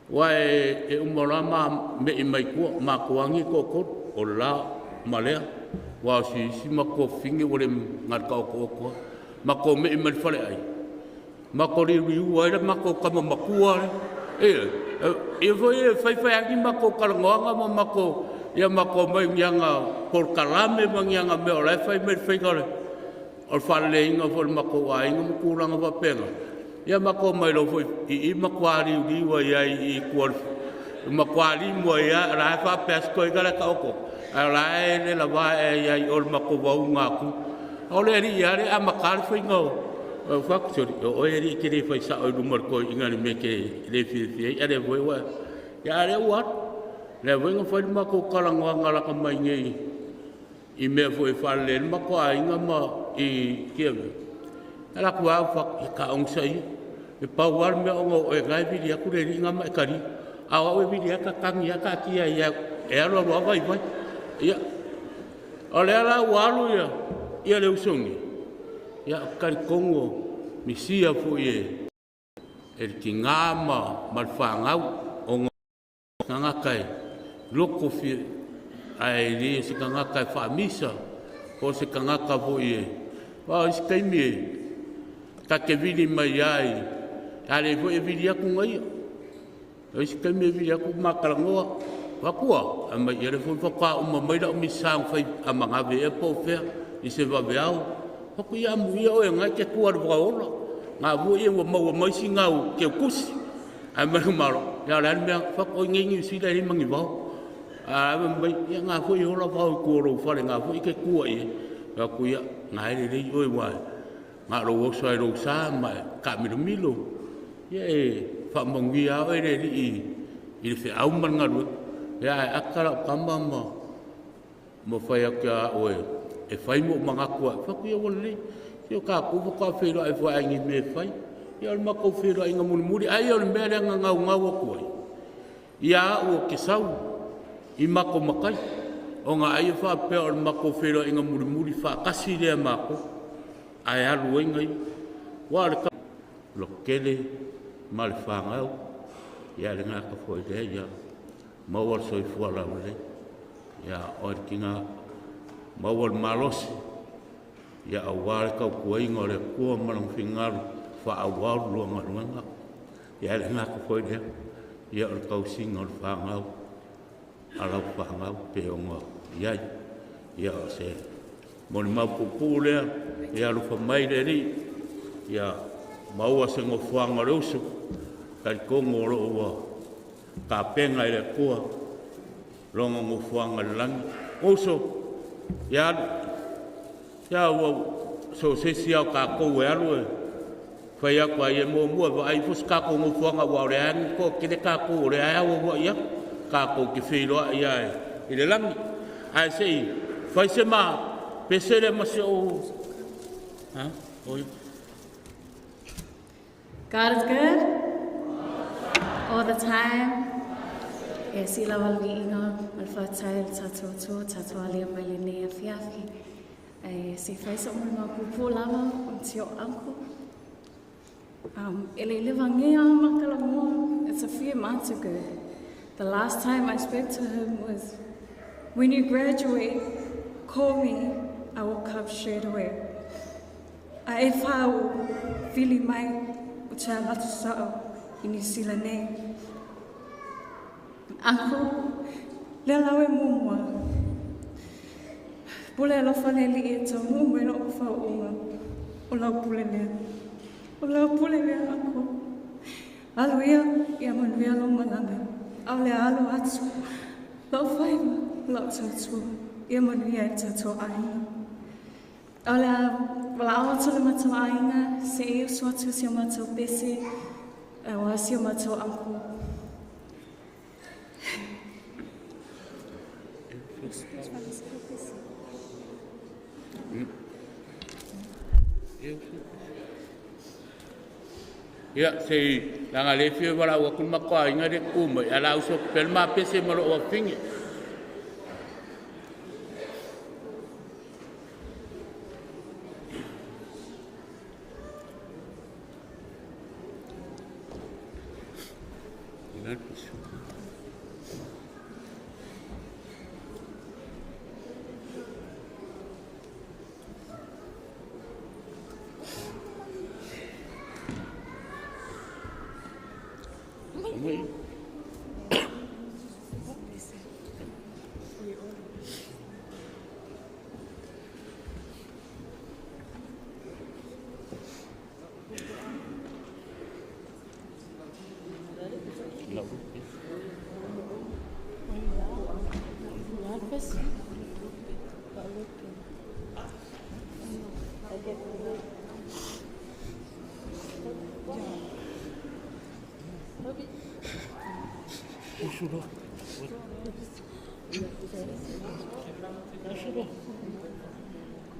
Wai e umorama me mai ko ma kuangi ko o la malea wa si mako fingi wole ngar ko mako me mai fale ai mako ri wa mako kama makua e foi fai aki mako kalonga mako ya mako mai nyanga por kalame nyanga me ola fai kale o fale inga for mako wa inga kuranga va pena ya mako mai lo foi i makwari di wa ya i kwal makwari mo ya ra fa pesco i kala ka ko ala le la va ya i ol mako wa nga ku ole ri ya re a makar foi ngo factory o ri ki ri foi sa o numar ko inga me ke le fi ya le voi wa ya le wa le voi ngo foi mako kala ngala ka mai ngi i me foi fa le mako inga ma i kieve ala ku a fa ka ong sai e pawar me o e ngai vi dia ku re nga mai kari a o vi dia ka kang ya ka ki ya e ro vai ya ole ala walu ya le usongi ya kari kongo misia fu ye el kingama mal fanga o nga kai loko fi ai li se nga kai fa misa o se nga ka fu ye wa skai me ka ke vini mai ai ale vo e vidi aku ngai o se ka me vidi aku makalangoa wa kua ama yere fo ka uma mai da mi sang fai ama ngave e po fe i se va veao o ku ya mu yo e ngai ke kua ro ola nga vu e mo mai singau ke kusi ama malo ya la me fa ko ngi si da ni mangi va a mai ya nga fu yo la va ku ro fa nga fu ke kua e ya ku ya ngai ri oi wa nga ro wo sai ro sa ma ka mi lo ye fa mongi a ere i fe au man ngaru ya akara kamba mo fa ya ka o e fai mo manga ko fa ku yo le yo ka ku ko fe ro ai fa ngi me fai yo ma ko fe ro ai ngamun muri ai yo me ra nga nga ko ya o ke sau i ma ko makai o nga ai fa pe o ma ko fe ro ai ngamun muri fa kasi le ma ko ai alu ngai wa lo kele mal fangau ya le nga ka foi de ya mawar soi fuala le ya or kinga mawar malos ya awal ka kuai ngore ko malang fingar fa awal lo ngaranga ya le nga ka foi de ya or ka singol fangau ala fangau pe ngo ya se mon ma pupule ya lo fa mai de ri ya maua se ngo fuanga reuso kai kongo ro wa ka penga ile kua longa ngo fuanga lang oso ya wo so se sia ka ko we alu Whai a kwa ia mua wa ai fus kako ngufuanga wa reang ko kile kako rea wa ia kako ki whiloa ia e le langi. Ai sei, whai se ma pesere ma se o... Ha? Oi? God is good all the time. Yes, ila walwi inga malfatai tatu alia mai ne fiafi. Se fai so mo ku lava tio uncle. Ele livangea makalamo. It's a few months ago. The last time I spoke to him was, when you graduate, call me. I will come straight away. I fau fili mai ucha latu sao ini sila nei. Uncle, le lawe mumwa. Pule lo fane li e tau mumwa lo ufa unga. Ola pule le. Ola pule le uncle. Alo ia manuia lo mananga. Ale alo atu. Lo faiva lo tatu. Ia manuia e tatu aina. Ale wala awa tole matau aina. Se e suatu si o matau bese. Wa si o matau uncle. Ia, sei, langa le fio wala wa kun makwa inga de kuma, ala uso pelma pese malo wa fingi.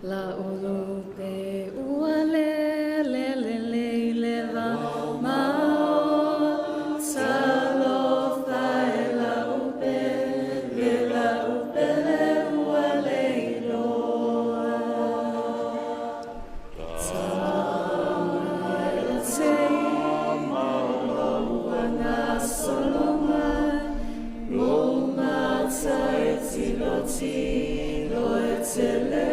La ulupe uale le va ma salo fai la upe le uale loa sa se ma wana soloma Roma sai lo etele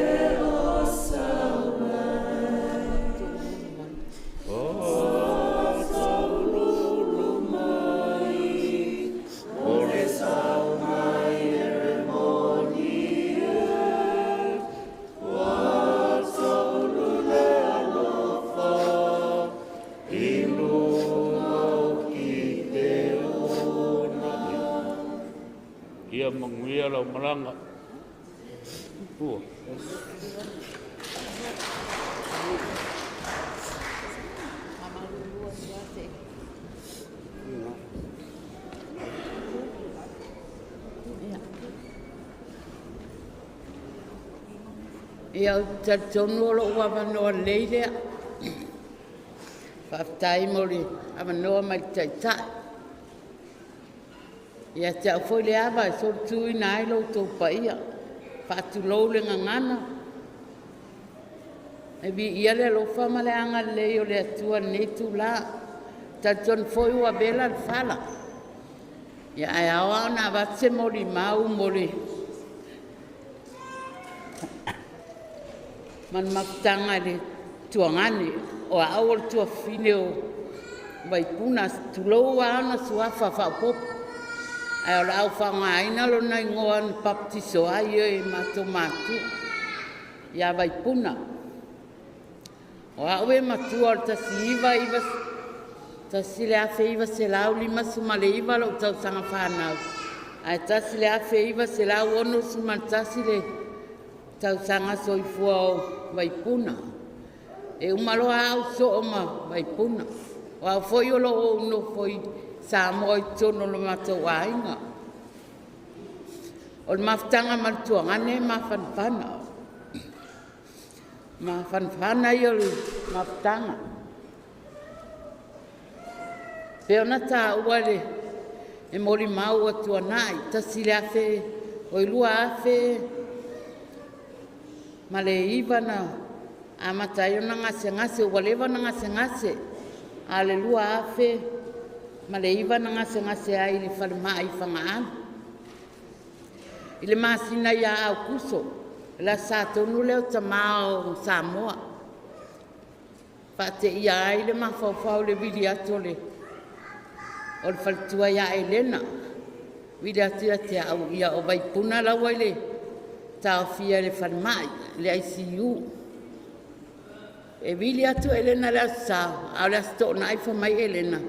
manguia lo malanga. Ia tatono lo wa no leile. Fa tai mori avano mai taita. Ia te foi le ava so tu nai lo to paia. Fa tu lo le ngana. E bi ia le lo fa male anga le o le tua ne tu la. Taton foi wa bela fala. Ia ai awa na va se mori mau mori. Man maftanga le tuangani o awol tua fineo Vaipuna tu lo ana suafa fa pop. Ai ora au whanga aina lo nai ngoan baptiso ai e matomatu. Ia Vaipuna. O aue matua o tasi iwa tasi le afe iwa se lau lima sumale iwa lo tau sanga whanau. Ai tasi le afe iwa se lau ono suman tasi le tau sanga soifua o Vaipuna. e umaloa au so o ma Vaipuna. Wa foi o lo no foi sa mo i tono lo matou ainga. O le maftanga maltuanga ne mafanfana. Mafanfana i o le maftanga. Peona ta uale e mori mau atua nai, ta sile afe, o ilua afe, ma le iwa na amatai o na ngase, ualewa na ngase, a le lua afe, ma le iwa na ngase ai le whalema ai whangaan. I le masina ia au kuso, la sa tonu leo ta mao Samoa. Pate ia ai le mawhawhau le vidi atole, o le whalitua ia Elena. Vidi atu te au ia o Vaipuna lawa le tau fia le whalemai, le ICU. E vidi atu Elena le asau, au le asto na ai whamai Elena.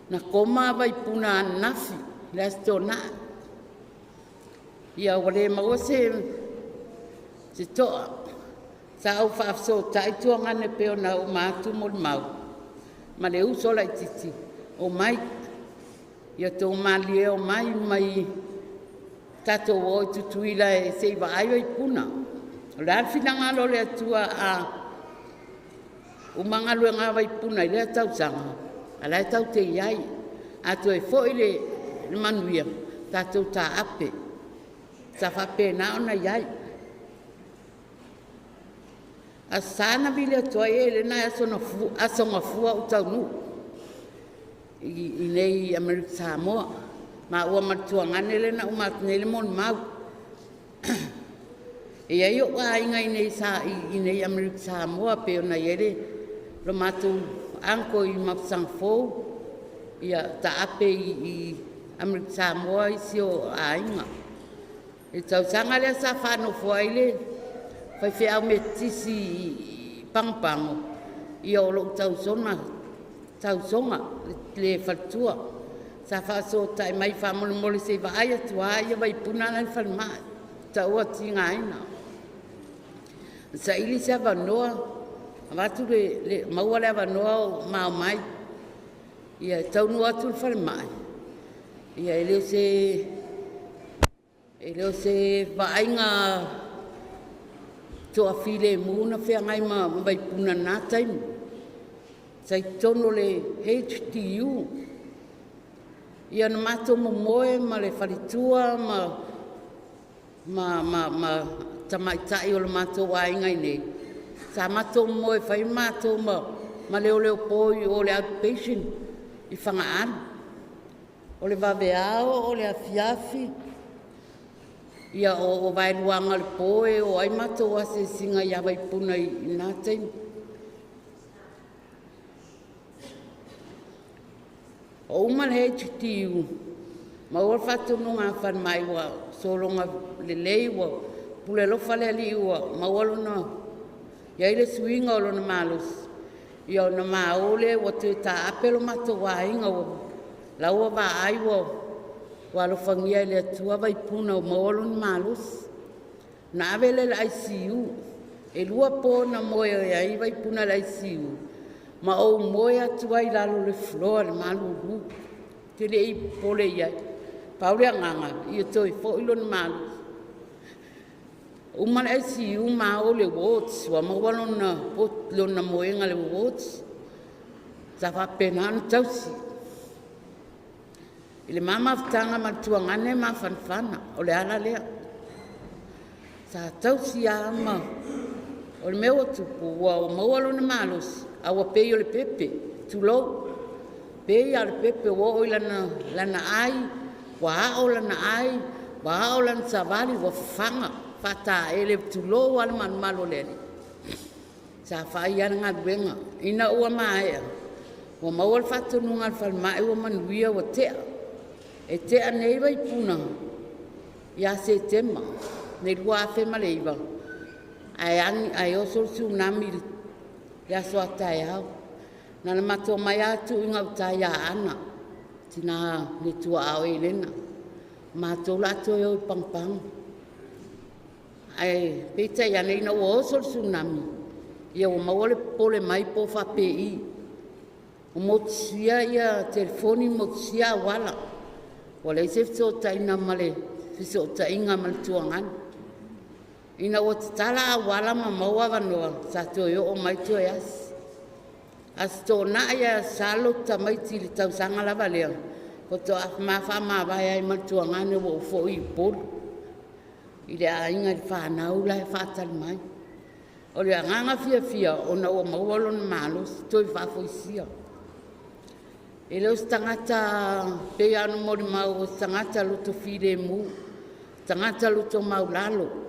Na koma Vaipuna nafi, le asto na. Ia wale maua se toa. Sa au whaafso taitua ngane peo na o maatu mo le mau. Ma le uso lai titi. O mai. Ia tō malie o mai tato o i tutuila e seiva ai Vaipuna. O le alfinanga lo le atua a umangalue ngā Vaipuna i lea tau sanga. A lai tau te iai. A tu e fo i le manuia. Tato ta ape. Sa whape na ona iai. A sana vile atua e le na asonga fua o tau nu. I nei Amerika Samoa. Ma ua matua ngane le na umatnele mon mau. E ai o a inga i nei Amerika Samoa pe ona yere lo matu anko i mapsang fou. Ia ta ape i Amerika Samoa i si o a inga. E tau sanga lea sa whano fua i le fai whea me tisi pangpango. Ia o lo tau songa le whaltua. Sa whaso tai mai whamole se vai atua ia Vaipuna lai whalmai. Tau ati ngā ina. Sa ili se wanoa. Watu le maua le wanoa o mau mai. Ia tau nua atu le whalmai. Ia eleo se vainga toa file muna whea ngai ma Vaipuna nā taimu. Sai tono le HTU. Ia na mato mo moe ma le whalitua ma tamaitai o le mato wainga i nei. Sa mato moe whai mato ma leo poi o le outpatient i whangaan. O le vaveao, o le afiafi. Ia o vailuanga le poe o ai mato wase singa ia Vaipuna i nā taimu. O uma le HTU, ma ua whatunu ngā whanmai wa solonga lelei wa pule lofa le ali ua, ma ua lona, ia ile suinga o lona malus, ia o na maole wa te ta apelo mato wa inga wa, la ua wa ai wa lofangia ile atua Vaipuna o ma ua lona malus, na avele le ICU, e lua po na moe ia i Vaipuna le ICU, ma o moe atua i lalo le floa le malulu. Te le i pole iai. Paule anganga, i toi fo ilo na malu. Uma le si uma o le wards, wa mawalo na pot lo na moenga le wards. Sa fa pena na tausi. Ile mama ftanga matuangane ma fanfana, o le ala lea. Sa tausi ama, o le meo tupu, wa o mawalo na malus. Awa pei o le pepe, tulou. Pei a le pepe wo o lana ai, wa o lana ai, wa o lana savali, wa fanga, fata ele tulou ala manumalo lele. Sa fai ana ngā duenga, ina ua maea. Wa maua le fatanunga le whalmai wa manuia wa tea. E tea nei Vaipuna, ia se tema, nei lua afe maleiva. Ai oso tsunami ia soa tai au. Nana mato mai atu inga utai a ana. Tina le tua au e lena. Mato lato e o pangpang. Ai, pita ia nei na oso tsunami. Ia ua maua le pole mai po whapei. O motusia ia telefoni motusia awala. Wa le se fito taina male, fito tainga male tuangani. Ina o te tala awala ma maua wanoa, sa to yo o mai to yas. As to na ia salo tamaiti li tau sanga lava lea. Ko to mafa ma vai ai ma tuangani wo fo i polo. I le a inga li whanau la e whatal mai. O le anganga fia o na o maualo na malos, toi whafoisia. E leo tangata pe anu mori mau, tangata luto fide mu, tangata luto mau lalo.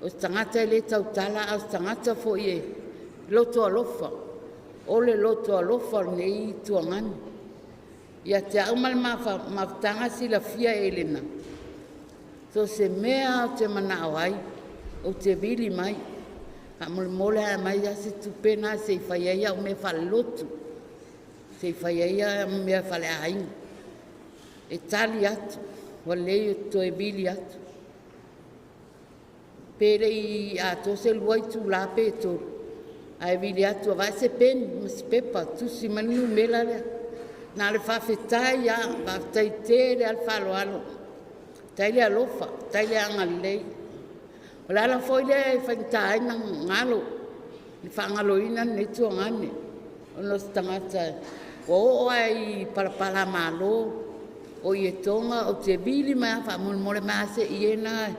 O tangata ele tau tala, o tangata fo ie, loto alofa. O le loto alofa nei tuangani. Ia te au mal mawtanga sila fia elena. So se mea o te mana awai, o te vili mai. Ha mole mai ase tupena se whaiaia o me whalotu. Se whaiaia o me whale ainga. E tali atu, wa leo to e vili atu. Pere i ato se luai tu la pe to. Ai vili atu, vai se pen, mas pepa, tu si manu mela lea. Na le whawhetai a, whawhetai te le al whaloalo. Tai le alofa, tai le angalei. O le ala foi le whaintai na ngalo. Ni whangaloina ne tuangane. O nos tangata. O ai parapala malo. O i e tonga o te bili mai a whamone maa se i e na.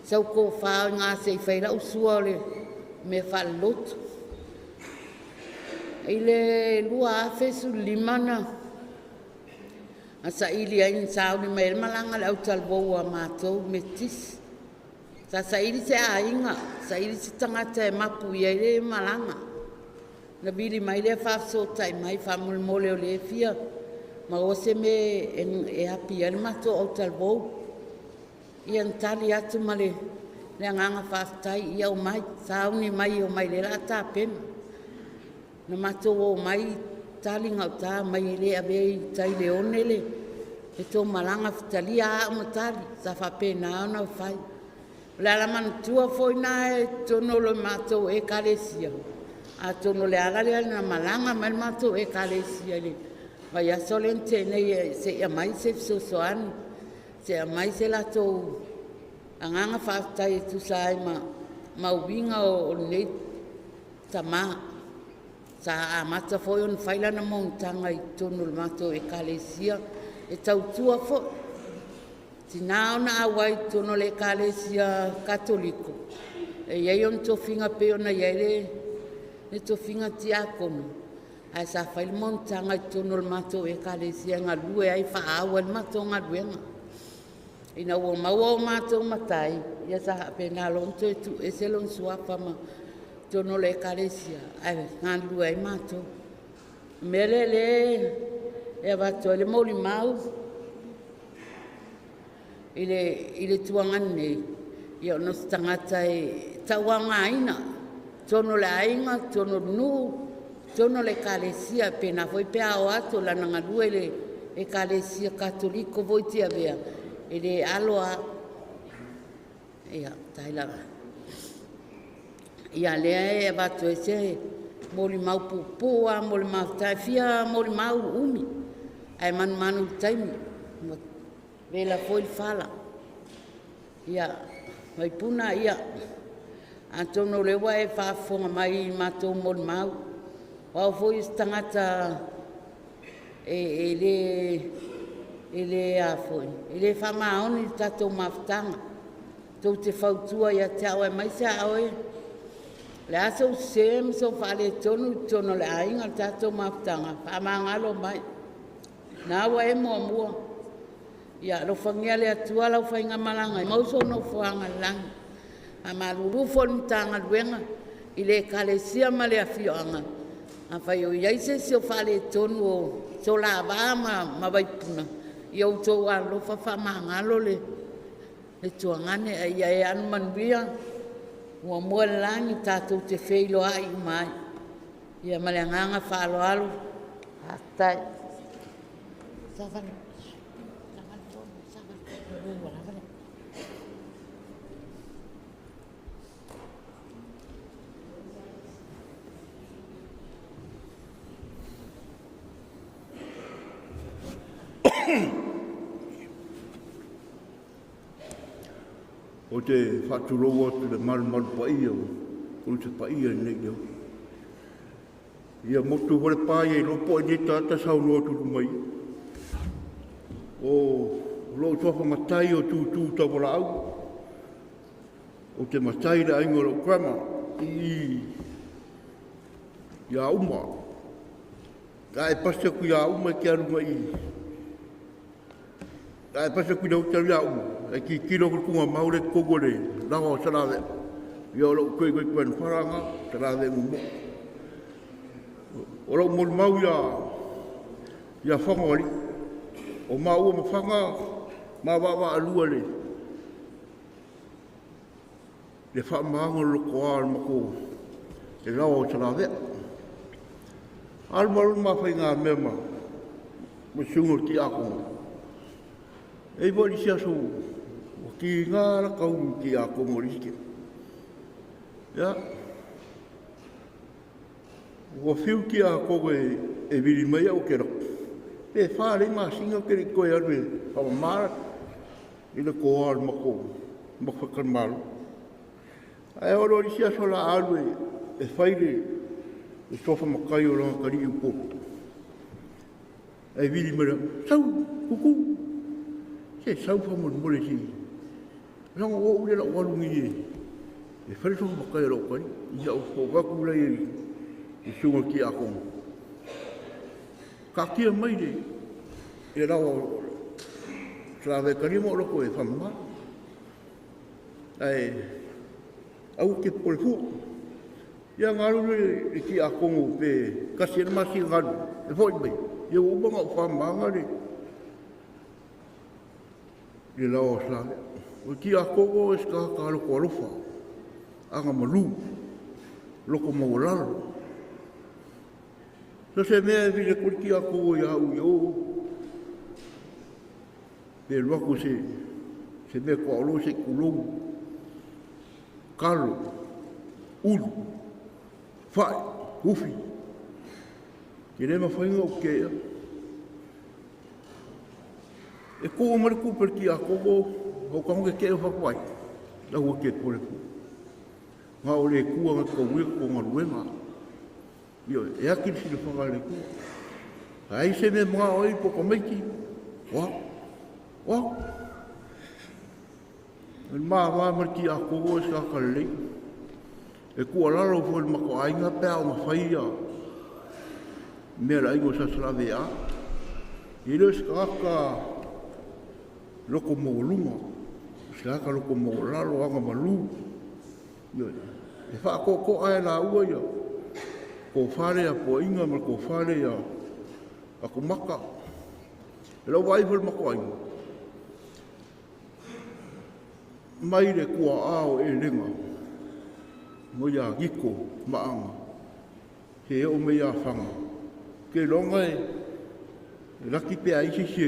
Sau ko whao ngā se i whaira usua le me whalotu. I le lua awhesu limana. Asa ili ain sauni mai malanga le au talvou a mātou metis. Sa ili se ainga, sa ili se tangata e mapu ia le malanga. Na bili mai le whafsotai mai whamulmole o le fia. Ma o se me e api ane mātou au talvou. Ia ntali atu ma le anganga whaftai ia o mai. Sauni mai o mai le la tā pena. Na mātou o mai tali ngau tā mai le avei tai le onele. E tō malanga fitali a amatali, sa whapena ana whai. Le alamana tua foi na e tono lo mātou e kalesia. A tono le alale na malanga mai mātou e kalesia le. Vai aso le tēnei se ia mai se fisosoani. Se ia mai se latou anganga whaftai e tu sai ma uwinga o nei tamaa. Sa amata foi on faila na montanga I tono le mātou e kalesia. E tautua fo. Tina ona awai tono le kalesia katoliko. E iei on tofinga pe ona iei le tofinga tiakono. Ai sa whaile montanga I tono le mātou e kalesia ngā lue ai whaawa le mātou ngā luenga. Ina ua maua o mātou matai. Ia sa hape nā lonto e tu e se lon suapa ma tono le kalesia. Ai ngā lue ai mātou. Mele le e vato le moli mau. Ile tuangan nei. Ia ono tangata e tawanga aina. Tono le ainga, tono nu, tono le kalesia. Pena foi pea o ato la nangalue le e kalesia katoliko voi tia vea. Ele aloa. Ia, taila. Ia lea e vato e se moli mau pupua, moli mau taifia, moli mau umi. Ai manu taimi. Vela foi fala. Ia, Vaipuna ia. Antono lewa e whaafonga mai mātou moli mau. Wau foi tangata ele a foi. Ele whamaoni tatou mawhtanga. Tau te whautua ia te awe mai se awe. Le aso sem so whale tono le ainga tatou mawhtanga. Whamangalo mai. Nā wa e mua. Ia lo whangia le atua lau whainga malanga. Mauso no whanga langi. A marurufo ni tanga luenga. I le kalesia ma le awhioanga. A whai o iaise si o whale tonu o so la vama ma Vaipuna. Ia utou a lofa whamangalo le tuangane. Ia e anu manuia. Ua mua langi tātou te wheilo ai mai. Ia ma le anganga whaloalo. Hatai. O te whaturou atu le maru paia o te paia nei au. Ia motu hore paia i lopo e neta ta sau no atu mai. O lo tofa matai o tu tawara au. O te matai le aingo lo krama ia uma. Ka e pasta ku ia uma ki aru mai. Ka e pasta ku dau tau ia uma. E ki kilo kunga maure kogore lawa sarave. Ia lo koe kwen faranga sarave mo. O lo mo mau ia Fagaoali'i. O mau ma fanga ma wa alua le. Le fa mango lo koal mako. E lawa sarave. Almaru ma fai ngā mema. Mo sungo ki ako. E bori sia so. Ki ngā rakau ki ako morike. Ya. Wa fiu ki ako e viri mai au kera. E whare ma singa kere koe arwe. Hawa mara. Ina koal mako. Mako whakarmaru. Ai oro sia so la alwe. E whaire. E sofa makai o ranga kari upo. E viri mara, sau, kuku. Se sau whamon mole si. Ranga o ure la warungi e. E whare sofa makai o ranga kari. Ia o po waku rei e sunga ki ako. Ka kia mai re. E rawa trawe kari mo roko e whamma. Ai, au ke pole fuku. Ia ngaru e ki a kongo pe kasi masi ngaru e foi mai ia o banga fa manga re le lao sa o ki a kongo ska ka ro ko rofa anga malu loko maulalo so se me vi le ki a kongo ia u yo pe loko se me ko lo se kulo kalo ulu Whai, uwhi. Ki rema whainga o kea. E ko o mariku per ki a koko, o ka honge kea whakwai. Na hua ke pore pu. Ngā o le kua ngā kau wea ko ngā ruenga. Io, e aki si le whanga le kua. Ai se me mga oi po ka meiki. Wa. Mā mariki a koko e ska ka lei. E kua lalo fo le mako ainga pea o mawhaia. Mera ingo sa sarawe a. I leo skaka loko mōlunga. Skaka loko mōlalo anga malu. E wha ko ae la ua ia. Ko whare a po inga ma ko whare a ko maka. E lau wai fo le mako ainga. Mai le kua ao e lenga. Mo ia giko maanga. He o me ia whanga. Ke longa e raki pe aisi se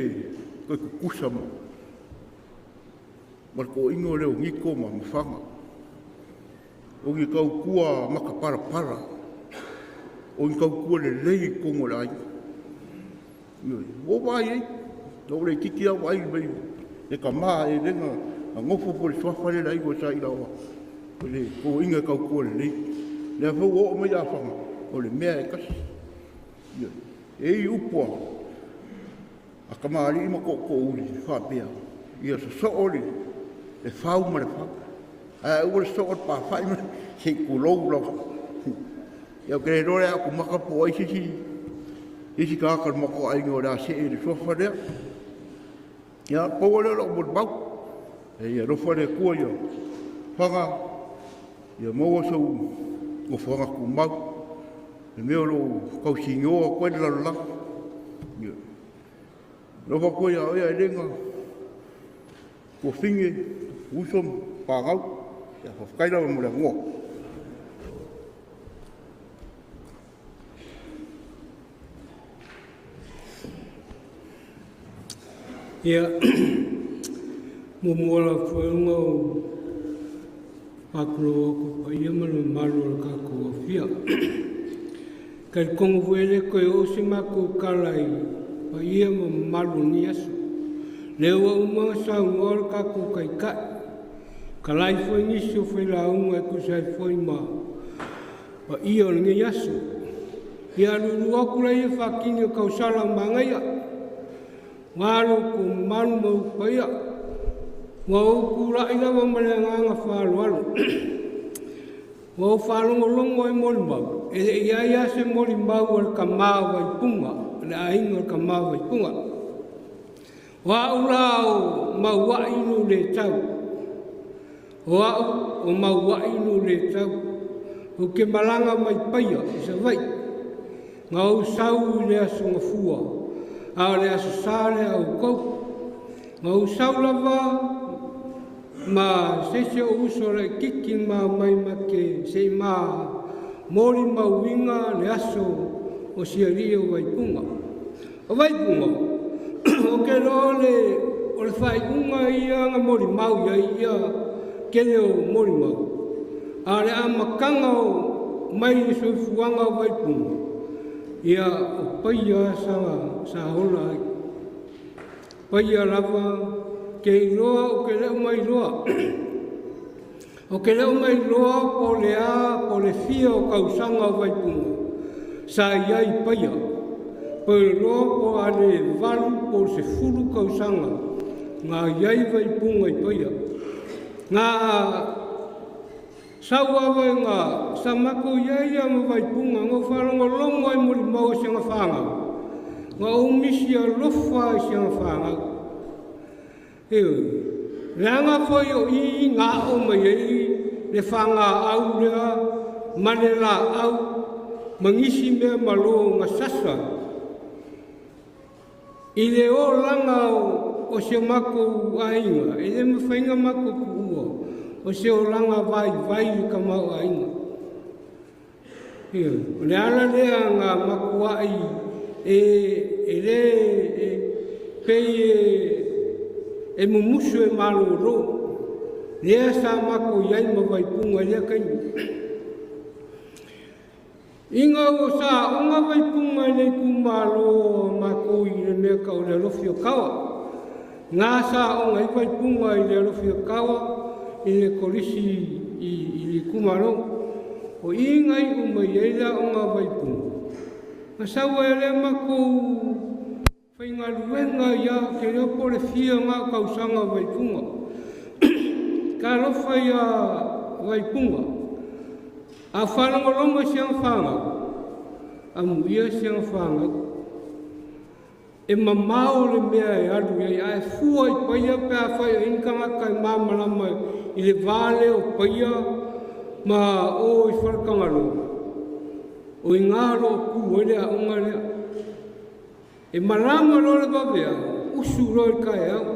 koe kukusama. Mar ko ingo leo ngiko ma mwhanga. O ngi kau kua maka para. O ngi kau kua le lei kongo lai. O vai e. Tau rei kiki au ai mai. E ka maa e renga. A ngofo po le swafare lai ko sa irawa. Ko inga kau kua le lei. Le hau o me ia whanga. O le mea e kasi. E i upua. A ka maari ima ko uri. Whapea. Ia sa so ori. E whau ma le whau. A ua le so ori pa whai ma. Se kulou lau. Ia kere rore a ku maka po aisisi. Isi ka akar mako ainga o rea se e le sofa rea. Ia po leo lau mo bau. E ia rofa rea kua ia. Whanga. Ia maua sau. O whanga ku mau. E meo lo kau singoa koe la la. Rofa koe ia oia e renga. Ko whinge. Usom. Pāngau. Ia whakaira wa mura ngoa. Ia, momola whaunga o whakuro ko paia manu maru o kako o whia. Kai kongo wele koe o si mako kalai pa ia ma malu ni asu. Leo uma sa ngor ka ku kai kai. Kalai foi nisi o foi la unga ku sai foi ma. Pa ia o ngi asu. Ia lulu aku la ia whakini o kausala mangaia. Ngaro ko malu mau pa ia. Ngau ku rai lawa malenganga whalualu. Ngau whalongolongo e mori mau. E ia se mori mau al ka maa Vaipunga. Le ainga al ka maa Vaipunga. Wa urao Maua'i no le tau. Wa o Maua'i no le tau. O ke malanga mai paia isa vai. Ngau sau le asunga fua. A le asu sale au kou. Ngau sau lava ma se o uso le kiki ma mai ma ke se ma mori mauinga le aso o siari o Vaipunga. O Vaipunga. O ke role o le whaikunga ia nga mori mau ia kele o mori mau. A le amakanga o mai ni soifuanga o Vaipunga. Ia o paia sa hola ai. Paia lava ke iroa o ke leo mai roa. O ke leo mai roa po le a po le fia o kausanga o Vaipunga. Sa iai paia. Poi roa po ale valu po se furu kausanga. Ngā iai Vaipunga i paia. Ngā sauawa ngā samako iai ama Vaipunga. Ngā wharonga longo i mori mau se ngā whanga. Ngā umisi a lofa i se ngā whanga. Eo. Ranga foi o i ngā o mai ei. Le whanga au rea. Mane la au. Mangisi mea malo ngā sasa. I le o langa o se mako ainga, i le mawhainga mako ku ua, o se o langa vai ka mau ainga. Le ala lea ngā mako ai e le pei e mumusu e malo ro, lea sa mako iai ma Vaipunga lea kaini. Inga o sa onga Vaipunga le kumalo mako i le mea ka o le lofi o kawa. Ngā sa onga i Vaipunga i le lofi o kawa i le kolisi i le kumalo. O inga i umai e la onga Vaipunga. Nga sawa e le mako whainga luenga ia ke leo po le fia ngā kausanga Vaipunga. Ka lofa ia Vaipunga. A whanongolonga siang whanga. A muia siang whanga. E mamao le mea e alu ia. A e fua i paia pe a whai o inkanga kai mamalama i le vale o paia ma o i wharakangaro. O i ngaro o ku ele a unga lea. E marama lo le bavea. Usu lo i kai au.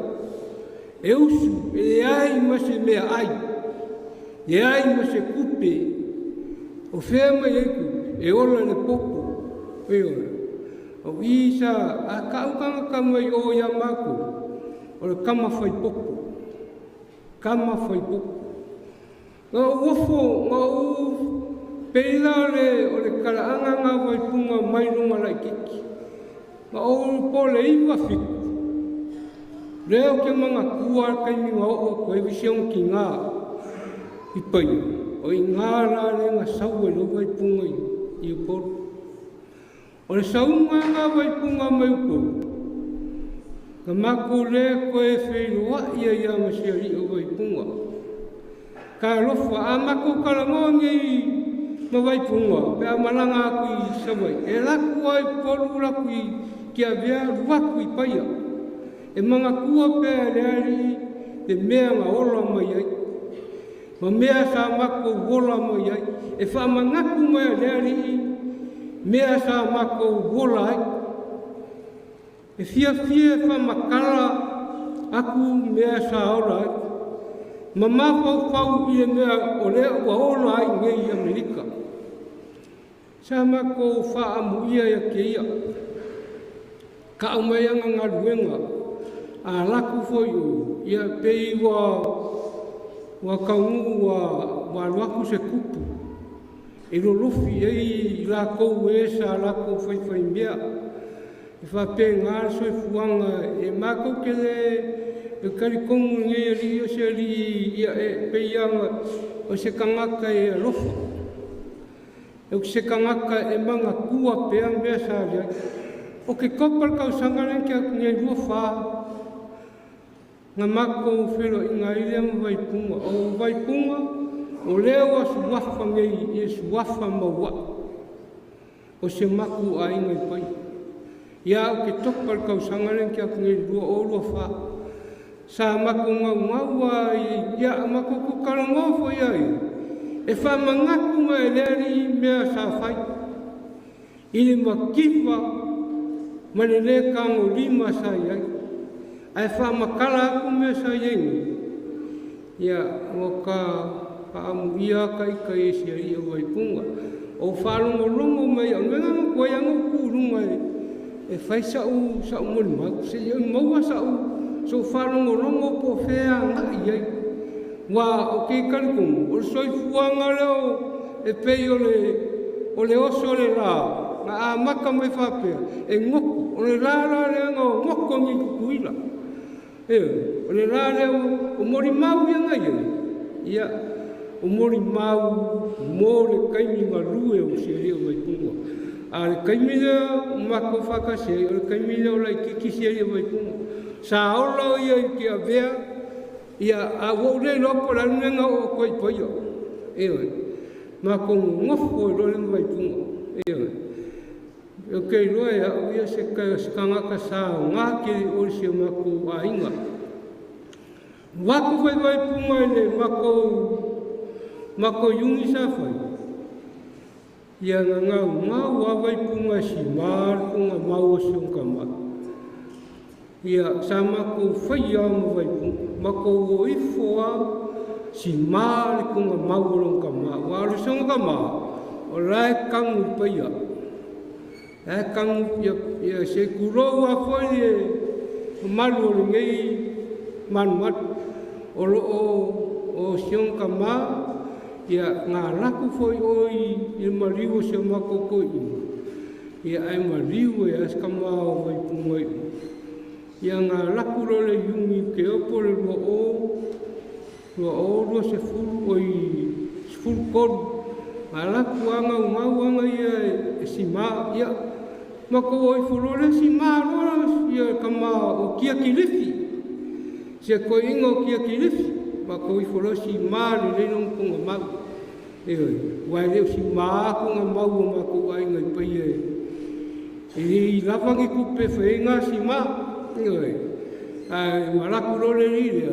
E usu. E ai ma se mea ai. E ai ma se kupe. O whea mai eiku, e ola le popo, e ola. O isa, a kaukanga kamai o ia mako, o le kama whai popo. Kama whai popo. Ngā uofo, ngā peila o le karaanga ngā Vaipunga mai runga lai kiki. Ngā o po le iwa whiku. Leo ke mga kua kaimi ngā o koe vision ki ngā i paia. O i ngā rāre ngā sau e lo Vaipunga i uporo. O le saunga ngā Vaipunga mai uporo. Ka mako le koe whairoa ia masiari o Vaipunga. Ka lofa a mako kalamongi ma Vaipunga. Pe a malanga aku i sawai. E laku ai poru laku i kia vea ruaku i paia. E mga kua pe a leari te mea ngā ola mai ai. Ma mea sa mako wola mai ai. E whamangaku mai a leari mea sa mako wola ai. E fia whamakala aku mea sa ola ai. Ma mawhau i e mea o lea ua ola ai ngei Amerika. Sa mako whaamu ia ke ia. Ka au mai anga ngā ruenga. A laku foi o ia pei wa kaungu wa luaku se kupu. E lo lofi ei la kou e sa la kou whai mea. I whapengā soi fuanga e mākou ke le e karikongu ngei ri o se ri ia e peianga o se kangaka e alofa. E se kangaka e manga kua pea mea sa ria. O ke kopar kau sangaren ke aku ngei rua wha. Ngā mākou whiro i ngā irea ma Vaipunga. O Vaipunga, o leo a suwafa ngei e suwafa Maua'i. O se maku a inga i pai. Ia o ke tokpar kau sangaren ke aku ngei rua o rua wha. Sa maku ngau ai, ia maku ku karangofo iai. E wha mangaku ma e leari mea sa whai. Ile makiwa, mane le kango lima sa iai. Ai wha makala aku mea sa iengi. Ia o ka amu ia kai e sia ia Vaipunga. O whalongo mai, o menga mo koe ango kūrunga e whai sau moni mau. Se iau maua sau, so whalongo po whea ngai iai. Wa o kei karikongu, o soi fuanga leo e pei o le oso le rā. Nga a maka mai whapea, e ngoku, o le rāra lea ngā o ngoko ngi kukuila. O le rā leo o mori mau ia ngai iai. Ia, o mori mau, more kaimi ngā rue o se rea Vaipunga. A le kaimi lea mako whakase, o le kaimi lea o lai kiki se rea Vaipunga. Sa ola o ia i ki a vea, ia a wau le lopo la nunga o koi paia. Ewe, mako ngofo i role Vaipunga. Ewe, o kei roa ia o ia se kangaka sa o ngā kiri o se mako a inga. Wako Vaipunga i le mako yungi sa whai. Ia ngau a Vaipunga si mār kunga mau o siongka maa. Ia sa mako whai a ma Vaipunga. Mako o ifoa si mār kunga mau o longka maa. Wāru siongka maa. O rai kangu i paia. Rai kangu ia se kurou a whai e malu o ngei manuat. O siongka maa. Ia ngā laku foi oi i mariu se mako koi. Ia ai mariu e askama o Vaipunga i. Ia ngā laku role yungi ke opo le rua se furu oi furu koru. Ngā laku anga anga ia e si maa. Ia mako oi furore si maa rora ia kama o kia Kirifi. Se koi inga o kia Kirifi. Mako oi furore si maa le reinon kunga mau. Wai leo si maa kunga mau o mako ai ngai pai e. I lawangi kupe whaenga si maa. Walaku role rile.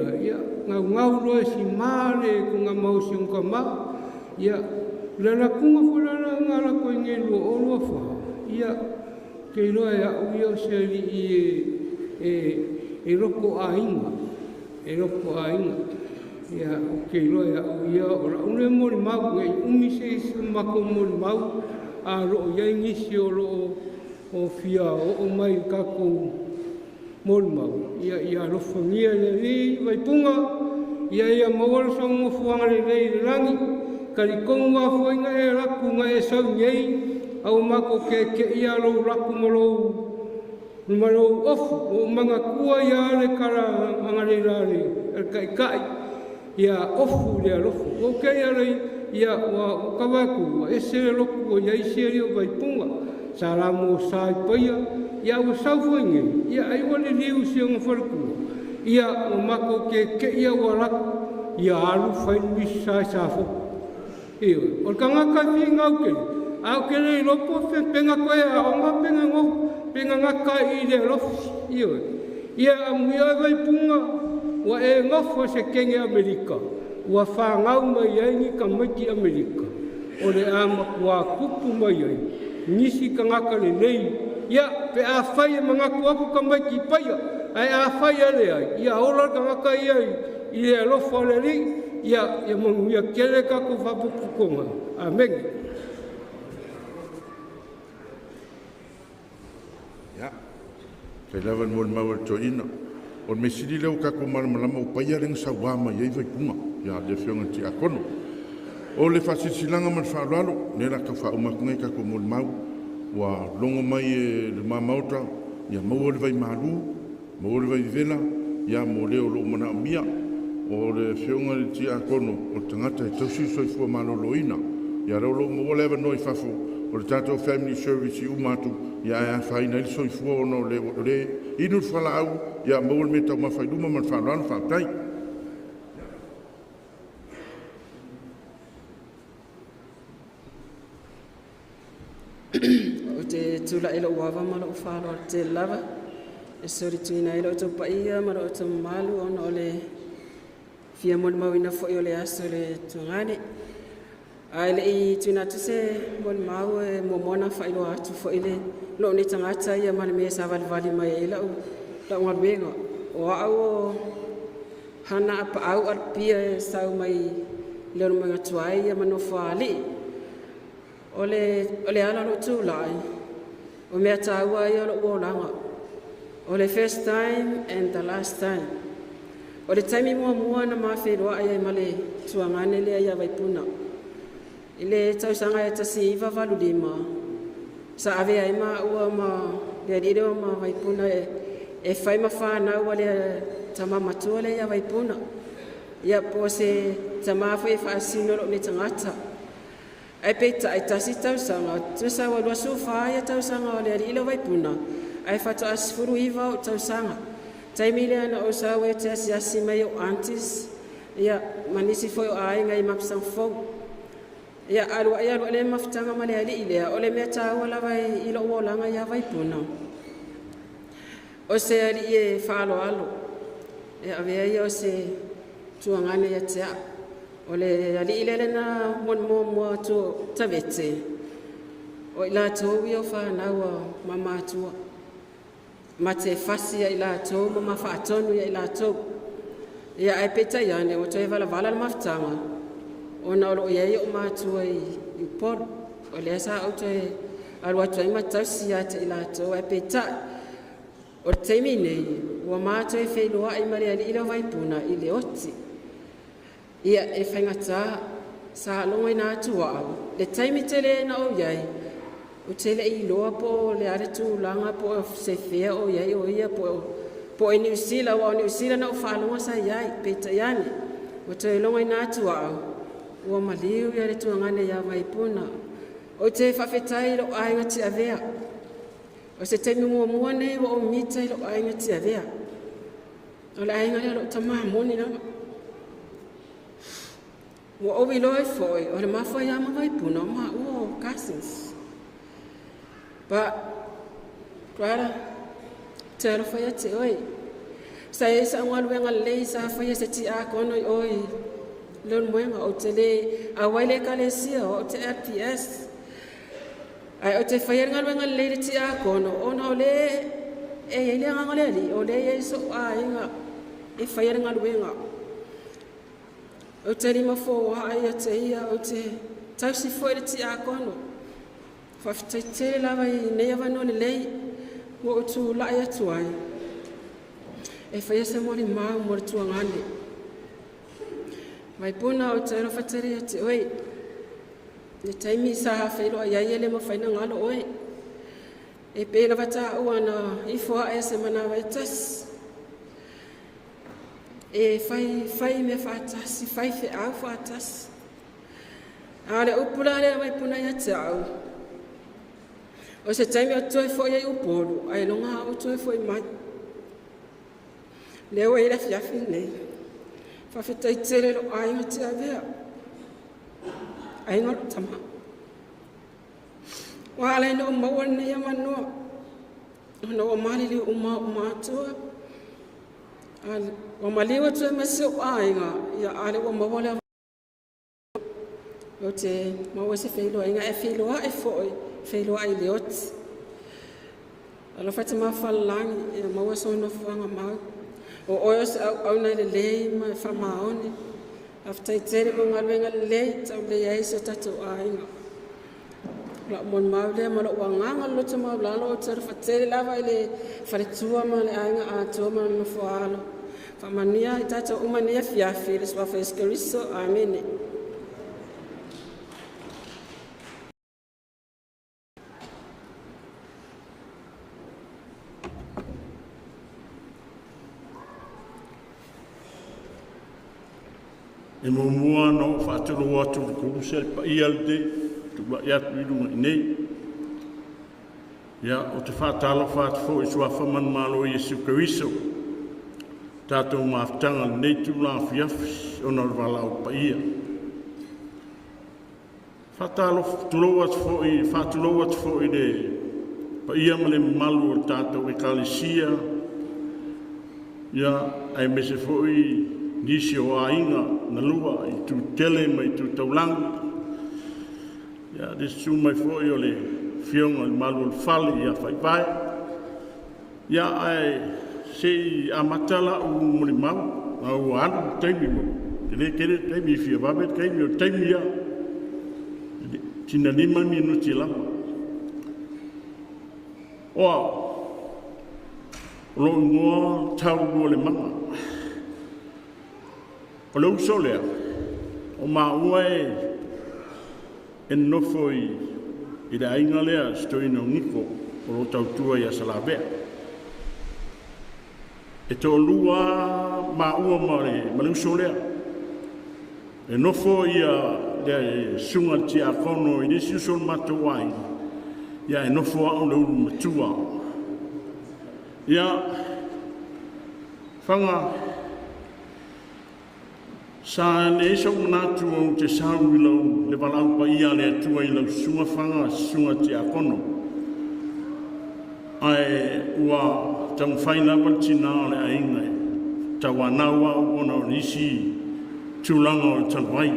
Ngau roe si maa le kunga mau si unka maa. Ia, lana kunga whalana ngara koe ngai lua o lua wha. Ia, kei roe a uia o se li e roko a inga. E roko a inga. Ia, kei roe a uia o la une mori mau, ngai umi se isu mako mori mau, a roo iai ngisi o roo o fia o mai kako mori mau. Ia rofangia le rei Vaipunga, ia mawara sa unga fuanga le rei le rangi, karikongu a fuinga e raku nga e sau ngei, au mako ke ia rou raku marou ofu, o manga kua ia le kara angare rare, kai. Ia ofu le alofu. O kei arei, ia o kawaku, e sere loku o iai sere o Vaipunga. Sa ramo sa i paia, ia o sauwhainge, ia aiwane liu si o ngawharakua. Ia o mako ke ia o araku, ia aru whainui sa i safo. Ia, o kangaka fi ngau kere. Au kere i lopo penga koe a onga penga ngau, penga ngaka i le alofu. Ia amuia Vaipunga, wa e ngofo se kenge Amerika, wa whangau mai aingi ka maiki Amerika. O le amakua kupu mai ai, nisi ka ngaka le nei. Ia, pe a whai e mangaku aku ka maiki paia, ai a whai ale ai. Ia, ora ka ngaka iai, i le alofa le ri, ia manguia kere kako whapupukonga. Amen. Ia, kei lawan mori Maua'i Toaga. O me siri leo kako malamalama o paia renga sa wama iei Vaipunga. Ia le whionga ti akono. O le whasisilanga man whaaralo, nera ka whaumakunga i kako mori mau. Wa longo mai e le mamauta, ia maua le vai malu, maua le vai vela, ia mo leo lo mana mia, o le whionga le ti a kono, o tangata e tausi soifua maloloina, ia rau lo maua lewa noi fafo, o le tātou family service i umatu, ia e a whaina ili soifua ono le inu whala au, ia maua le meta uma whaiduma man whanau whaatai. O te tula ilo uawa ma lo whalo te lava. E sori tuina ilo to paia ma lo to malu ono o le fia mon mawina fo i o le aso le tungane. Ai le i tuina tu se mon mau e momona wha ilo atu fo i le lo ni tangata ia ma le mea sa vali mai e ila u la unga benga. O au o hana apa au ar pia e sau mai leo mga tuai ia mano whaali. Ole ala lo tu lai. O mea taua ia lo uolanga. O le first time and the last time. O le taimi mua na mawhiroa ia ma le tuangane lea ia Vaipuna. I le tausanga e tasi iwa walu lima. Sa ave ai ma ua ma lea lireo ma Vaipuna e whai ma whanau le tama matua lea ia Vaipuna. Ia po se tamafu e whaasino lo ni tangata. Ai peta ai tasi tausanga, tusa wa luasu whaia tausanga o lea ilo Vaipuna, ai whata asfuru iwa o tausanga. Taimile ana o sawe te asi mai o aunties, ia manisi foi o ai ngai mapsang fau. Ia alua le maftanga ma lea li ilea, o le mea taua lawa ilo uolanga ia Vaipuna. O se ali e whaalo alo, ia avea ia o se tuangane ia tea. O le ali ilele na mua tu tavete. O ila tau i o whanaua mama atua. Ma te whasi a ila tau, mama whaatonu i ila tau. Ia ai peta iane, o toi vala na maftanga. O na olo iei o mātua i uporo. O le asa au toi arua toi matausi a te ila tau. Ai peta, o teimi nei, ua mātua i whailoa i mare ali ila Vaipuna i le oti. Ia e whaingata sa longa ina atua au. Le taimi tele na o iai. O tele i loa po le are tu langa po se fea o iai o ia po e New Zealand wa o New Zealand na o whalonga sa iai. Peta iane. O te longa ina atua au. Ua maliu ia le tuangane ia Vaipuna. O te whawhetai lo ainga ti avea. O se taimi mua nei wa o mitai lo ainga ti avea. O le ainga lea lo tamamoni nama. Wa owi loi foi, o le mawhai ama Vaipuna, ma ua cousins. But, krara, te alo whai ate oi. Sa e sa ngaluenga lei sa whai se ti a kono i oi. Leon moenga o te le, a waile ka le sia o te RPS. Ai o te whai ngaluenga lei le ti a kono, o na o le, e le ngangale li, o le e so a inga, e whai ngaluenga. O te rima fō ai a te ia o te tausi fōi le ti a kono. Whawhitai te lawa i nea wano le lei, o tu lai atu ai. E whaiasa mori mau mori tuangane. Vaipuna o te rowhatari a te oi. Le taimi sa hawhairo a iai ele ma whaina ngalo oi. E pēla wata ua na i fōa e se mana wai tas. E fai me whaatasi, fai fe au whaatasi. A le upula le Vaipuna ia te au. O se taimi o toi fo ia uporu, ai longa o toi fo i mai. Leo e la fiafi nei. Whawhetai tere lo ainga te avea. Ainga lo tama. Wa alai no maua nei a manua. No o malili uma atua. O maliwa tu mese o ainga ia ale o mawala o te maua se feilo ainga e feilo a e foi feilo ai leot ala fata ma falangi e maua so no fanga mau o oios au na le ma fa maoni after tere mo ngalwenga le tau le ai se tatu ainga la mon maule ma lo wanga lo te ma la lo ter fatere lava ile faritua ma le ainga a to ma no foalo Famania tata umania fiafi le swa feskeriso amene. e mo mua no whaaturo atu ku se pa ia de tu ba ia tu lunga nei ya o te whaatalo whaat fo i sua whaman malo i Yesu Keriso tātou maftanga nei tu la fiafis o na walau pa ia whaatalo tulo atu fo i whaatulo atu fo i de pa ia male malu o tātou ekalisia ya ai mese fo i nisi o ainga na lua i tu tele mai tu taulangi. Ya, desu mai fo i o le fionga i malu o fali ia whaipai. Ya, ai se i amatala u muli mau, au anu teimi mo. Kere teimi fia babet, teimi o teimi ia. Tina 5 minuti lama. Oa, lo ngoa tau ua le manga. O le uso lea, o maua e nofo i le ainga lea stoi no ngiko o lo tautua i a salabea. E to lua maua ma le uso lea. E nofo i a le sunga ti a kono i nisi uso matawai. Ia e nofo a o le ulu matua. Ia, whanga, sa ne iso manatu o te sau i lau le walau pa ia le atua i lau sunga whanga sunga te a kono. Ai ua tau whaina waltina le ainga tau anaua o na o nisi tūlanga o tanwai.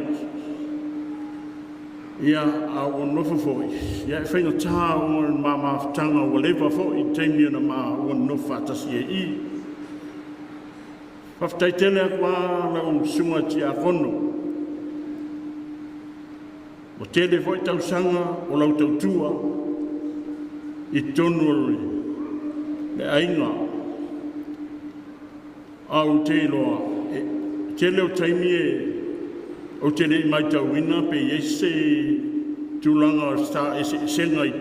Ia a o nofo foi. Ia e whaina tā o ma mawhtanga o lewa foi teimi ana ma o nofo atasi e i. Whaftai tele akwa lau sunga ti a kono. O tele foi tau sanga o lau tau tua i tonu le ainga. Au te loa. Tele o taimi o tele i mai tau ina pe ese tūlanga o sta ese senga i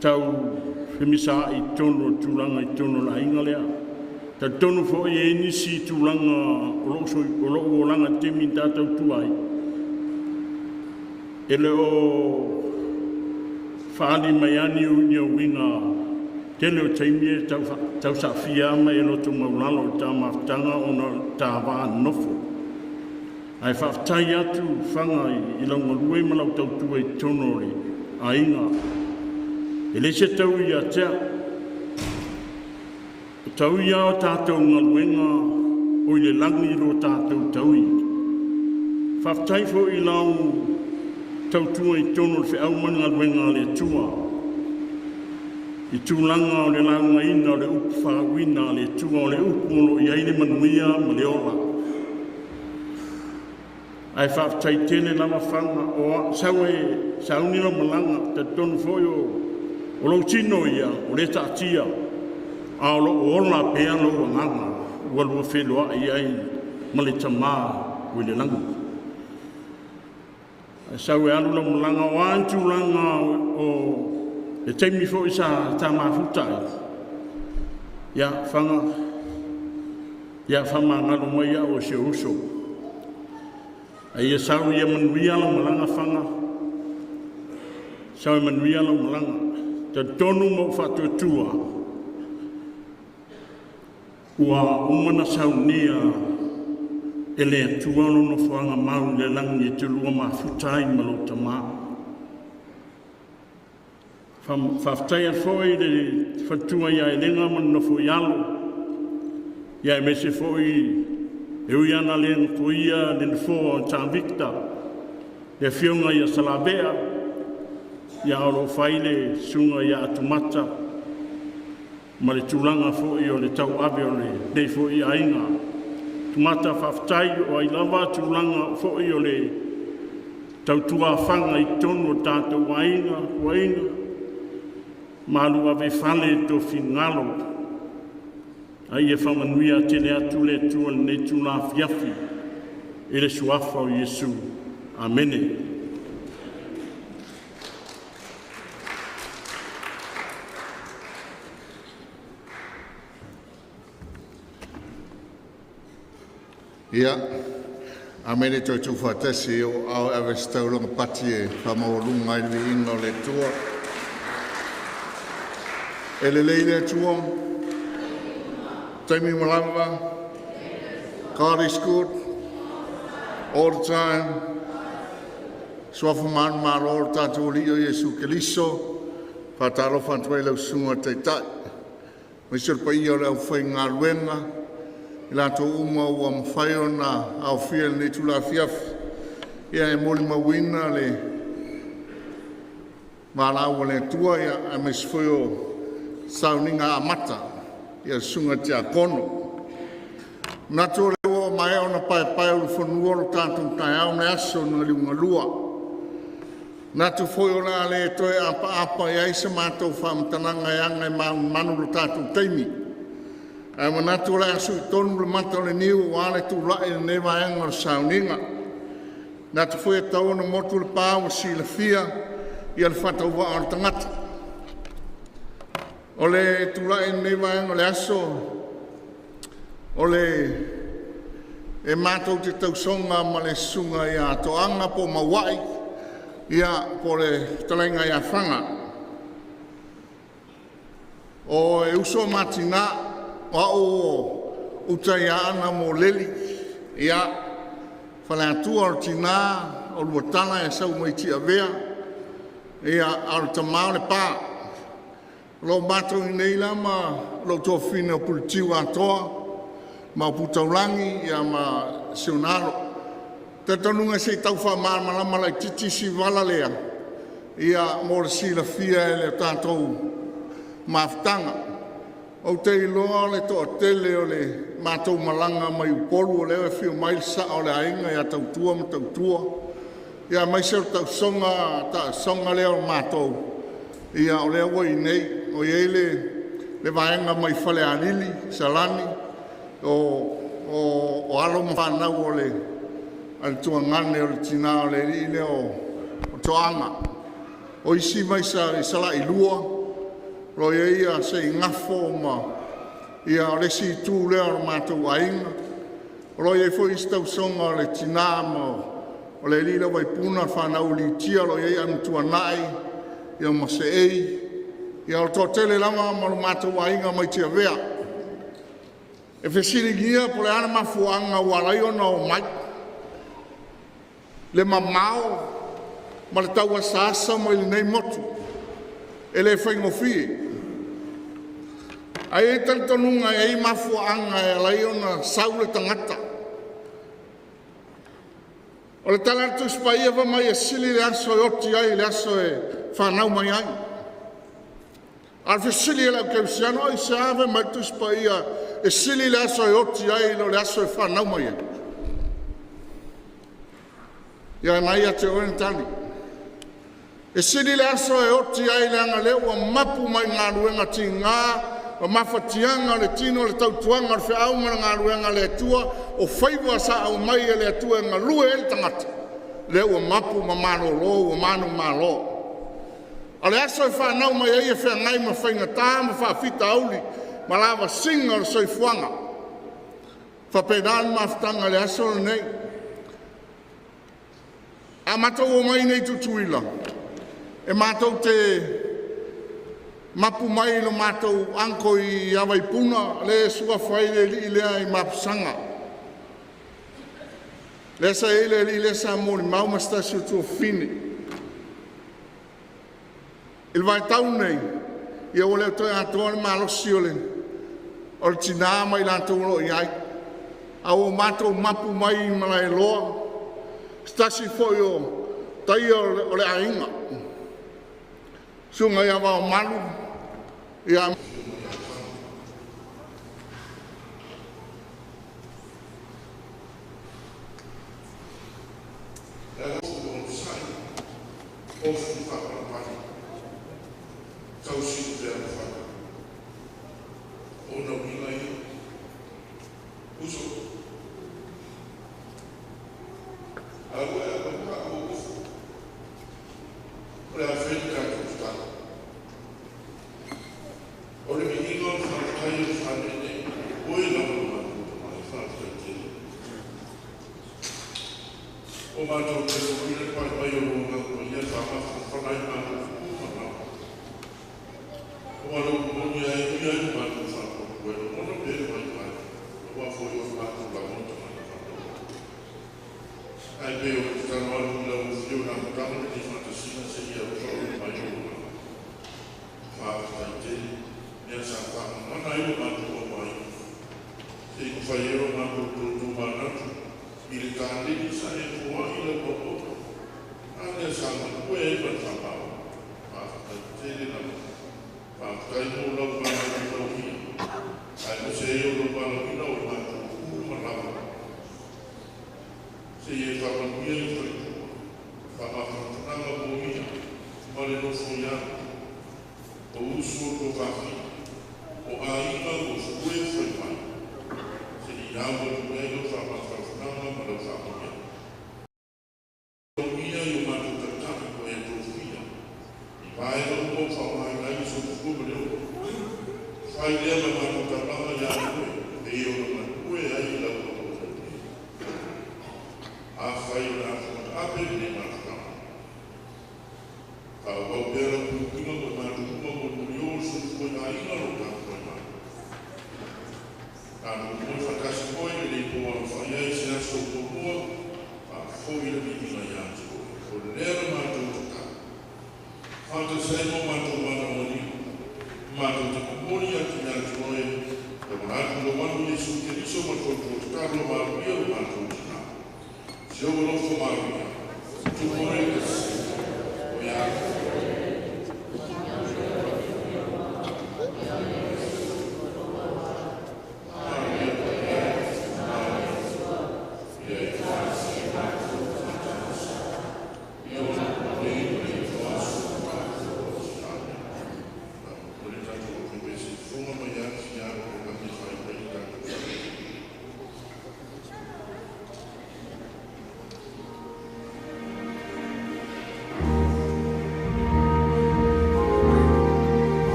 tau whemisa i tonu tūlanga i tonu la ainga lea. Ta tonu fo e nisi tūlanga o loo langa temi tātou tuai. E le o whaali mai ani uni o winga tele o taimie tau sa fia mai e loto maulalo o tā maftanga o na tā wā nofo. Ai whaftai atu whanga i launga rue malau tau tuai tonore a inga. E le se tau i a tea. Tau ia o tātou ngā luenga o i le langi ro tātou taui. Whaftai fo i lau tau tua i tono le whiau mani ngā luenga le tua. I tūlanga o le launga ina o le upu whawina le tua o le upu molo i aile manuia ma le ola. Ai whaftai tele lama whanga o saunila malanga ta tono fo o lau tino ia o le tātia. A lo ola pea lo nganga walu whelua i ai male tamā ui le langu. Sau e alu la mulanga o antu langa o e teimi fo isa tā mafutai. Ia whanga, ia whama ngalo mai o se uso. Ai e sau ia manuia la mulanga whanga. Sau e manuia la mulanga. Ta tonu mo whatuatua. Ua umana saunia e le atualo no whanga mau le langi e te lua mafutai malo tamā. Whaftai a foi le whatua ia e lenga man no fo ialo. Ia e mese foi e uiana le nkoia le nfo ta Victa. Le fionga ia salabea. Ia alo whaile sunga ia atumata. Ma le tūlanga fo i o le tau awe o le nei fo i ainga. Tumata whaftai o ai lava tūlanga fo i o le tau tua whanga i tonu o tātou wainga. Malu ave whale to whingalo. Ai e whamanuia tele atu le tua nei tūla fiafi. E le suafa o Yesu. Amene. Ia, A mene toi tu whatasi o au awe staulonga pati e whamaurunga i li inga o le tua. E le leile tua, taimi malama, God is good, all the time. Swafa man maro tatu li o Yesu Keliso, pataro fantwe lau sunga te tai. Misir pa ia le au whai ngā luenga, ila to uma ua mawhaio na au fia ni tula fiafi. Ia e moli mawina le marau le tua ia a mesfoio sauninga amata. Ia sunga te akono. Nato le o mai ona pai o whanua o tātou tai au ne aso na liunga lua. Natu foi o la le toe apa ia isa mātou whamtananga e angai manu lo tātou teimi. Ai manatu le asu i tonu le mata o le niu o ale tu lae le newa anga o sauninga. Natu foi e tau na motu le pāu si le fia i al whatau wa o le tangata. O le tu lae le newa anga le aso o le e mātou te tausonga ma le sunga i a toanga po Maua'i. Ia po le talenga ia whanga. O e uso matina wa o utai ana mo leli. Ia whale atua o tina o luatana e sau mai tia vea. Ia au tamau le pā. Lo mato i nei lama lo tō whine o puritiu atoa. Ma putaulangi ia ma sionaro. Te tonunga se tau wha malama lai titi si wala lea. Ia mora si la fia e le tātou maftanga. O te iloa le to tele o le mātou malanga mai upolu o leo e whio mai sa o le ainga ia tau tua ma tau tua. Ia mai se o tau songa leo mātou. Ia o leo wai nei. O iele le vaenga mai whale anili, salani. O alo mawhanau o le al tua ngane o le tina o le rile o toanga. O isi mai sa la i lua, ro ia se i ngafo ma ia o le si tū lea o mātou ainga. Ro ia fo i stau songa o le tina ma o le rile Vaipuna whanau li tia ro ia anu tua nai, ia ma se ei, ia o tō tele lama ma lo mātou ainga mai tia vea. E whesiri gia po le ana mafuanga walaio na o mai. Le mamao, ma le tau asasa ma ili nei motu, e le whaingofi. Ai e tantanunga e i mafuanga e lai ona saule tangata. O le talatu spaia wa mai e sili le aso e oti ai, le aso e whanau mai ai. Al whesili e lau keusiano ai se ave mai tu spaia e sili le aso e oti ai, le aso e whanau mai ai. Ia mai a te oen tali. E siri le aso e oti ai le anga leo a mapu mai ngā ruenga ti ngā, o mawhatianga le tino le tautuanga le whiau mana ngā ruenga le tua, o whaiwa sa au mai e le tua ngā rue e le tangata. Leo a mapu ma mano lo, o manu ma lo. A le aso e whanau mai e whea ngai ma whainga tā, ma whawhita auli, ma lawa singa le soifuanga. Whapedan ma whtanga le aso le nei. A matou o mai nei tutuila. E matou te mapu mai lo matou anko i Vaipuna le sua whai le li lea i mapusanga. Le sa ele li le sa mori mau mastasio tu fine. Il vai tau nei. Ia o leo toi atoa le malosi o le. O le tina mai lantou lo i ai. A o matou mapu mai i malai loa. Stasi foi o tai o le ainga. Sunga ia wao malu. Ia mātou te kōpina pai pai o ngā kua ia whāmata whanai mātou whanau. O mātou kumoni ai ui ai mātou whanau koe o mono pēre mai pai. O wafoi o mātou la monta mai whanau. Ai pēo te tano anu la o whio nā mutama ni whantasina se ia o tau mai o ngā. Whātai tēne, nea sa whāma mana i o mātou o mai. Te iku whai ero mātou tōtō mānatu. I le kāndini sa e kua i le koko. Ane sa kua e man whapau. Whakatai tēne nama. Whakatai mō lau whana i lau hia. Ai mo se e o lau whana i lau mātou kūru manawa. Se e whamanuia i whaitua. Whamawhananga mō ia. Mare no whoia. O usu o tō whafi. O a inga o skue whaimai. Se i awa tu e o whamawhananga. Malau whamoia. Ia i o mātou tataki ko e tōwhia. I paera o whamai nai so kukuma leo. Whai lea ma mātou tatama ia koe. E o na koe ai i lau o a whai o nā whakape ne mātou tama. Ka o wau pēra kukuma ko mātou kuma ko nuri o so koe nā inga ro kā koe mai. Tātou koe whakasi koe ne rei koa whai ai se aso kōkua, a whoi la mitinga i atu. Ko lera mātou taka. Whata semo mātou mana moni, mātou te kumoni atu ni atu oe, te manatu lo manu Yesu te riso mātou tō tāro māruia o mātou tina. Se o rofo māruia, tu more kasi, o ia.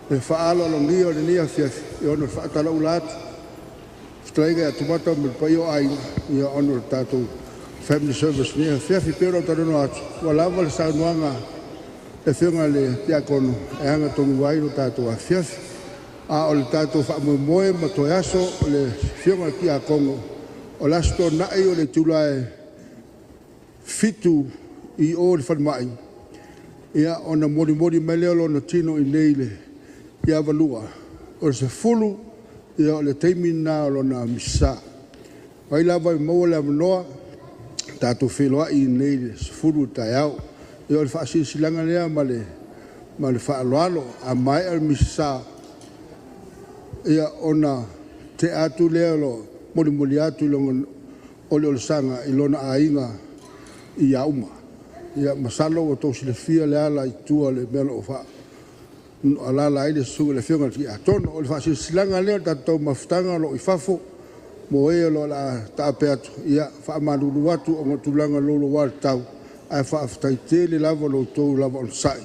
e whaala longi o le nia fiafi, e ono whaatala ulatu. Straiga e tumata me pai o ai, i a ono tātou family service nia fiafi pero tarono atu. Walawa le saunuanga e whiunga le tiakono, e hanga tongu wai no tātou a fiafi. A o le tātou whaamoemoe ma toi aso o le whionga ki a Kongo. O lasto nai o le tulae fitu I o le whanmai. Ia o na mori mai leo lo na tino I neile. Ia valua. O se fulu ia o le teimi na o lo na misa. Wai lava I maua le amanoa. Tātou wheloa I neile. Se fulu tai au. Ia o le whaasisilanga lea ma le whaaloalo. A mai al misa. Ia ona te atu lea lo mori atu o le sanga I lona ainga I auma. Ia masalo o tō sile fia le ala I tua le melo o wha. Alala aile sunga le whionga ki a tono. O le wha silanga lea tatou mafutanga lo I fafo. Mo e lo la tape atu. Ia wha amaduru atu o ngotulanga lolo wal tau. Ai wha afutai te le lava lo tō lava on sai.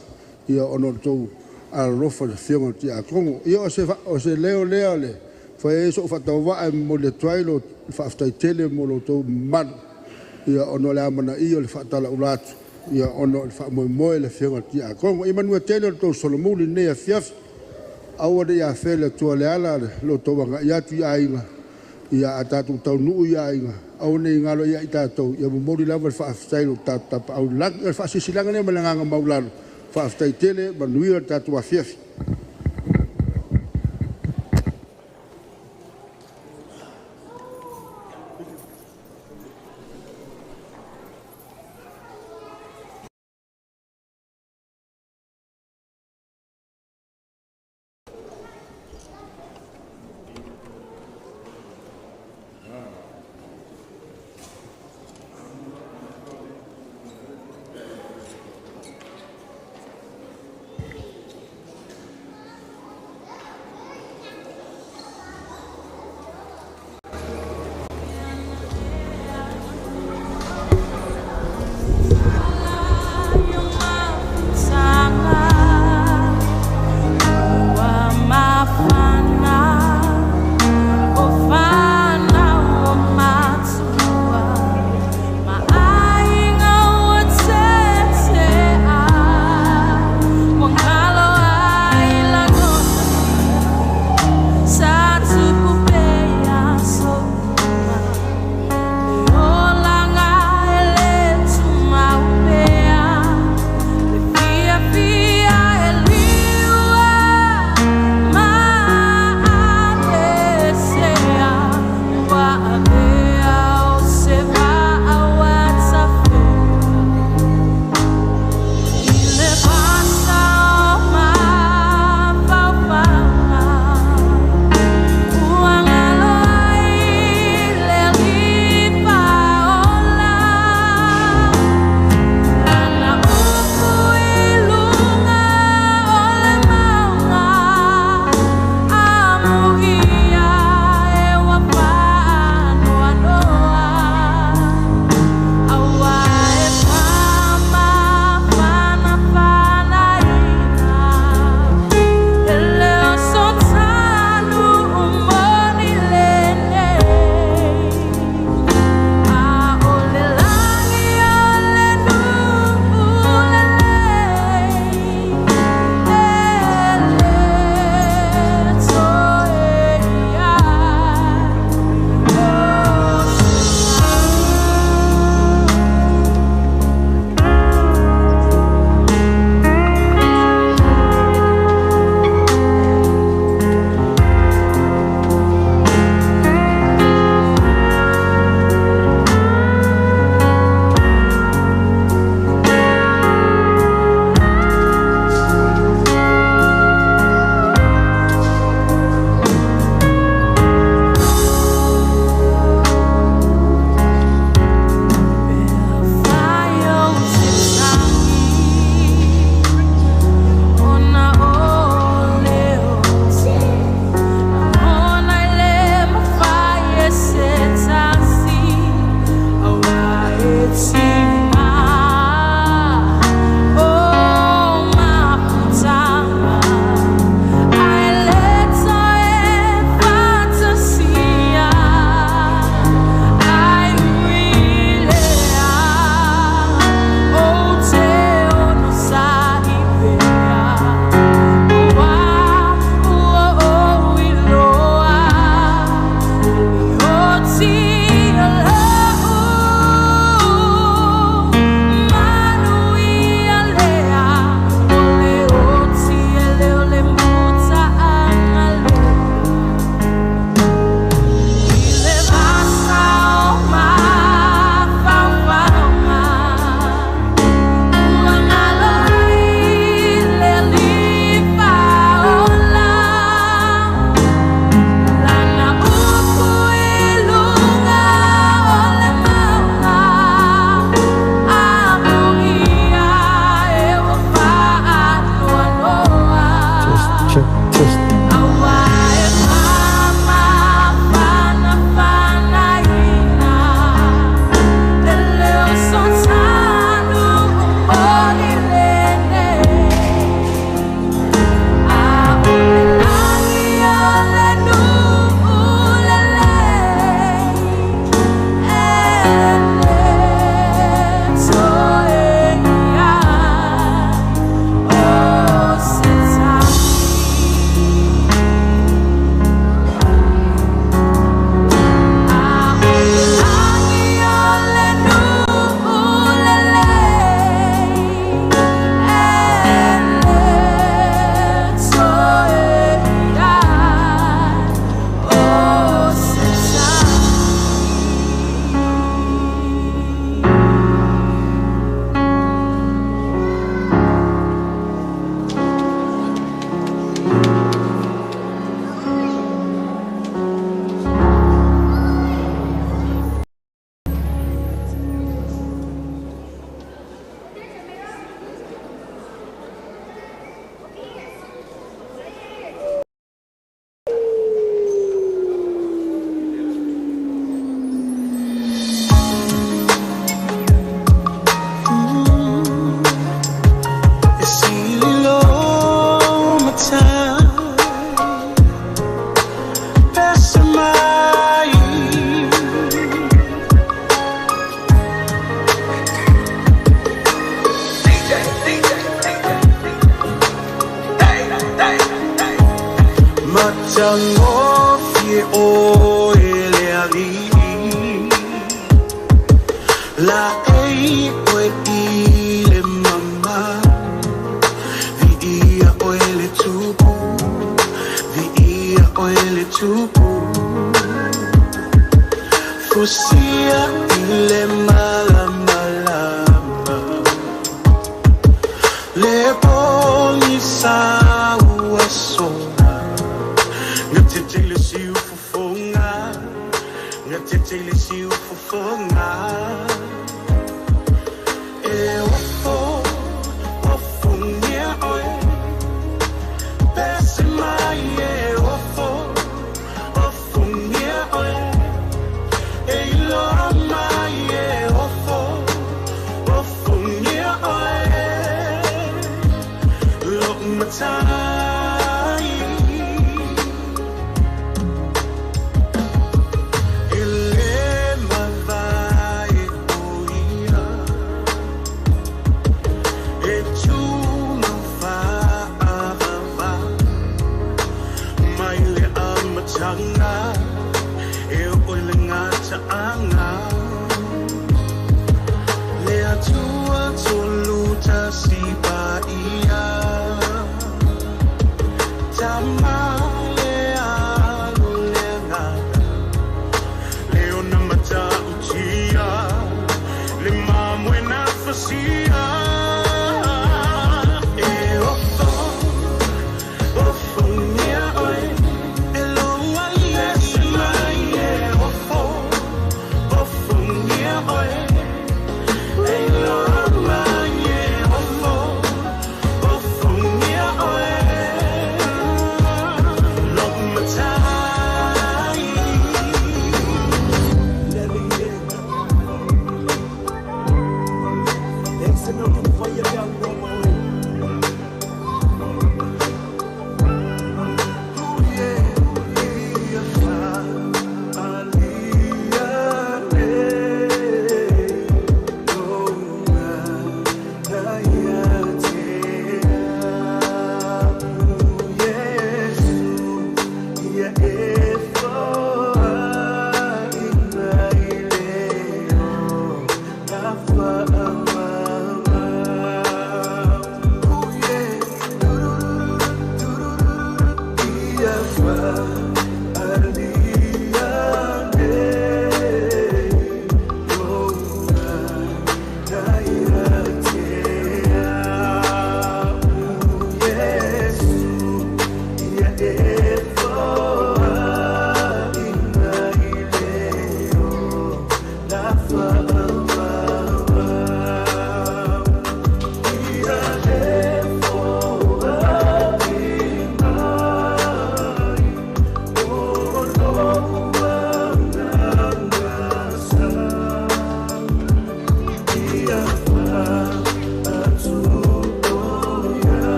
Ia ono tō a rofa le whionga ki a Kongo. Ia o se leo le. Wha e so whatau waa mo le tuai lo wha afutai tele mo lo tō manu. Ia ono le amana I o le whatala uratu. Ia ono le whamoemoe le whionga ki a Kongo. Ia manua tele o tō solomuli nea fiafi. Aua de ia whele tua le ala lo tō wanga I atu I ainga. Ia a tātou tau nuu I ainga. Au nei ngalo ia I tātou. Ia mori lava le whaafutai lo tātou tapa au lang. Ia whaasisilanga nea malanganga maulano. Whaafutai tele manuia tātou a fiafi.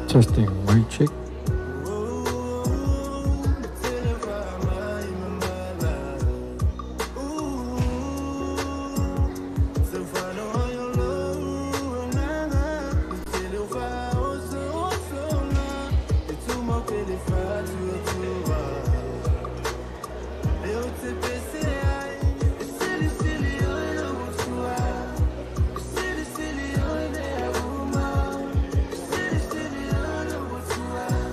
Testing, mic check. Wow.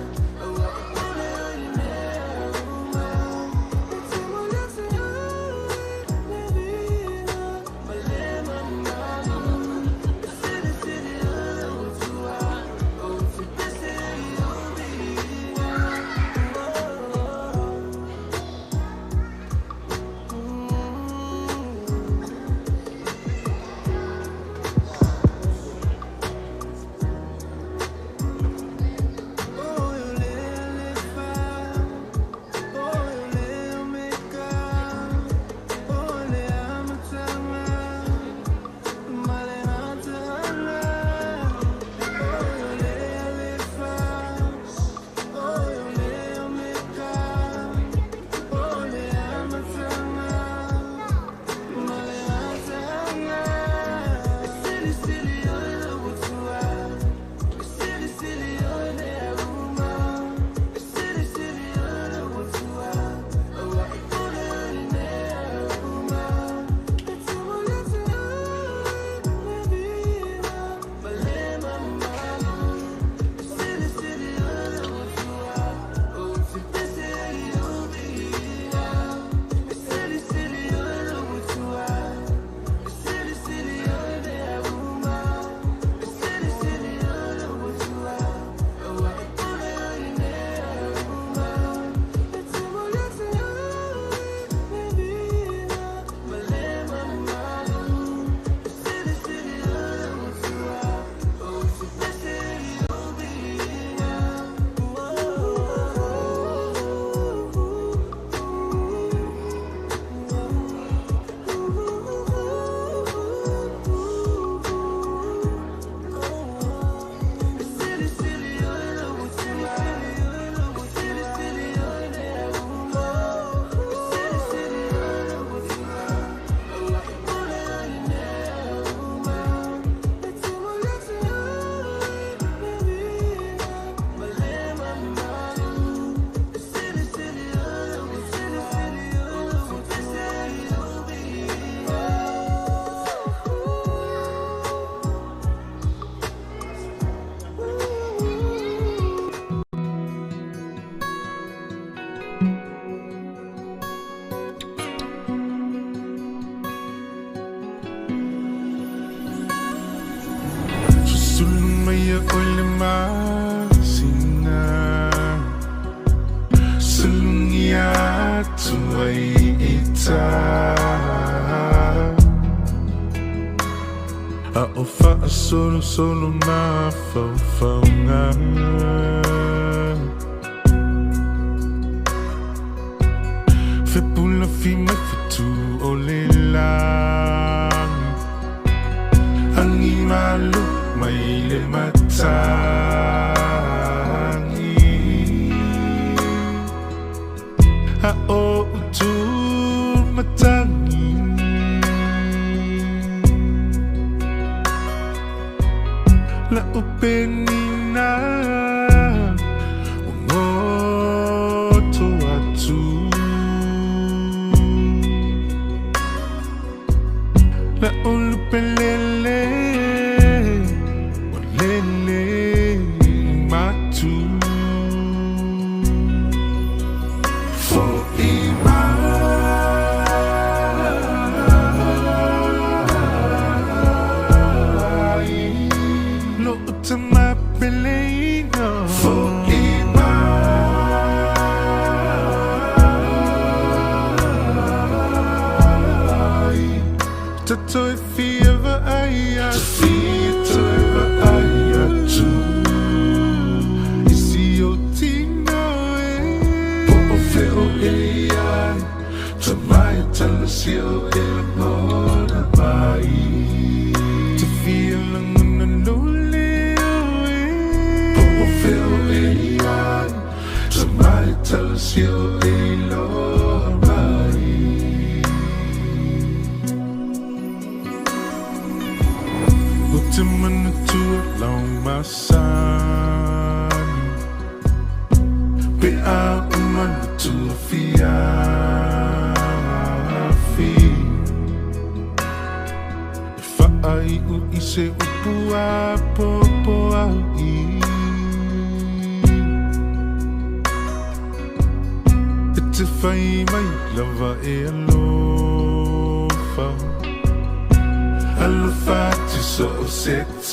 ia ole masina Sulungia tuai ita A ofa a solo na faufaunga Fe pula fi mai fitu o le lang Angi malu mai le matangi A o utu matangi La upenina Ngoto atu La ulupelele Walele matu For Lo utama pelena For Tatoi fieva aia Tatoi aia tu Isi o tino e Po o feo e ai Tamai talasio e la mona mai Te fia languna lule o e Po o feo e ai Tamai talasio e lo mai Timana tua lau masan Pe a umana tua fiafi Fa ai u ise upua popo ai E te fai mai lava e alofa Alufati so setasi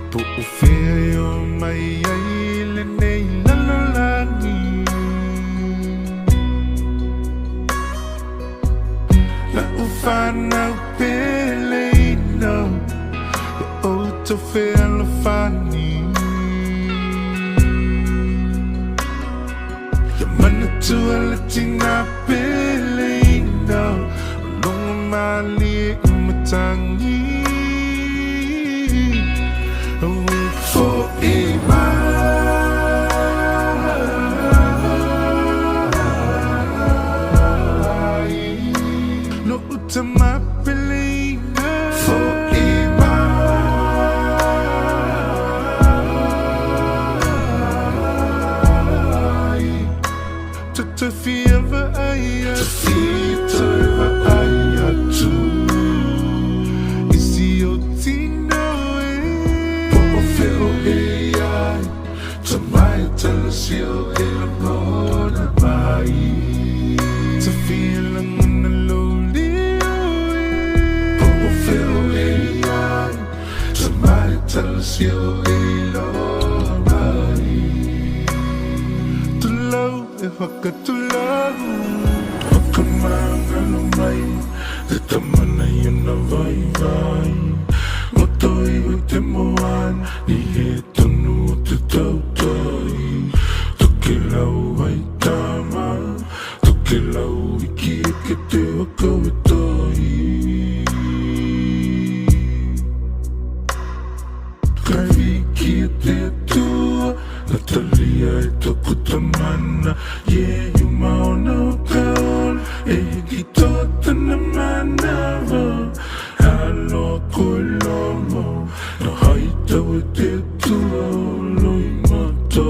Po ufeo mai aile nei lalolani La ufana upeleino La oto fe alufani Ya mana tua latina peleino Long mali umatangi For Lo utama peleina For Te fieva aia tu Isi o tino e Po o feo e ai Tamai talasio e la mona mai Te fia languna loli o e Po o feo e ai Tamai talasio e lo mai Tulau e whaka tulau Whakamanga no mai Te tamana iana vai vai Motoi o te moan Ni he tonu o te tautoi Toke lau ai tama Toke lau iki e ke te waka e toi Kai iki e te atua Na talia e toku tamana Yeah, you maona o kaon E ki tota na manava Halo koe lomo Na haita e te tua o loi mato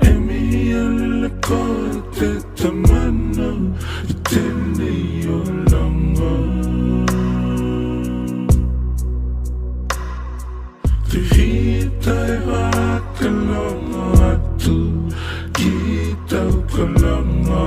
E mihi alele koe te tamana I tenei o langa Te hita e haka longa atu Ki tau ka longa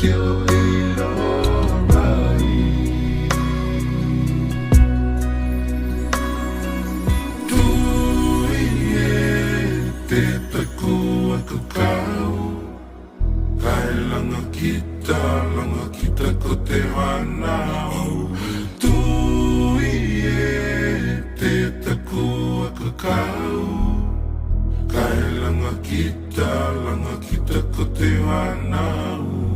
tio e lorai Tui e te takua kakau Kai langa kita ko te hanau Tui e te takua kakau Kai langa kita ko te hanau